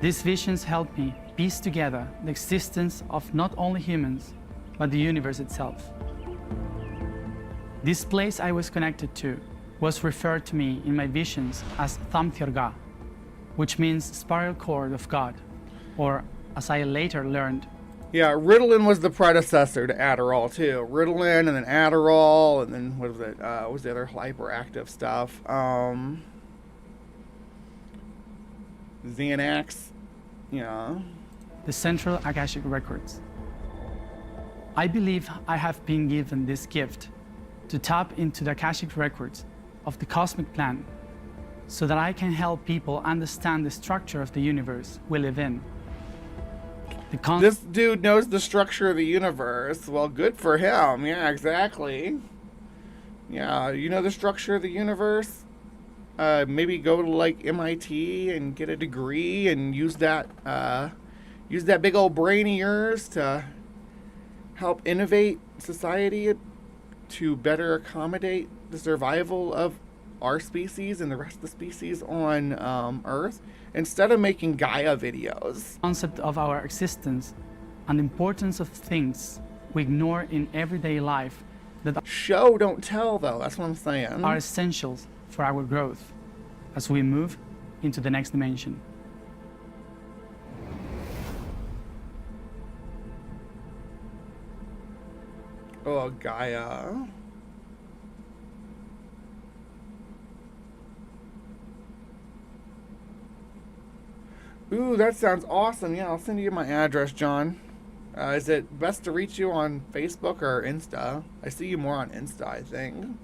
These visions help me piece together the existence of not only humans, but the universe itself. This place I was connected to was referred to me in my visions as Thamthirga, which means spiral cord of God, or as I later learned, Yeah, Ritalin was the predecessor to Adderall too. Ritalin and then Adderall and then what was it? What was the other hyperactive stuff? Xanax. Yeah. the Central Akashic Records. I believe I have been given this gift to tap into the Akashic Records of the cosmic plan so that I can help people understand the structure of the universe we live in. This dude knows the structure of the universe. Well, good for him. Yeah, exactly. Yeah, you know the structure of the universe? Maybe go to like MIT and get a degree and use that big old brain of yours to help innovate society to better accommodate the survival of our species and the rest of the species on Earth, instead of making Gaia videos. Concept of our existence and the importance of things we ignore in everyday life that Show, don't tell, though. That's what I'm saying. are essentials for our growth as we move into the next dimension. Oh, Gaia. Ooh, that sounds awesome. Yeah, I'll send you my address, John. Is it best to reach you on Facebook or Insta? I see you more on Insta, I think.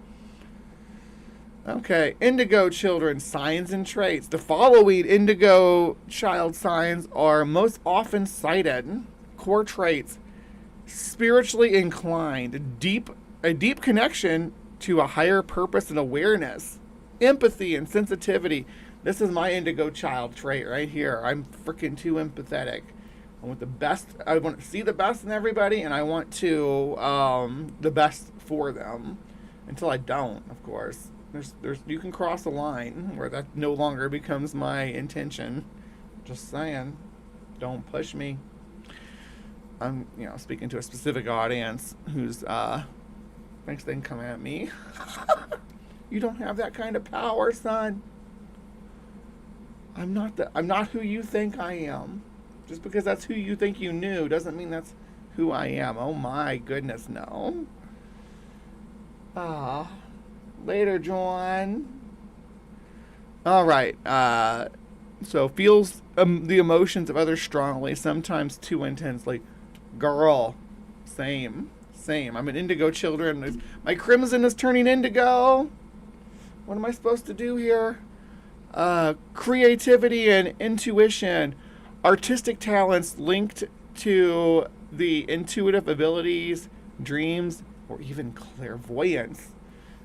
Okay, Indigo children, signs and traits. The following Indigo child signs are most often cited. Core traits: spiritually inclined, a deep connection to a higher purpose and awareness, empathy and sensitivity. This is my Indigo child trait right here. I'm freaking too empathetic. I want the best. I want to see the best in everybody, and I want to the best for them. Until I don't, of course. There's you can cross a line where that no longer becomes my intention. Just saying, don't push me. I'm speaking to a specific audience who's thinks they can come at me. You don't have that kind of power, son. I'm not who you think I am. Just because that's who you think you knew doesn't mean that's who I am. Oh my goodness, no. Later, John. All right. So feels the emotions of others strongly, sometimes too intensely. Girl, same. I'm an Indigo children. My crimson is turning indigo. What am I supposed to do here? Creativity and intuition, artistic talents linked to the intuitive abilities, dreams, or even clairvoyance.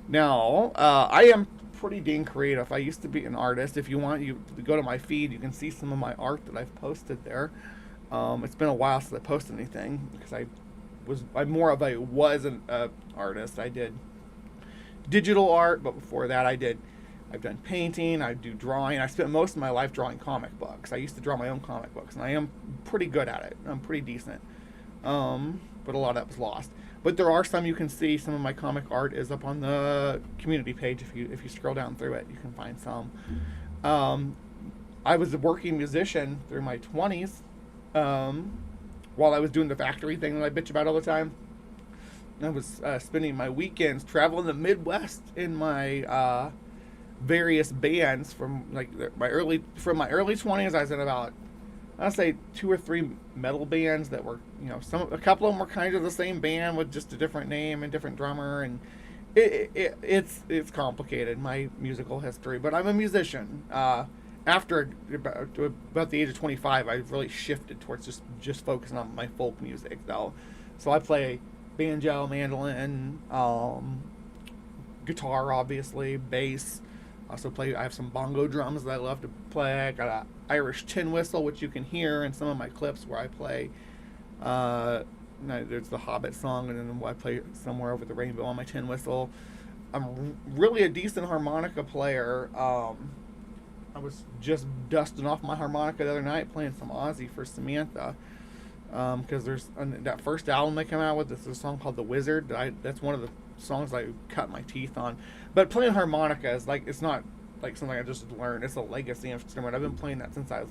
Now, I am pretty dang creative. I used to be an artist. If you want, you go to my feed, you can see some of my art that I've posted there. It's been a while since I posted anything because I'm more of a was an artist. I did digital art, but before that I've done painting, I do drawing. I spent most of my life drawing comic books. I used to draw my own comic books, and I am pretty good at it. I'm pretty decent. but a lot of that was lost. But there are some you can see. Some of my comic art is up on the community page. If you scroll down through it, you can find some. I was a working musician through my 20s, while I was doing the factory thing that I bitch about all the time. I was spending my weekends traveling the Midwest in my various bands from my early 20s. I was in about, I'd say 2 or 3 metal bands that were, a couple of them were kind of the same band with just a different name and different drummer, and it's complicated, my musical history. But I'm a musician. After about the age of 25, I really shifted towards just focusing on my folk music, though. So I play banjo, mandolin, guitar, obviously, bass. I have some bongo drums that I love to play. I got an Irish tin whistle, which you can hear in some of my clips where I play. There's the Hobbit song, and then I play Somewhere Over the Rainbow on my tin whistle. I'm really a decent harmonica player. I was just dusting off my harmonica the other night playing some Ozzy for Samantha. Because there's that first album they come out with, there's a song called The Wizard. That's one of the songs I cut my teeth on. But playing harmonica is it's not like something I just learned. It's a legacy instrument. I've been playing that since I was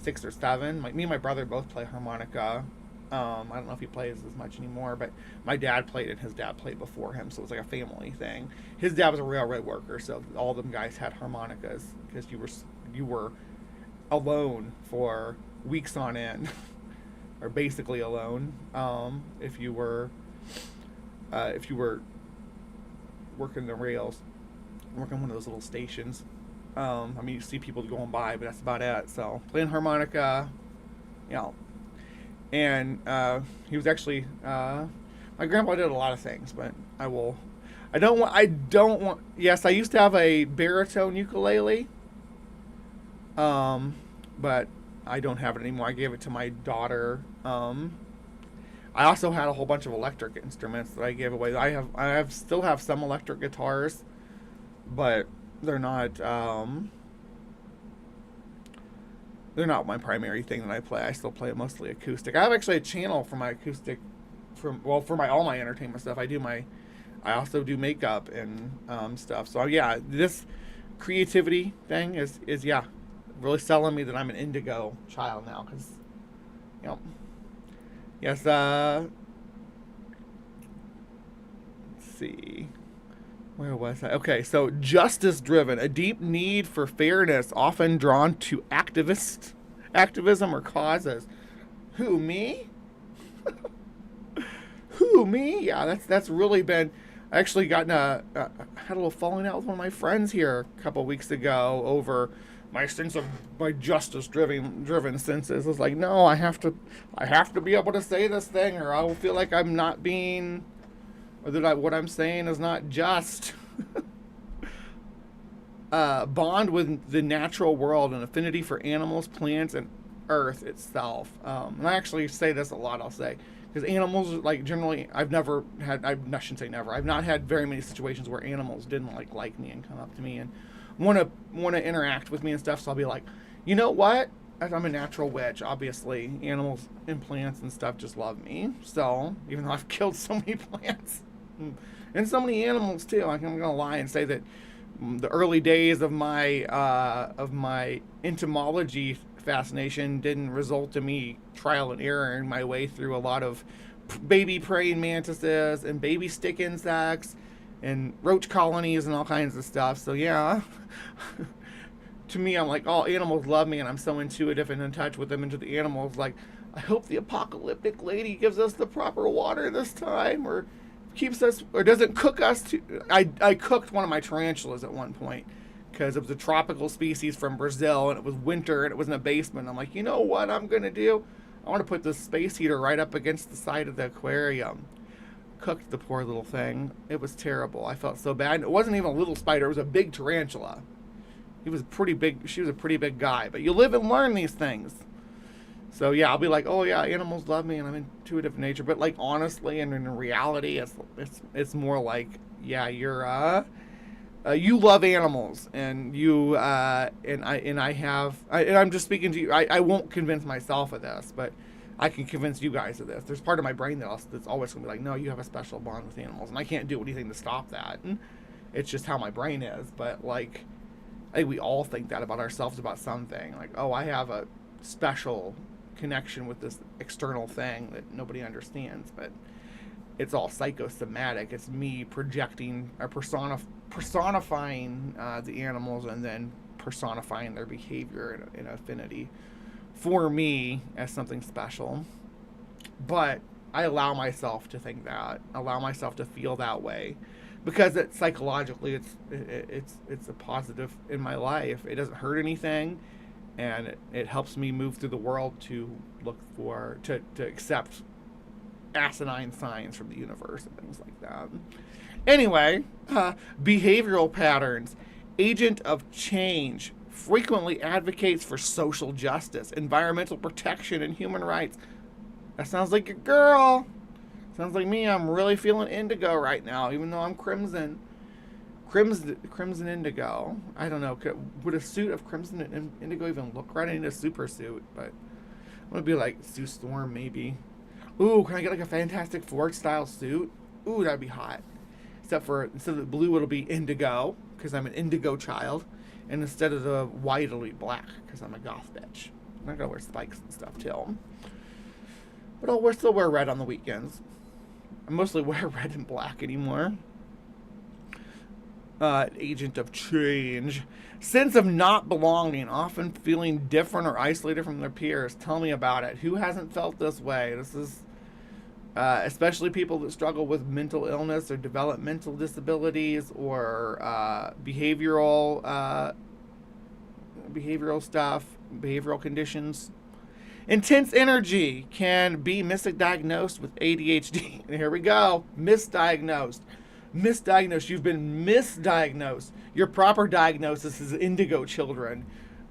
6 or 7. Me and my brother both play harmonica. I don't know if he plays as much anymore, but my dad played it and his dad played before him, so it was like a family thing. His dad was a railroad worker, so all them guys had harmonicas because you were alone for weeks on end. Or basically alone, if you were working the rails, working one of those little stations. You see people going by, but that's about it. So playing harmonica, and he was actually my grandpa did a lot of things, but I don't want. Yes, I used to have a baritone ukulele, but I don't have it anymore. I gave it to my daughter. I also had a whole bunch of electric instruments that I gave away. I still have some electric guitars, but they're not my primary thing that I play. I still play mostly acoustic. I have actually a channel for my acoustic, for all my entertainment stuff. I also do makeup and stuff. So yeah, this creativity thing is really selling me that I'm an Indigo child now, because yes. Let's see, where was I? Okay, so justice driven, a deep need for fairness, often drawn to activism or causes. Who, me? Who, me? Yeah, that's really been. I actually had a little falling out with one of my friends here a couple of weeks ago over my justice driven senses. It's like, no, I have to be able to say this thing, or I will feel like I'm not being, or that what I'm saying is not just. Bond with the natural world, an affinity for animals, plants, and Earth itself. And I actually say this a lot. I'll say, because animals, generally, I shouldn't say never. I've not had very many situations where animals didn't like me and come up to me and want to interact with me and stuff. So I'll be like, you know what? I'm a natural witch. Obviously, animals and plants and stuff just love me. So even though I've killed so many plants and so many animals too, I'm gonna lie and say that the early days of my entomology fascination didn't result in me trial and erroring my way through a lot of baby praying mantises and baby stick insects and roach colonies and all kinds of stuff. So yeah, to me, I'm like, oh, animals love me, and I'm so intuitive and in touch with them. And to the animals, I hope the apocalyptic lady gives us the proper water this time, or keeps us, or doesn't cook us. I cooked one of my tarantulas at one point because it was a tropical species from Brazil, and it was winter, and it was in a basement. I'm like, you know what I'm gonna do? I want to put this space heater right up against the side of the aquarium. Cooked the poor little thing. It was terrible. I felt so bad. It wasn't even a little spider. It was a big tarantula. He was pretty big. She was a pretty big guy. But you live and learn these things. So yeah, I'll be like, oh yeah, animals love me, and I'm intuitive in nature. But honestly, and in reality, it's more like, yeah, you're you love animals, and you and I'm just speaking to you. I won't convince myself of this, but I can convince you guys of this. There's part of my brain that's always going to be like, no, you have a special bond with animals. And I can't do anything to stop that. It's just how my brain is. But, like, I think we all think that about ourselves, about something. Like, oh, I have a special connection with this external thing that nobody understands. But it's all psychosomatic. It's me projecting or personifying the animals and then personifying their behavior in affinity for me as something special. But I allow myself to think that, allow myself to feel that way, because it's psychologically it's a positive in my life. It doesn't hurt anything, and it helps me move through the world to look for to accept asinine signs from the universe and things like that. Anyway, behavioral patterns. Agent of change. Frequently advocates for social justice, environmental protection, and human rights. That sounds like a girl. Sounds like me. I'm really feeling indigo right now, even though I'm crimson. Crimson indigo. I don't know. Would a suit of crimson and indigo even look right? I need a super suit, but I'm going to be like Sue Storm, maybe. Ooh, can I get like a Fantastic Four style suit? Ooh, that'd be hot. Except for, instead of blue, it'll be indigo, because I'm an indigo child. And instead of the white, it'll be black, because I'm a goth bitch. I'm not going to wear spikes and stuff, too. But I'll still wear red on the weekends. I mostly wear red and black anymore. Agent of change. Sense of not belonging, often feeling different or isolated from their peers. Tell me about it. Who hasn't felt this way? This is especially people that struggle with mental illness or developmental disabilities or behavioral stuff, behavioral conditions. Intense energy can be misdiagnosed with ADHD. Here we go. Misdiagnosed. You've been misdiagnosed. Your proper diagnosis is indigo children,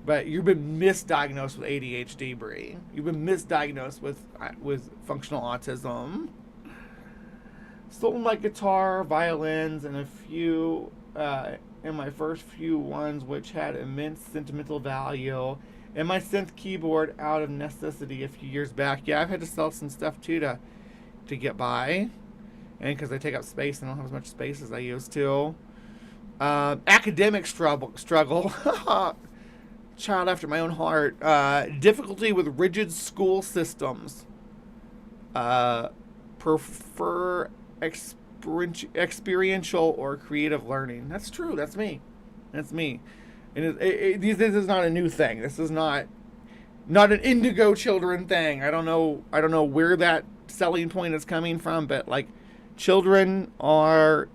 but you've been misdiagnosed with ADHD, Bree. You've been misdiagnosed with functional autism. Sold my guitar, violins, and a few, and my first few ones, which had immense sentimental value, and my synth keyboard out of necessity a few years back. Yeah, I've had to sell some stuff too to get by. And because I take up space, I don't have as much space as I used to. Academic struggle. Child after my own heart. Difficulty with rigid school systems. Prefer experiential or creative learning. That's true. That's me. And this is not a new thing. This is not an indigo children thing. I don't know where that selling point is coming from, but like, some children are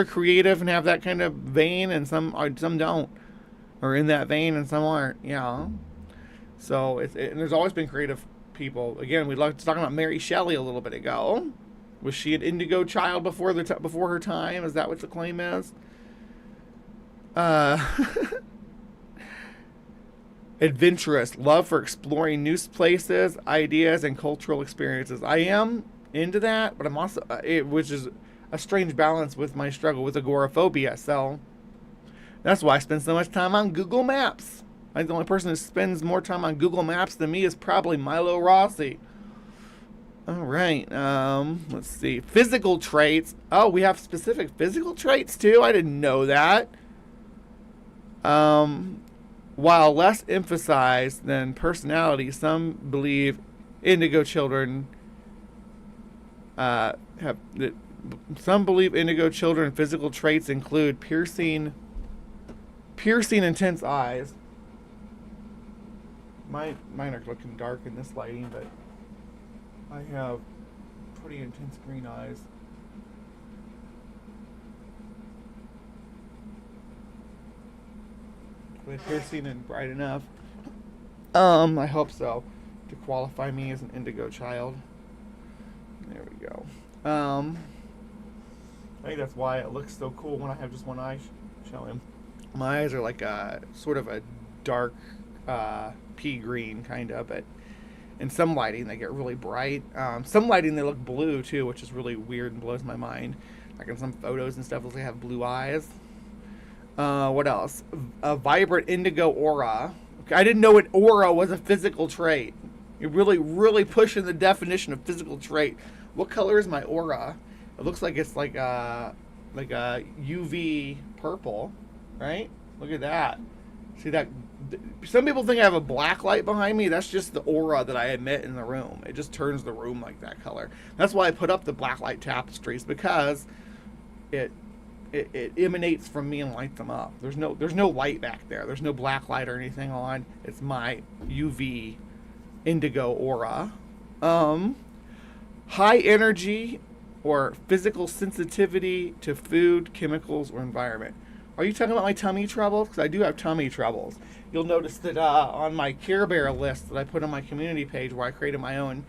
creative and have that kind of vein, and some don't, or in that vein, and some aren't. Yeah. So and there's always been creative people. Again, we talking about Mary Shelley a little bit ago. Was she an indigo child before her time? Is that what the claim is? Adventurous, love for exploring new places, ideas, and cultural experiences. I am into that, but I'm also which is a strange balance with my struggle with agoraphobia. So that's why I spend so much time on Google Maps. I think the only person who spends more time on Google Maps than me is probably Milo Rossi. All right, let's see. Physical traits. Oh, we have specific physical traits too. I didn't know that. While less emphasized than personality, some believe indigo children physical traits include piercing intense eyes. Mine are looking dark in this lighting, but I have pretty intense green eyes. But piercing and bright enough. I hope so, to qualify me as an indigo child. There we go. I think that's why it looks so cool when I have just one eye showing. My eyes are like a sort of a dark pea green kind of, but in some lighting they get really bright. Some lighting they look blue too, which is really weird and blows my mind. Like in some photos and stuff, they have blue eyes. What else? A vibrant indigo aura. Okay, I didn't know aura was a physical trait. You're really pushing the definition of physical trait. What color is my aura? It looks like it's like a UV purple, right? Look at that. See that? Some people think I have a black light behind me. That's just the aura that I emit in the room. It just turns the room like that color. That's why I put up the black light tapestries, because it emanates from me and lights them up. There's no light back there. There's no black light or anything on. It's my UV indigo aura. High energy or physical sensitivity to food, chemicals, or environment. Are you talking about my tummy troubles? Because I do have tummy troubles. You'll notice that on my Care Bear list that I put on my community page, where I created my own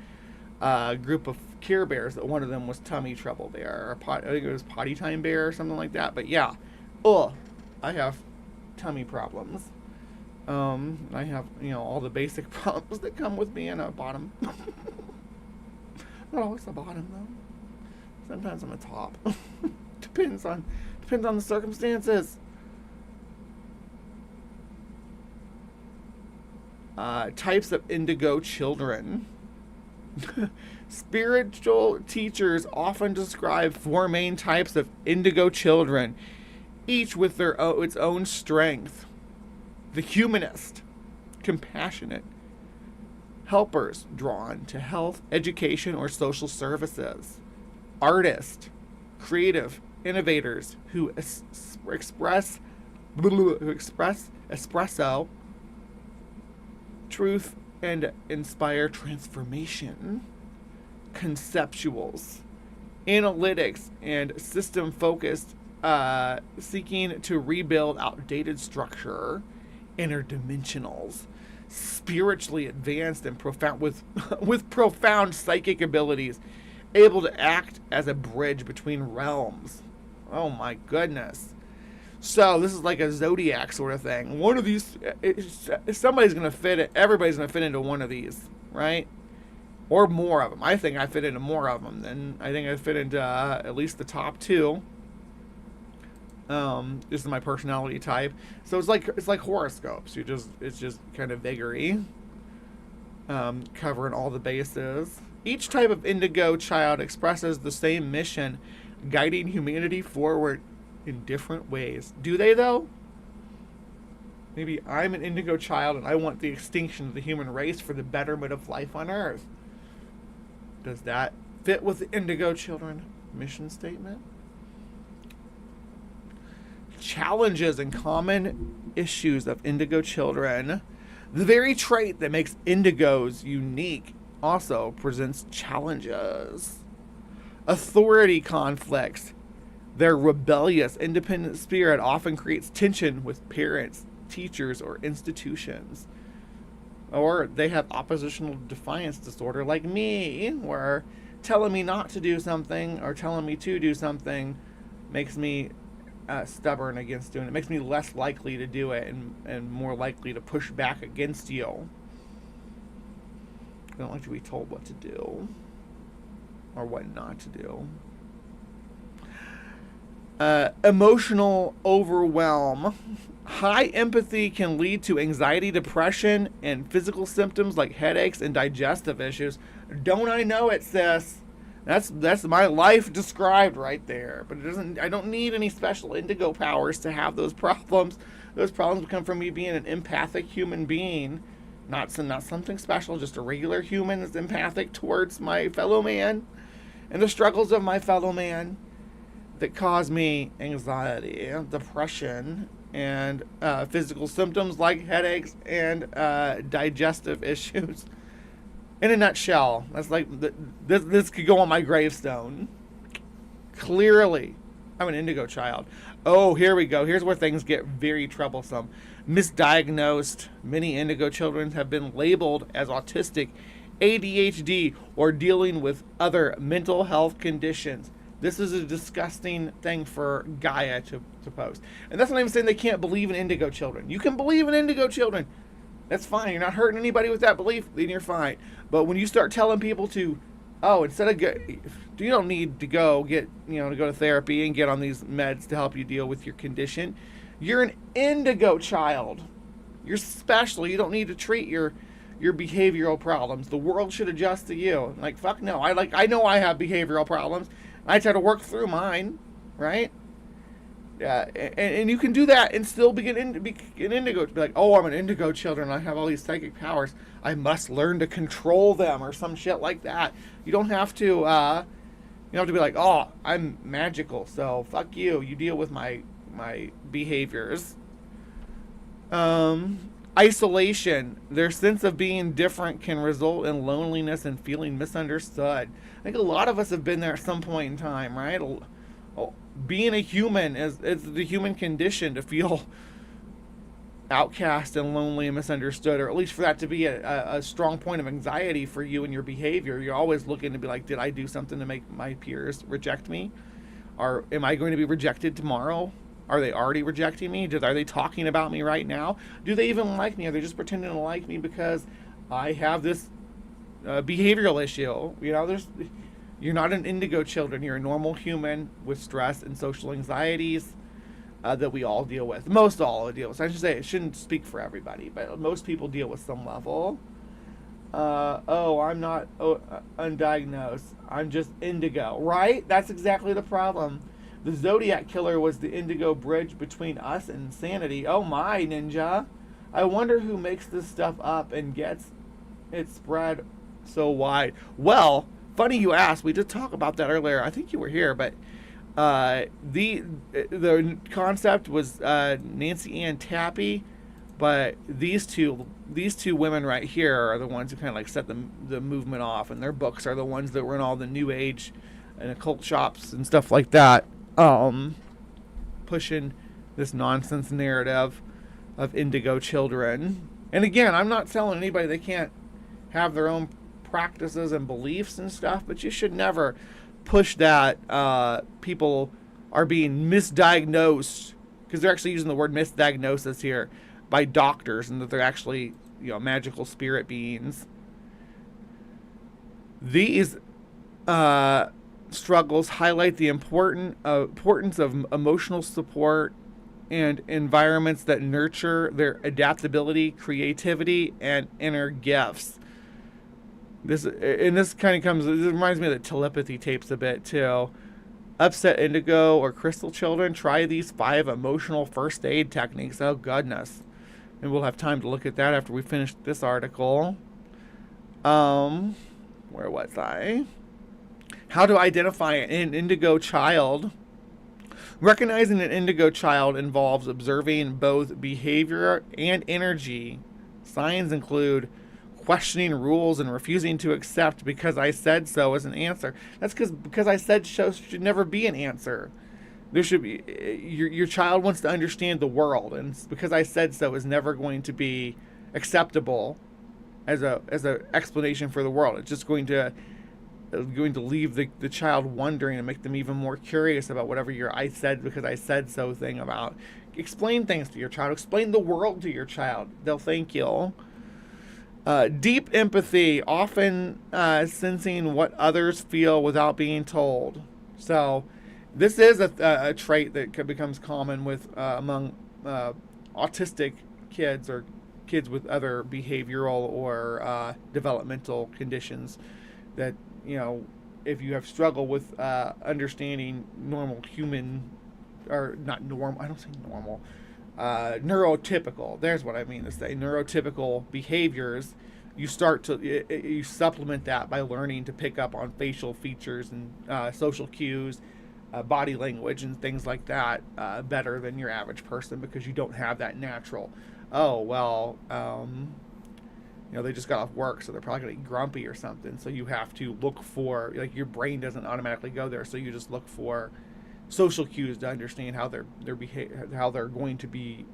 group of Care Bears, that one of them was tummy trouble there. I think it was potty time bear or something like that. But yeah, I have tummy problems. I have, all the basic problems that come with being a bottom. Not always the bottom though. Sometimes I'm a top. Depends on the circumstances. Types of indigo children. Spiritual teachers often describe 4 main types of indigo children, each with its own strength. The humanist, compassionate, helpers drawn to health, education, or social services. Artist, creative, innovators who express espresso, truth, and inspire transformation. Conceptuals, analytics, and system-focused, seeking to rebuild outdated structure. Interdimensionals, spiritually advanced and profound with profound psychic abilities, able to act as a bridge between realms. Oh my goodness. So this is like a zodiac sort of thing. One of these, somebody's going to fit it. Everybody's going to fit into one of these, right? Or more of them. I think I fit into more of them. Then I think I fit into at least the top 2. This is my personality type. So it's like horoscopes. It's just kind of vagary, covering all the bases. Each type of indigo child expresses the same mission, guiding humanity forward in different ways. Do they though? Maybe I'm an indigo child and I want the extinction of the human race for the betterment of life on Earth. Does that fit with the indigo children mission statement? Challenges and common issues of indigo children. The very trait that makes indigos unique also presents challenges. Authority conflicts. Their rebellious, independent spirit often creates tension with parents, teachers, or institutions. Or they have oppositional defiance disorder like me, where telling me not to do something or telling me to do something makes me stubborn against doing it. It makes me less likely to do it and more likely to push back against you. I don't like to be told what to do or what not to do. Emotional overwhelm. High empathy can lead to anxiety, depression, and physical symptoms like headaches and digestive issues. Don't I know it, sis? That's my life described right there. But I don't need any special indigo powers to have those problems. Those problems come from me being an empathic human being. Not something special, just a regular human that's empathic towards my fellow man and the struggles of my fellow man that cause me anxiety, depression, and physical symptoms like headaches and digestive issues. In a nutshell, that's like this could go on my gravestone. Clearly, I'm an indigo child. Oh, here we go. Here's where things get very troublesome. Misdiagnosed. Many indigo children have been labeled as autistic, ADHD, or dealing with other mental health conditions. This is a disgusting thing for Gaia to post. And that's not even saying they can't believe in indigo children. You can believe in indigo children. That's fine. You're not hurting anybody with that belief, then you're fine. But when you start telling people to, instead of you don't need to go to go to therapy and get on these meds to help you deal with your condition. You're an indigo child. You're special. You don't need to treat your your behavioral problems. The world should adjust to you. Like, fuck no. I know I have behavioral problems. I try to work through mine, right? Yeah, and you can do that and still be an indigo. To be like, oh, I'm an indigo children. I have all these psychic powers. I must learn to control them or some shit like that. You don't have to. You don't have to be like, oh, I'm magical, so fuck you. You deal with my behaviors. Isolation. Their sense of being different can result in loneliness and feeling misunderstood. I think a lot of us have been there at some point in time, right? Being a human is the human condition to feel outcast and lonely and misunderstood, or at least for that to be a strong point of anxiety for you and your behavior. You're always looking to be like, did I do something to make my peers reject me? Or am I going to be rejected tomorrow? Are they already rejecting me? Are they talking about me right now? Do they even like me? Are they just pretending to like me because I have this behavioral issue? You know, you're not an indigo children. You're a normal human with stress and social anxieties that we all deal with. Most all deal with. So I should say, it shouldn't speak for everybody, but most people deal with some level. I'm not undiagnosed. I'm just indigo, right? That's exactly the problem. The Zodiac Killer was the indigo bridge between us and insanity. Oh my, ninja. I wonder who makes this stuff up and gets it spread so wide. Well, funny you asked. We did talk about that earlier. I think you were here, but the concept was Nancy Ann Tappy, but these two women right here are the ones who kind of like set the movement off, and their books are the ones that were in all the New Age and occult shops and stuff like that, pushing this nonsense narrative of indigo children. And again, I'm not telling anybody they can't have their own practices and beliefs and stuff, but you should never push that people are being misdiagnosed, because they're actually using the word misdiagnosis here, by doctors, and that they're actually, magical spirit beings. These struggles highlight the importance of emotional support and environments that nurture their adaptability, creativity, and inner gifts. This kind of comes. It reminds me of the telepathy tapes a bit too. Upset indigo or crystal children, try these 5 emotional first aid techniques. Oh goodness, and we'll have time to look at that after we finish this article. Where was I? How to identify an indigo child. Recognizing an indigo child involves observing both behavior and energy. Signs include questioning rules and refusing to accept because I said so as an answer. That's because I said so should never be an answer. There should be, your child wants to understand the world, and because I said so is never going to be acceptable as a explanation for the world. It's just going to leave the child wondering and make them even more curious about whatever your I said because I said so thing about. Explain things to your child. Explain the world to your child. They'll thank you. Deep empathy, often sensing what others feel without being told. So this is a trait that becomes common with among autistic kids or kids with other behavioral or developmental conditions, that if you have struggled with understanding normal human, or not normal, I don't say normal, neurotypical, there's what I mean to say, neurotypical behaviors, you supplement that by learning to pick up on facial features and social cues, body language and things like that better than your average person, because you don't have that natural, they just got off work, so they're probably going to be grumpy or something. So you have to look for, your brain doesn't automatically go there. So you just look for social cues to understand how how they're going to be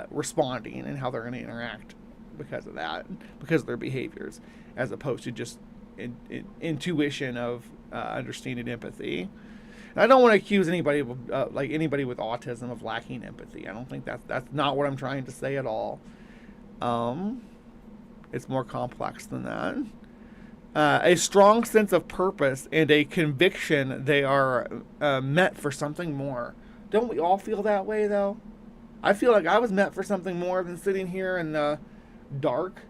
responding and how they're going to interact because of that, because of their behaviors, as opposed to just intuition of understanding empathy. And I don't want to accuse anybody with autism of lacking empathy. I don't think that's not what I'm trying to say at all. It's more complex than that. A strong sense of purpose and a conviction they are meant for something more. Don't we all feel that way, though? I feel like I was meant for something more than sitting here in the dark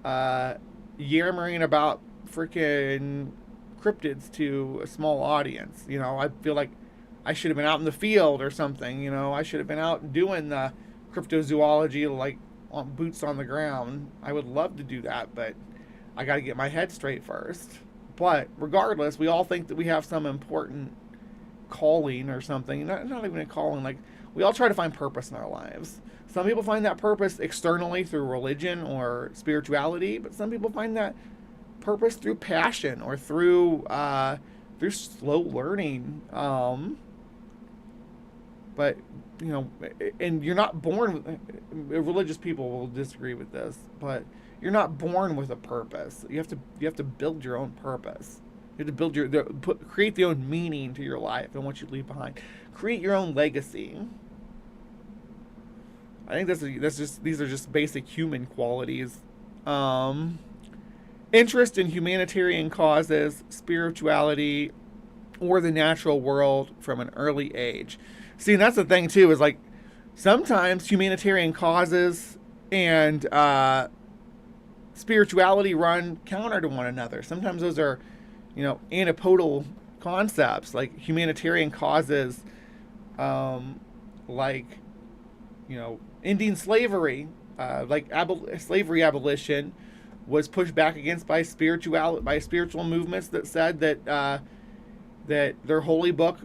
yammering about freaking cryptids to a small audience. You know, I feel like I should have been out in the field or something. You know, I should have been out doing the cryptozoology, like on boots on the ground. I would love to do that, but I got to get my head straight first. But regardless, we all think that we have some important calling or something. Not even a calling. Like, we all try to find purpose in our lives. Some people find that purpose externally through religion or spirituality, but some people find that purpose through passion or through slow learning. But you know, and you're not born. Religious people will disagree with this, but you're not born with a purpose. You have to build your own purpose. You have to build create the own meaning to your life and what you leave behind. Create your own legacy. I think these are just basic human qualities. Interest in humanitarian causes, spirituality, or the natural world from an early age. See, and that's the thing too, is like sometimes humanitarian causes and spirituality run counter to one another. Sometimes those are, you know, antipodal concepts. Like humanitarian causes, like, you know, ending slavery, like slavery abolition, was pushed back against by spiritual movements that said that that their holy book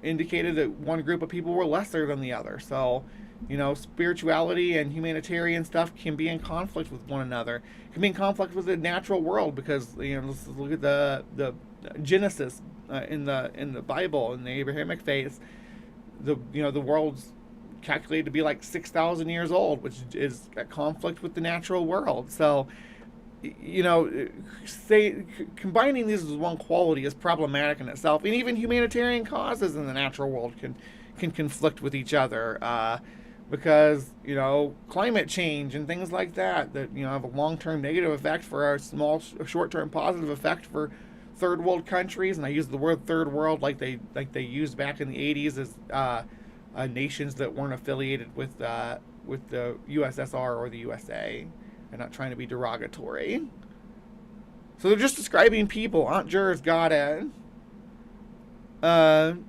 indicated that one group of people were lesser than the other. So, you know, spirituality and humanitarian stuff can be in conflict with one another. It can be in conflict with the natural world because, you know, let's look at the Genesis in the Bible, in the Abrahamic faith. The world's calculated to be like 6,000 years old, which is a conflict with the natural world. So, you know, combining these as one quality is problematic in itself, and even humanitarian causes in the natural world can conflict with each other, because, you know, climate change and things like that, you know, have a long-term negative effect for a short-term positive effect for third world countries. And I use the word third world like they used back in the 80s as nations that weren't affiliated with the USSR or the USA. I'm not trying to be derogatory. So they're just describing people. Aunt Jur's got it.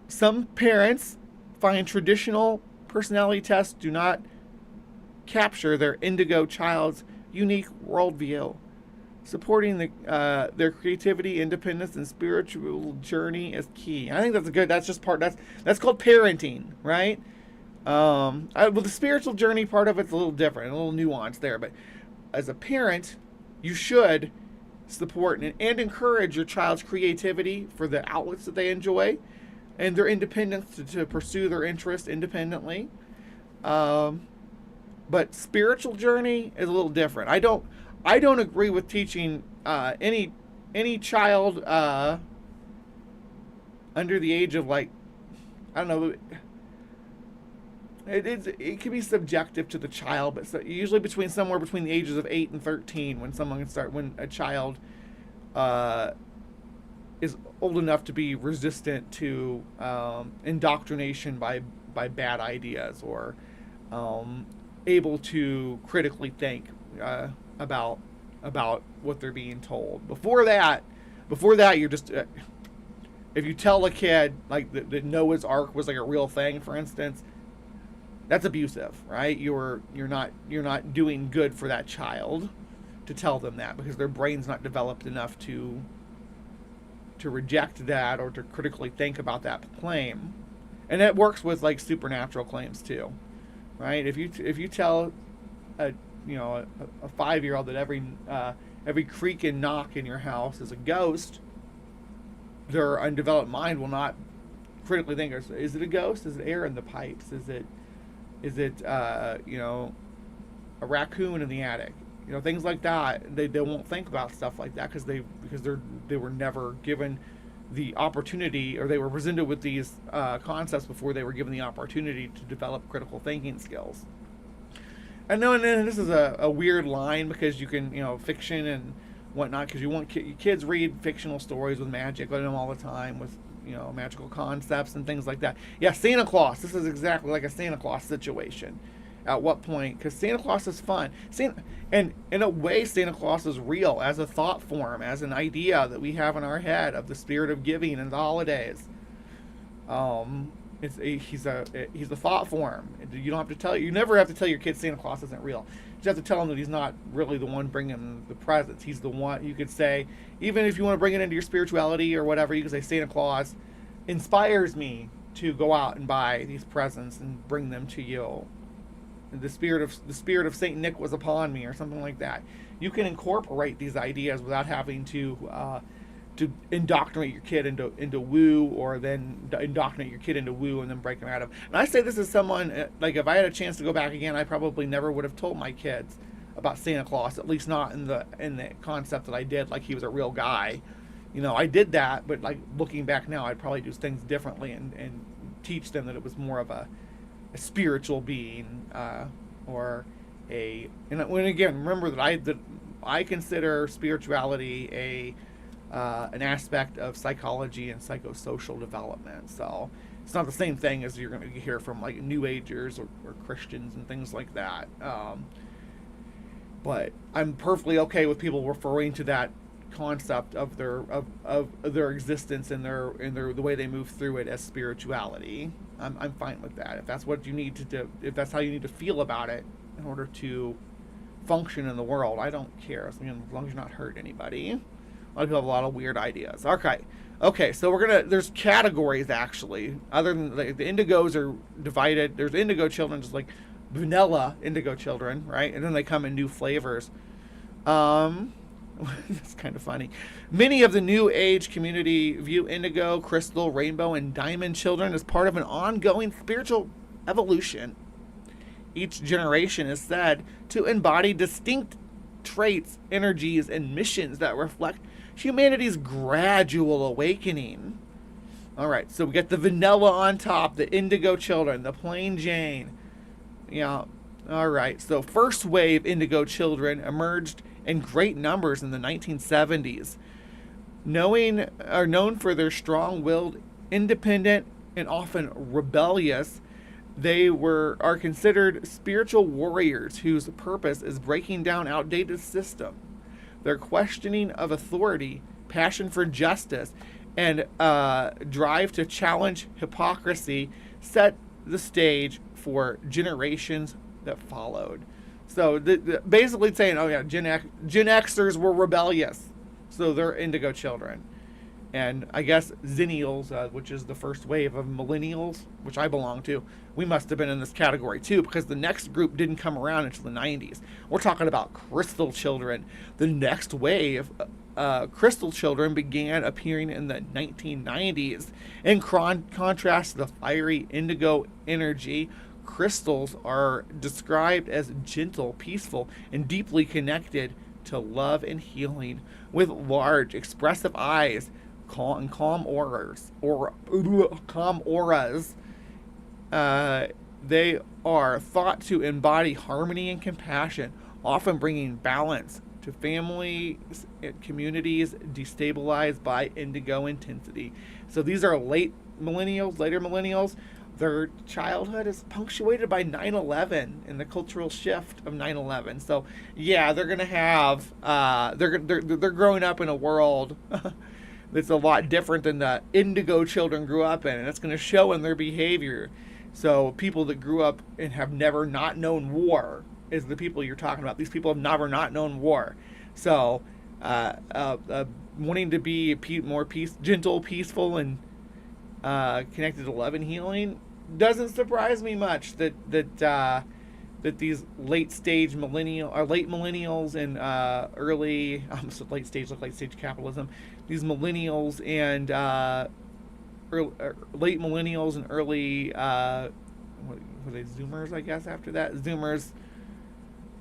Some parents find traditional personality tests do not capture their Indigo child's unique worldview. Supporting their creativity, independence, and spiritual journey is key. I think that's called parenting, right? Well, the spiritual journey part of it's a little different, a little nuanced there, but as a parent, you should support and encourage your child's creativity for the outlets that they enjoy and their independence to pursue their interests independently. But spiritual journey is a little different. I don't agree with teaching any child under the age of, like, I don't know. It can be subjective to the child, but usually somewhere between the ages of 8 and 13 when a child is old enough to be resistant to indoctrination by bad ideas, or able to critically think about what they're being told. Before that, you're just if you tell a kid like that Noah's Ark was like a real thing, for instance, that's abusive, right? You're not doing good for that child to tell them that, because their brain's not developed enough to reject that or to critically think about that claim. And that works with like supernatural claims too, right? If you tell a 5-year-old that every creak and knock in your house is a ghost, their undeveloped mind will not critically think, is it a ghost? Is it air in the pipes? Is it a raccoon in the attic? You know, things like that. They won't think about stuff like that because they were never given the opportunity, or they were presented with these concepts before they were given the opportunity to develop critical thinking skills. And this is a weird line, because you can, fiction and whatnot, because you want kids read fictional stories with magic in them all the time, with magical concepts and things like that. Yeah, Santa Claus. This is exactly like a Santa Claus situation. At what point? Because Santa Claus is fun. And in a way, Santa Claus is real as a thought form, as an idea that we have in our head of the spirit of giving and the holidays. He's a thought form. You don't have to you never have to tell your kids Santa Claus isn't real. You just have to tell them that he's not really the one bringing the presents. He's the one. You could say, even if you want to bring it into your spirituality or whatever, you could say Santa Claus inspires me to go out and buy these presents and bring them to you. The spirit of Saint Nick was upon me, or something like that. You can incorporate these ideas without having to indoctrinate your kid into woo, or then indoctrinate your kid into woo and then break them out of. And I say this as someone, like, if I had a chance to go back again, I probably never would have told my kids about Santa Claus, at least not in the concept that I did, like he was a real guy. You know, I did that, but like looking back now, I'd probably do things differently and teach them that it was more of a spiritual being, or when again, remember that I consider spirituality an aspect of psychology and psychosocial development. So it's not the same thing as you're going to hear from like New Agers or Christians and things like that. But I'm perfectly okay with people referring to that concept of their existence and the way they move through it as spirituality. I'm fine with that. If that's what you need to do, if that's how you need to feel about it in order to function in the world, I don't care. As long as you're not hurt anybody. A lot of people have a lot of weird ideas. Okay, so there's categories actually. Other than the indigos are divided. There's indigo children, just like vanilla indigo children, right? And then they come in new flavors. That's kind of funny. Many of the New Age community view indigo, crystal, rainbow, and diamond children as part of an ongoing spiritual evolution. Each generation is said to embody distinct traits, energies, and missions that reflect humanity's gradual awakening. All right, so we get the vanilla on top, the indigo children, the plain Jane. Yeah. All right, so first wave indigo children emerged in great numbers in the 1970s. Known for their strong-willed, independent, and often rebellious, they are considered spiritual warriors whose purpose is breaking down outdated system. Their questioning of authority, passion for justice, and drive to challenge hypocrisy set the stage for generations that followed. So basically saying, oh yeah, Gen Xers were rebellious, so they're indigo children. And I guess Zennials, which is the first wave of millennials, which I belong to, we must have been in this category too, because the next group didn't come around until the 90s. We're talking about crystal children. The next wave, crystal children, began appearing in the 1990s. In contrast to the fiery indigo energy, crystals are described as gentle, peaceful, and deeply connected to love and healing, with large, expressive eyes, calm auras. They are thought to embody harmony and compassion, often bringing balance to families and communities destabilized by indigo intensity. So these are later millennials. Their childhood is punctuated by 9/11 and the cultural shift of 9/11. So yeah, they're gonna have they're growing up in a world that's a lot different than the indigo children grew up in, and it's gonna show in their behavior. So people that grew up and have never not known war is the people you're talking about. These people have never not known war. So wanting to be more gentle, peaceful, and connected to love and healing doesn't surprise me much that these late millennials and early late stage capitalism, these millennials and late millennials and early what were they, Zoomers, I guess, after that, Zoomers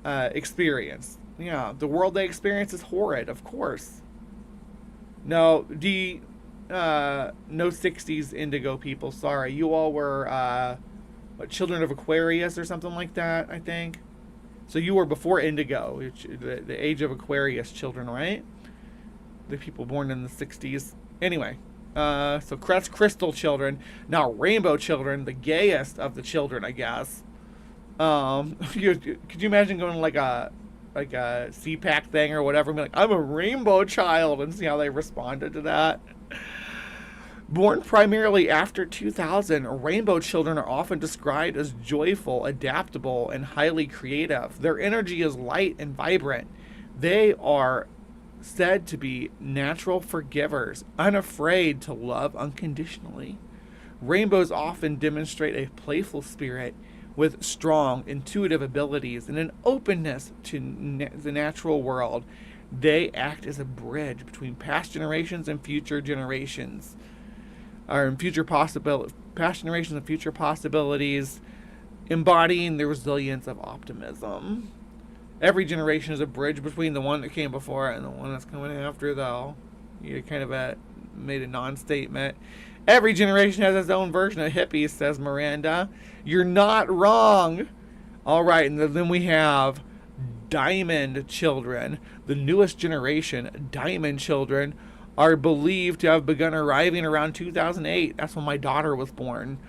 experience. Yeah, the world they experience is horrid, of course. No, no 60s indigo people, sorry. You all were, children of Aquarius or something like that, I think. So you were before indigo, the age of Aquarius children, right? The people born in the 60s. Anyway, so crystal children. Now rainbow children, the gayest of the children, I guess. Could you imagine going to like a CPAC thing or whatever and be like, I'm a rainbow child, and see how they responded to that? Born primarily after 2000, rainbow children are often described as joyful, adaptable, and highly creative. Their energy is light and vibrant. They are said to be natural forgivers, unafraid to love unconditionally. Rainbows often demonstrate a playful spirit with strong intuitive abilities and an openness to the natural world. They act as a bridge between past generations and future generations. Past generations and future possibilities, embodying the resilience of optimism. Every generation is a bridge between the one that came before and the one that's coming after, though. You kind of made a non-statement. Every generation has its own version of hippies, says Miranda. You're not wrong. All right, and then we have diamond children. The newest generation, diamond children, are believed to have begun arriving around 2008. That's when my daughter was born.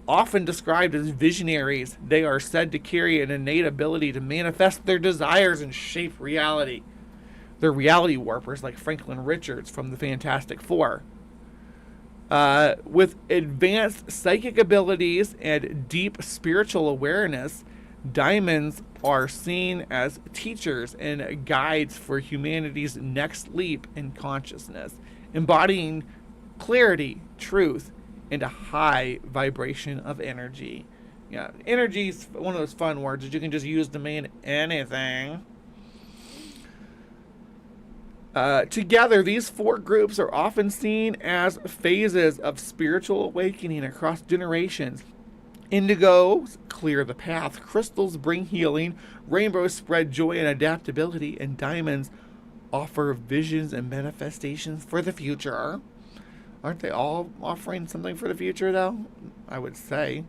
Often described as visionaries, they are said to carry an innate ability to manifest their desires and shape reality. They're reality warpers like Franklin Richards from the Fantastic Four. With advanced psychic abilities and deep spiritual awareness, diamonds are seen as teachers and guides for humanity's next leap in consciousness, embodying clarity, truth, and a high vibration of energy. Yeah, energy is one of those fun words that you can just use to mean anything. Together, these four groups are often seen as phases of spiritual awakening across generations. Indigos clear the path, crystals bring healing, rainbows spread joy and adaptability, and diamonds offer visions and manifestations for the future. Aren't they all offering something for the future, though? I would say.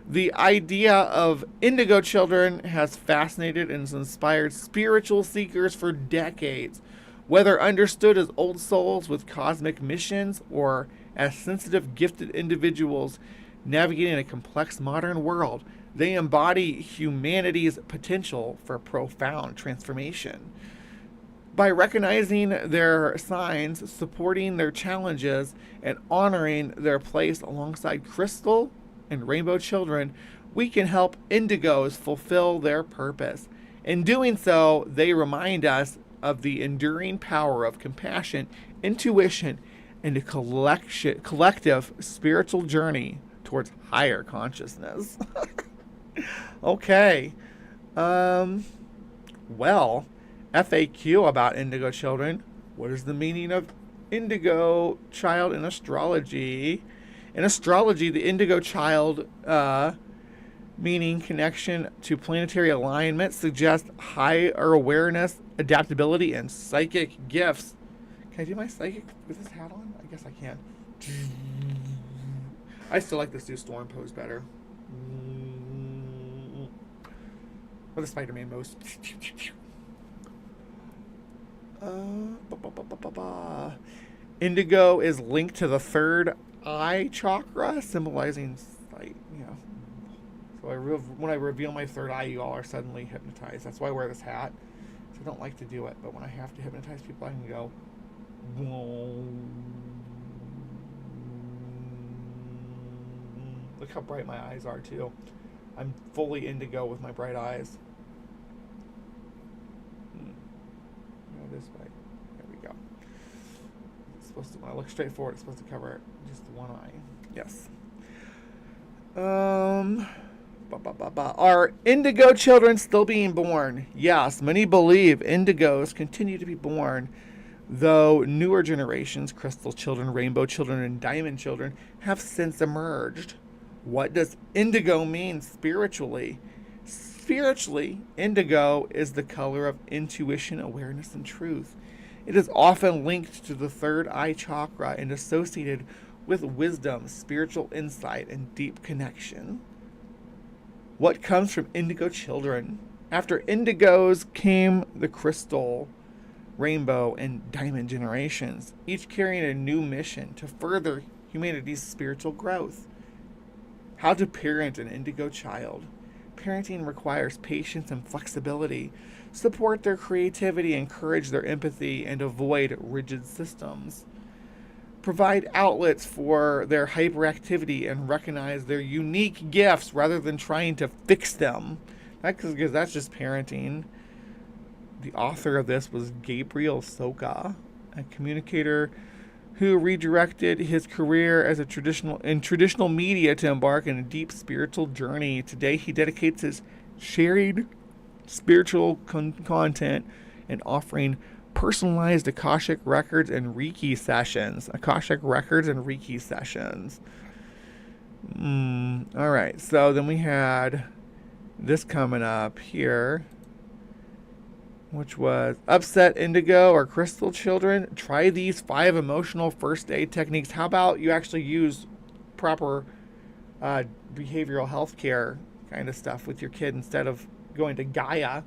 The idea of indigo children has fascinated and inspired spiritual seekers for decades. Whether understood as old souls with cosmic missions or as sensitive, gifted individuals navigating a complex modern world, they embody humanity's potential for profound transformation. By recognizing their signs, supporting their challenges, and honoring their place alongside crystal and rainbow children, we can help indigos fulfill their purpose. In doing so, they remind us of the enduring power of compassion, intuition, and a collective spiritual journey towards higher consciousness. Okay. Well, FAQ about indigo children. What is the meaning of indigo child in astrology? In astrology, the indigo child, meaning connection to planetary alignment, suggests higher awareness, adaptability, and psychic gifts. Can I do my psychic with this hat on? I guess I can. I still like this new storm pose better. Or the Spider-Man pose. Indigo is linked to the third eye chakra, symbolizing sight. Yeah. So when I reveal my third eye, you all are suddenly hypnotized. That's why I wear this hat. So I don't like to do it, but when I have to hypnotize people, I can go. Look how bright my eyes are too. I'm fully indigo with my bright eyes. Go this way. There we go. It's supposed to, when I look straight forward, it's supposed to cover just one eye. Yes. Are indigo children still being born? Yes, many believe indigos continue to be born, though newer generations, crystal children, rainbow children, and diamond children, have since emerged. What does indigo mean spiritually? Spiritually, indigo is the color of intuition, awareness, and truth. It is often linked to the third eye chakra and associated with wisdom, spiritual insight, and deep connection. What comes from indigo children? After indigos came the crystal, rainbow, and diamond generations, each carrying a new mission to further humanity's spiritual growth. How to parent an indigo child. Parenting requires patience and flexibility. Support their creativity, encourage their empathy, and avoid rigid systems. Provide outlets for their hyperactivity and recognize their unique gifts rather than trying to fix them. Because that's just parenting. The author of this was Gabriel Soka, a communicator who redirected his career as traditional media to embark on a deep spiritual journey. Today, he dedicates his sharing spiritual content and offering personalized Akashic records and Reiki sessions. All right, so then we had this coming up here, which was upset indigo or crystal children. Try these 5 emotional first aid techniques. How about you actually use proper behavioral health care kind of stuff with your kid instead of going to Gaia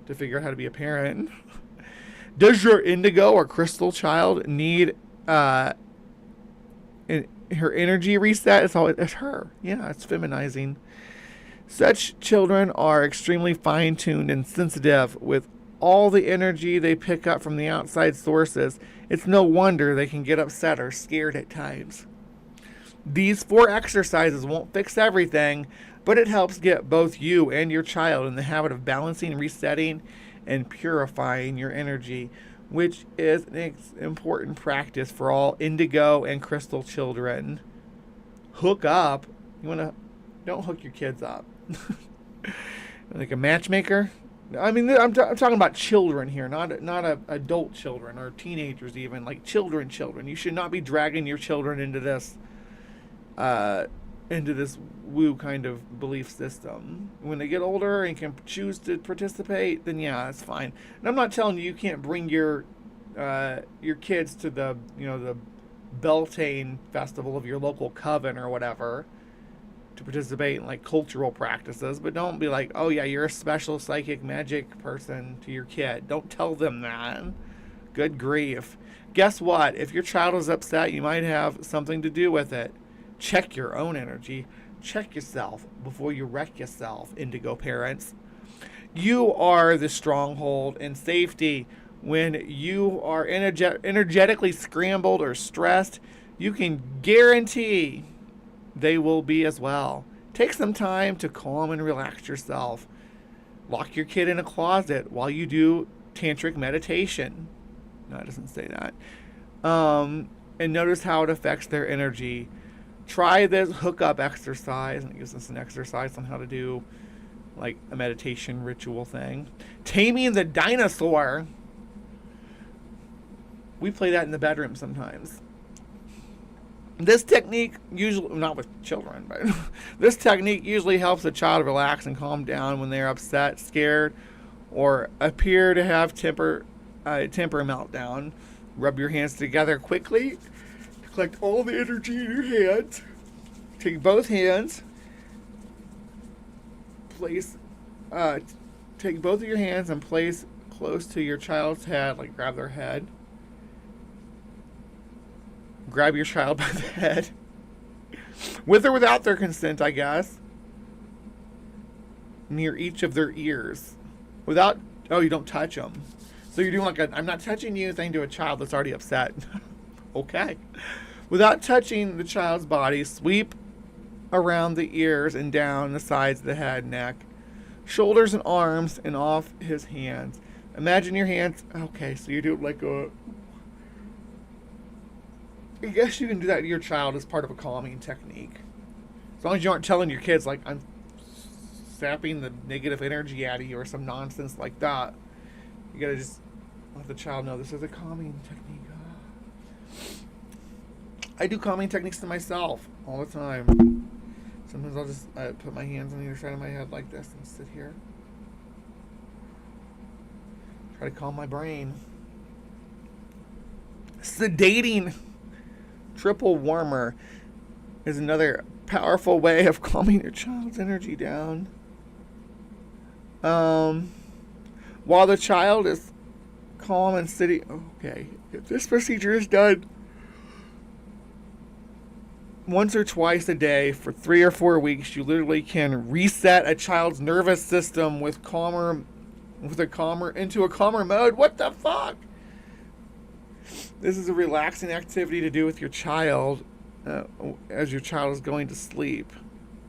to figure out how to be a parent. Does your indigo or crystal child need her energy reset? It's her. Yeah, it's feminizing. Such children are extremely fine-tuned and sensitive with all the energy they pick up from the outside sources. It's no wonder they can get upset or scared at times. These 4 exercises won't fix everything, but it helps get both you and your child in the habit of balancing, resetting, and purifying your energy, which is an important practice for all indigo and crystal children. Hook up. Don't hook your kids up. Like a matchmaker. I mean, I'm talking about children here, not adult children or teenagers even, like children. You should not be dragging your children into this woo kind of belief system. When they get older and can choose to participate, then yeah, that's fine. And I'm not telling you can't bring your kids to the Beltane festival of your local coven or whatever to participate in like cultural practices, but don't be like, oh yeah, you're a special psychic magic person to your kid. Don't tell them that. Good grief. Guess what? If your child is upset, you might have something to do with it. Check your own energy. Check yourself before you wreck yourself, indigo parents. You are the stronghold and safety. When you are energetically scrambled or stressed, you can guarantee they will be as well. Take some time to calm and relax yourself. Lock your kid in a closet while you do tantric meditation. No, it doesn't say that. And notice how it affects their energy. Try this hookup exercise, and it gives us an exercise on how to do like a meditation ritual thing. Taming the dinosaur. We play that in the bedroom sometimes. This technique usually, not with children, but this technique usually helps a child relax and calm down when they're upset, scared, or appear to have temper meltdown. Rub your hands together quickly to collect all the energy in your hands. Take both hands. Take both of your hands and place close to your child's head, like grab their head. Grab your child by the head. With or without their consent, I guess. Near each of their ears. Without, you don't touch them. So you're doing like a, I'm not touching you thing to a child that's already upset. Okay. Without touching the child's body, sweep around the ears and down the sides of the head, neck, shoulders and arms, and off his hands. Imagine your hands. Okay, so you do like a, I guess you can do that to your child as part of a calming technique. As long as you aren't telling your kids, like, I'm sapping the negative energy out of you or some nonsense like that. You gotta just let the child know this is a calming technique. I do calming techniques to myself all the time. Sometimes I'll just put my hands on either side of my head like this and sit here. Try to calm my brain. Sedating triple warmer is another powerful way of calming your child's energy down. While the child is calm and sitting, okay, if this procedure is done once or twice a day for 3 or 4 weeks, you literally can reset a child's nervous system into a calmer mode. What the fuck? This is a relaxing activity to do with your child as your child is going to sleep,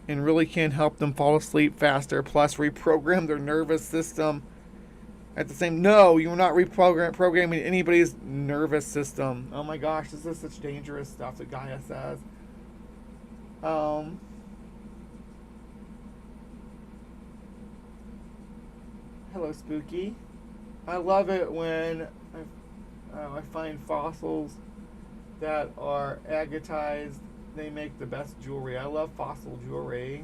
and really can help them fall asleep faster, plus reprogram their nervous system at the same. No, you're not programming anybody's nervous system. Oh my gosh, this is such dangerous stuff that Gaia says. Hello, Spooky. I love it when I find fossils that are agatized. They make the best jewelry. I love fossil jewelry.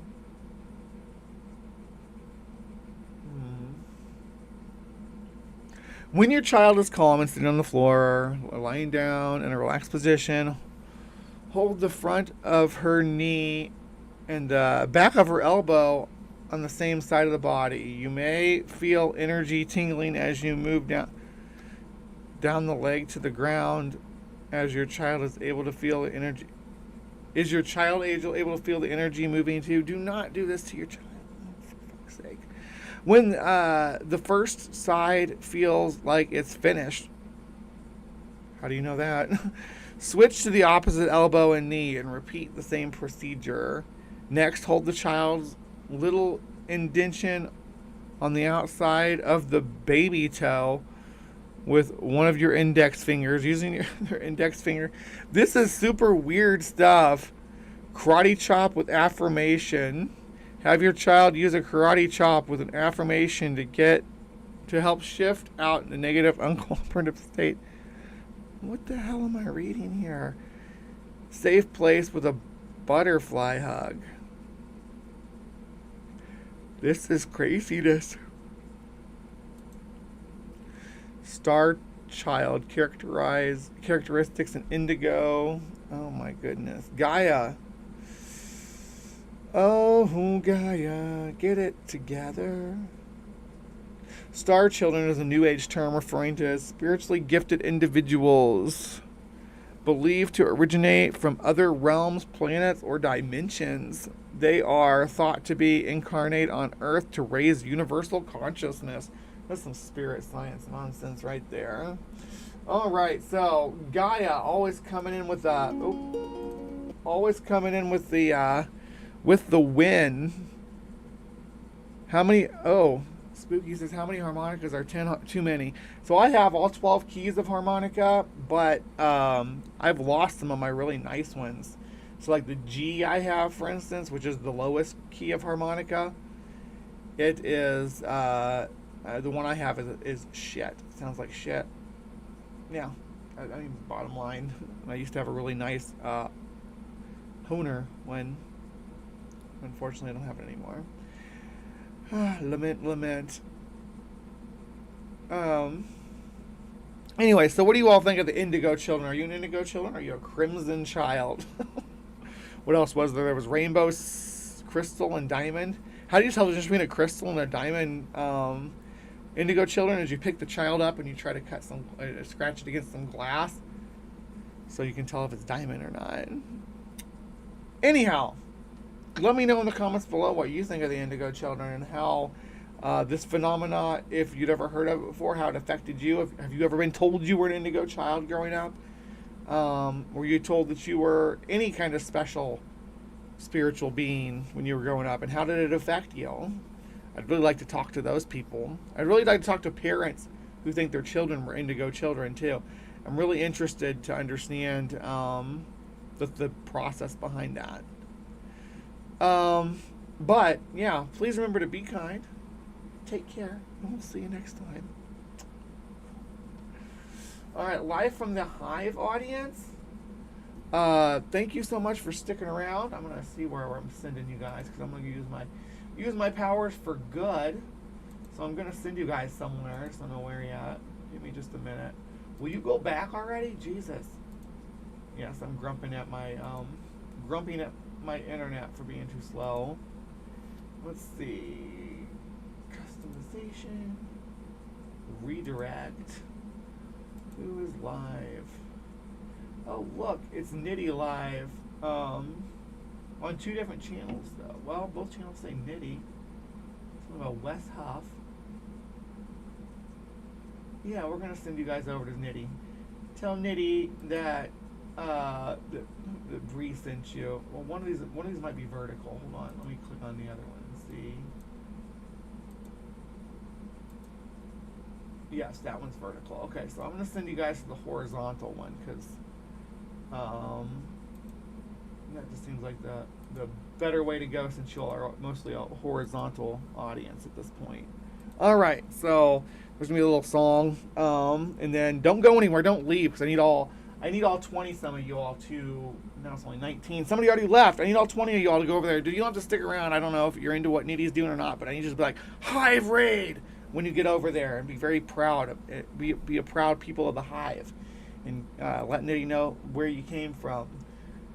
When your child is calm and sitting on the floor or lying down in a relaxed position, hold the front of her knee and the back of her elbow on the same side of the body. You may feel energy tingling as you move down the leg to the ground as your child is able to feel the energy. Is your child able to feel the energy moving too? Do not do this to your child, for fuck's sake. When the first side feels like it's finished, how do you know that? Switch to the opposite elbow and knee and repeat the same procedure. Next, hold the child's little indentation on the outside of the baby toe with one of your index fingers, using your index finger. This is super weird stuff. Karate chop with affirmation. Have your child use a karate chop with an affirmation to help shift out the negative uncooperative state. What the hell am I reading here? Safe place with a butterfly hug. This is craziness. Star child characteristics in Indigo. Oh my goodness. Gaia. Oh, Gaia, get it together. Star children is a New Age term referring to spiritually gifted individuals believed to originate from other realms, planets, or dimensions. They are thought to be incarnate on Earth to raise universal consciousness. That's some spirit science nonsense right there. All right, so Gaia always coming in with the win. How many? Oh, Spooky says, how many harmonicas are 10 too many? So I have all 12 keys of harmonica, but I've lost some of my really nice ones. So like the G I have, for instance, which is the lowest key of harmonica, it is the one I have is shit. It sounds like shit. Yeah, I mean, bottom line, I used to have a really nice honer when, unfortunately, I don't have it anymore. Lament. Anyway, so what do you all think of the Indigo children? Are you an Indigo children? Or are you a Crimson child? What else was there? There was Rainbow, Crystal, and Diamond. How do you tell the difference between a Crystal and a Diamond? Indigo children is you pick the child up and you try to scratch it against some glass so you can tell if it's diamond or not. Anyhow, let me know in the comments below what you think of the Indigo children and how this phenomena, if you'd ever heard of it before, how it affected you. Have you ever been told you were an Indigo child growing up? Were you told that you were any kind of special spiritual being when you were growing up, and how did it affect you? I'd really like to talk to those people. I'd really like to talk to parents who think their children were Indigo children too. I'm really interested to understand the process behind that. But yeah, please remember to be kind. Take care, and we'll see you next time. All right, live from the Hive audience. Thank you so much for sticking around. I'm gonna see where I'm sending you guys, because I'm gonna use my powers for good. So I'm gonna send you guys somewhere. So I don't know where you're at. Give me just a minute. Will you go back already? Jesus. Yes, I'm grumping at my internet for being too slow. Let's see. Customization. Redirect. Who is live? Oh look, it's Nitty live. on 2 different channels though. Well, both channels say Nitty. Something about West Huff. Yeah, we're gonna send you guys over to Nitty. Tell Nitty that that Bree sent you. Well, one of these might be vertical. Hold on, let me click on the other one and see. Yes, that one's vertical. Okay, so I'm gonna send you guys to the horizontal one because that just seems like the better way to go since you all are mostly a horizontal audience at this point. All right, so there's gonna be a little song, and then don't go anywhere, don't leave, because I need all 20 some of you all to. Now it's only 19. Somebody already left. I need all 20 of you all to go over there. You don't have to stick around. I don't know if you're into what Nitty's doing or not, but I need you to be like Hive Raid when you get over there and be very proud of it. Be a proud people of the Hive, and let Nitty know where you came from.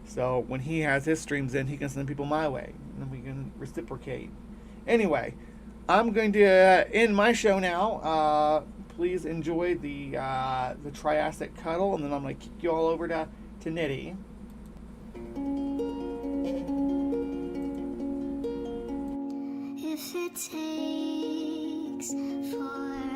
So when he has his streams in, he can send people my way, and then we can reciprocate. Anyway, I'm going to end my show now. Please enjoy the Triassic Cuddle, and then I'm going to kick you all over to Nitty. If it takes forever